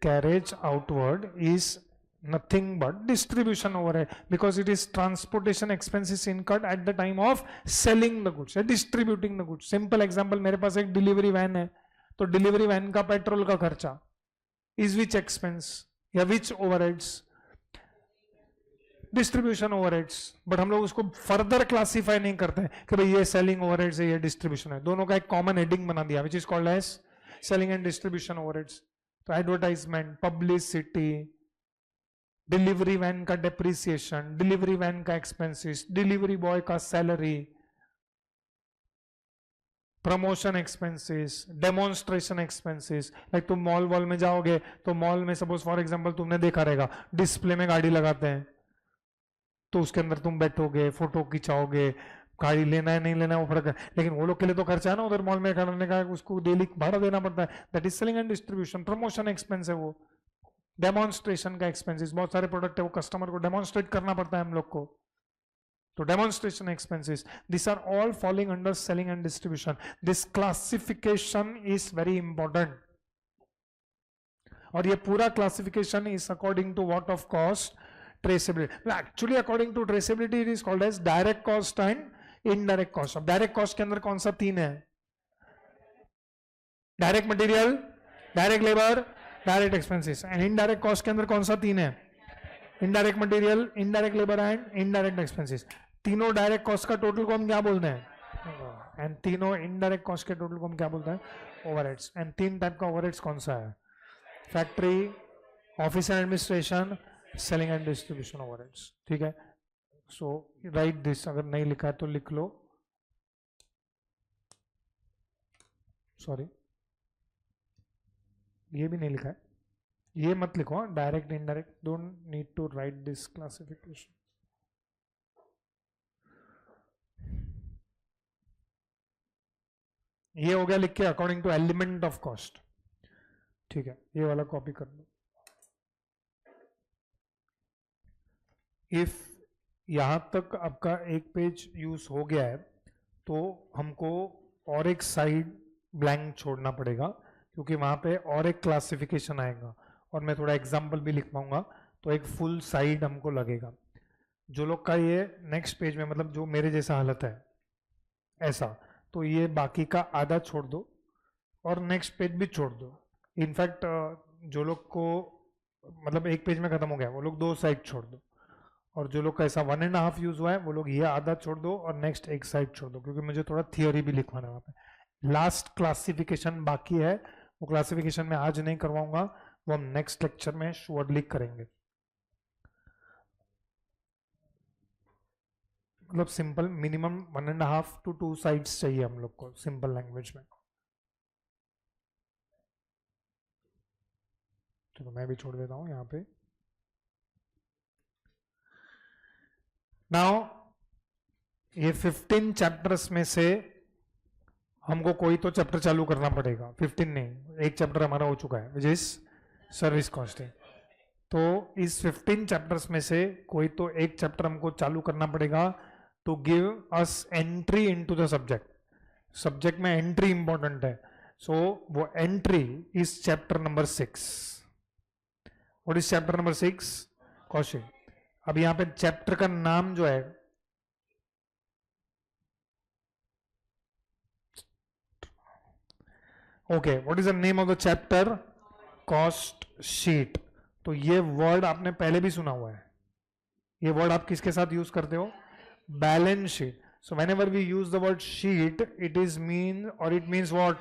[SPEAKER 1] Carriage outward is nothing but distribution overhead because it is transportation expenses incurred at the time of selling the goods, distributing the goods. Simple example, मेरे पास एक delivery van है तो delivery van का petrol का खर्चा is which expense या which overheads? Distribution overheads. But हम लोग उसको फर्दर क्लासिफाई नहीं करते हैं कि भाई ये सेलिंग ओवरहेड्स है ये डिस्ट्रीब्यूशन है. दोनों का एक कॉमन हेडिंग बना दिया which is called as selling and distribution overheads. तो एडवर्टाइजमेंट, पब्लिसिटी, डिलीवरी वैन का डेप्रिसिएशन, डिलीवरी वैन का एक्सपेंसेस, डिलीवरी बॉय का salary, promotion expenses, demonstration expenses. Like तुम मॉल वॉल में जाओगे तो मॉल में सपोज फॉर एग्जांपल तुमने देखा रहेगा डिस्प्ले में गाड़ी लगाते हैं तो उसके अंदर तुम बैठोगे, फोटो खिंचाओगे, गाड़ी लेना है नहीं लेना है वो फर्क है. लेकिन वो लोग के लिए तो खर्चा है ना उधर मॉल में करने का, उसको डेली भाड़ा देना पड़ता है. That is selling and distribution. Promotion expense है वो. डेमोन्स्ट्रेशन का एक्सपेंसेस, बहुत सारे प्रोडक्ट है वो कस्टमर को डेमोन्स्ट्रेट करना पड़ता है हम लोग को, तो demonstration expenses. This are all falling under selling and distribution. This classification is very important और ये पूरा classification is according to what of cost? Traceability. Actually according to traceability it is called as direct cost and indirect cost. अब direct cost के अंदर कौन सा तीन है? Direct material, direct labour, direct expenses and indirect cost के अंदर कौन सा तीन है? Indirect material, indirect labour and indirect expenses. तीनों डायरेक्ट कॉस्ट का टोटल को हम क्या बोलते हैं? एंड तीनों इनडायरेक्ट कॉस्ट के टोटल को हम क्या बोलते हैं? ओवरहेड्स। एंड तीन टाइप का ओवरहेड्स कौन सा है? Factory, office and administration, selling and distribution overheads. ठीक है, सो राइट दिस। अगर नहीं लिखा है तो लिख लो, सॉरी ये भी नहीं लिखा है, ये मत लिखो, direct indirect, don't need to write this classification. ये हो गया लिख के according to element of cost. ठीक है, ये वाला कॉपी कर लो। इफ यहां तक आपका एक पेज यूज हो गया है तो हमको और एक साइड ब्लैंक छोड़ना पड़ेगा, क्योंकि वहां पे और एक क्लासिफिकेशन आएगा और मैं थोड़ा एग्जांपल भी लिख पाऊंगा, तो एक फुल साइड हमको लगेगा। जो लोग का ये नेक्स्ट पेज में, मतलब जो मेरे जैसा हालत है ऐसा, तो ये बाकी का आधा छोड़ दो और नेक्स्ट पेज भी छोड़ दो। इनफैक्ट जो लोग को मतलब एक पेज में खत्म हो गया वो लोग दो साइड छोड़ दो, और जो लोग का ऐसा 1.5 यूज हुआ है वो लोग ये आधा छोड़ दो और नेक्स्ट एक साइड छोड़ दो, क्योंकि मुझे थोड़ा थियोरी भी लिखवाना है वहाँ पे। लास्ट क्लासिफिकेशन बाकी है, वो क्लासिफिकेशन में आज नहीं करवाऊंगा, वो हम नेक्स्ट लेक्चर में श्योरली करेंगे। मतलब सिंपल मिनिमम 1.5 to 2 साइड्स चाहिए हम लोग को सिंपल लैंग्वेज में। चलो मैं भी छोड़ देता हूं यहाँ पे। नाउ ये 15 चैप्टर्स में से हमको कोई तो चैप्टर चालू करना पड़ेगा। 15 नहीं, एक चैप्टर हमारा हो चुका है विच इज सर्विस कॉस्टिंग। तो इस 15 चैप्टर्स में से कोई तो एक चैप्टर हमको चालू करना पड़ेगा to give us entry into the subject. Subject में एंट्री इंपॉर्टेंट है, सो वो entry is chapter number 6। What is chapter number 6? Costing. अब यहां पे चैप्टर का नाम जो है okay, what is the name of the chapter? Cost sheet. तो ये वर्ड आपने पहले भी सुना हुआ है। ये वर्ड आप किसके साथ यूज करते हो? Balance sheet. So whenever we use the word sheet it is mean और it means what?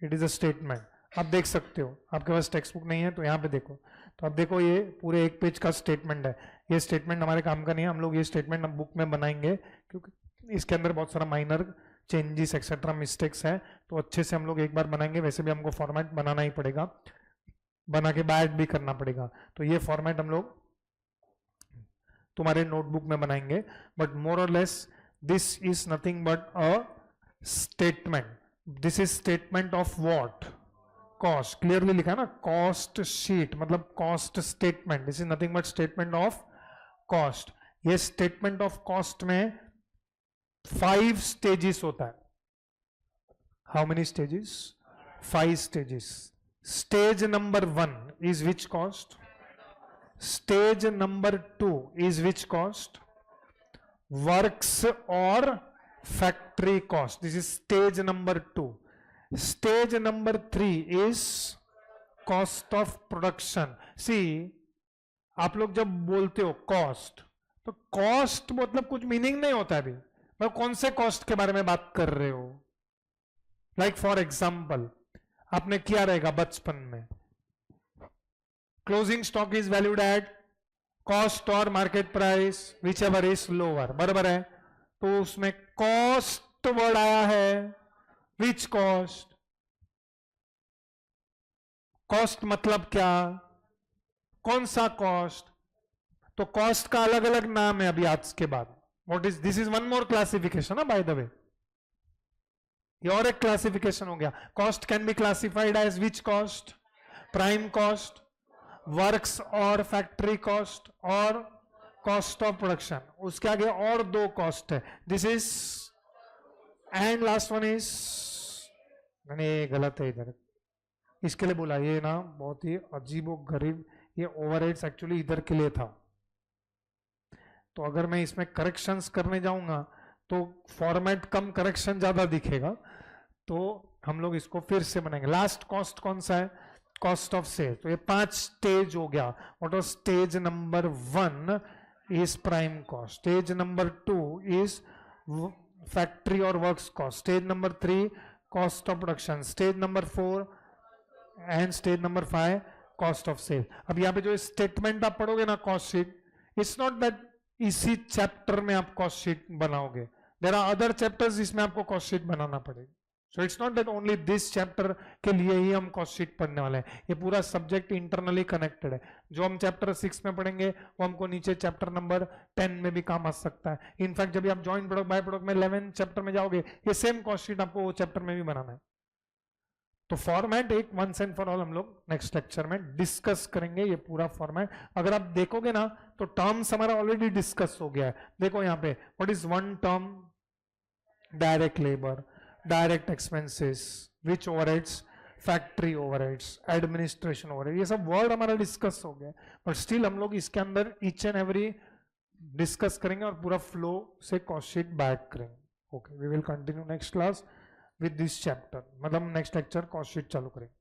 [SPEAKER 1] It is a statement. आप देख सकते हो, आपके पास टेक्स्ट बुक नहीं है तो यहाँ पे देखो, तो आप देखो ये पूरे एक पेज का स्टेटमेंट है। ये स्टेटमेंट हमारे काम का नहीं है, हम लोग ये स्टेटमेंट बुक में बनाएंगे क्योंकि इसके अंदर बहुत सारा माइनर चेंजेस एक्सेट्रा मिस्टेक्स है, तो अच्छे से हम लोग एक बार बनाएंगे। वैसे भी हमको फॉर्मेट बनाना ही पड़ेगा, बना के बैड भी करना पड़ेगा, तो ये फॉर्मेट हम लोग तुम्हारे नोटबुक में बनाएंगे। बट मोर और less this is nothing but a statement. This is statement of what? Cost. Clearly लिखा है ना, कॉस्ट शीट मतलब cost statement. This is nothing but statement of cost. ये स्टेटमेंट ऑफ कॉस्ट में 5 stages होता है। How many stages? 5 stages. Stage number 1 is which cost? Stage number 2 is which cost? Works or factory cost. This is stage number 2. Stage number 3 is cost of production. See, आप लोग जब बोलते हो cost, तो cost मतलब कुछ meaning नहीं होता है अभी, मतलब कौन से कॉस्ट के बारे में बात कर रहे हो? लाइक फॉर एग्जाम्पल आपने किया रहेगा बचपन में, closing stock is valued at cost और market price whichever is lower, बराबर है? तो उसमें कॉस्ट वर्ड आया है। Which cost? कॉस्ट मतलब क्या? कौन सा कॉस्ट? तो कॉस्ट का अलग अलग नाम है अभी आज के बाद। What is this? Is one more classification है बाय द वे। ये और एक क्लासिफिकेशन हो गया। Cost can be classified as which cost? Prime cost, works और फैक्ट्री कॉस्ट, और कॉस्ट ऑफ प्रोडक्शन। उसके आगे और 2 कॉस्ट है, this is and last one is, नहीं गलत है इधर, इसके लिए बोला ये ना, बहुत ही अजीबो गरीब, ये ओवरहेड्स एक्चुअली इधर के लिए था। तो अगर मैं इसमें करेक्शंस करने जाऊंगा तो फॉर्मेट कम करेक्शन ज्यादा दिखेगा, तो हम लोग इसको फिर से बनाएंगे। लास्ट कॉस्ट कौन सा है? Cost of sale. तो ये 5 स्टेज हो गया। What was stage number 1 is prime cost, stage number 2 is factory or works cost, stage number 3 cost of production, stage number 4 and stage number 5 cost of sale। अब यहाँ पे जो statement आप पढ़ोगे ना cost sheet, it's not that इसी chapter में आप कॉस्ट शीट बनाओगे, देयर आर अदर चैप्टर्स जिसमें आपको कॉस्ट शीट बनाना पड़ेगा। So it's not that only this chapter के लिए ही हम कॉस्ट शीट पढ़ने वाले हैं, ये पूरा सब्जेक्ट इंटरनली कनेक्टेड है। जो हम चैप्टर 6 में पढ़ेंगे वो हमको नीचे चैप्टर नंबर 10 में भी काम आ सकता है। इनफैक्ट जब आप जॉइंट प्रोडक्ट बाय प्रोडक्ट में 11 चैप्टर में जाओगे, ये सेम कॉस्ट शीट आपको वो चैप्टर में भी बनाना है। तो फॉर्मेट एक वंस एंड फॉर ऑल हम लोग नेक्स्ट लेक्चर में डिस्कस करेंगे, ये पूरा फॉर्मेट। अगर आप देखोगे ना तो टर्म्स हमारा ऑलरेडी डिस्कस हो गया है। देखो यहाँ पे what is one term, direct labour, direct expenses, which overheads, factory overheads, administration overhead, ये सब वर्ड हमारा डिस्कस हो गया। बट स्टिल हम लोग इसके अंदर ईच एंड एवरी डिस्कस करेंगे और पूरा फ्लो से कॉस्ट शीट बैक करेंगे। Okay, we will continue next class with this chapter, मतलब नेक्स्ट लेक्चर कॉस्ट शीट चालू करेंगे।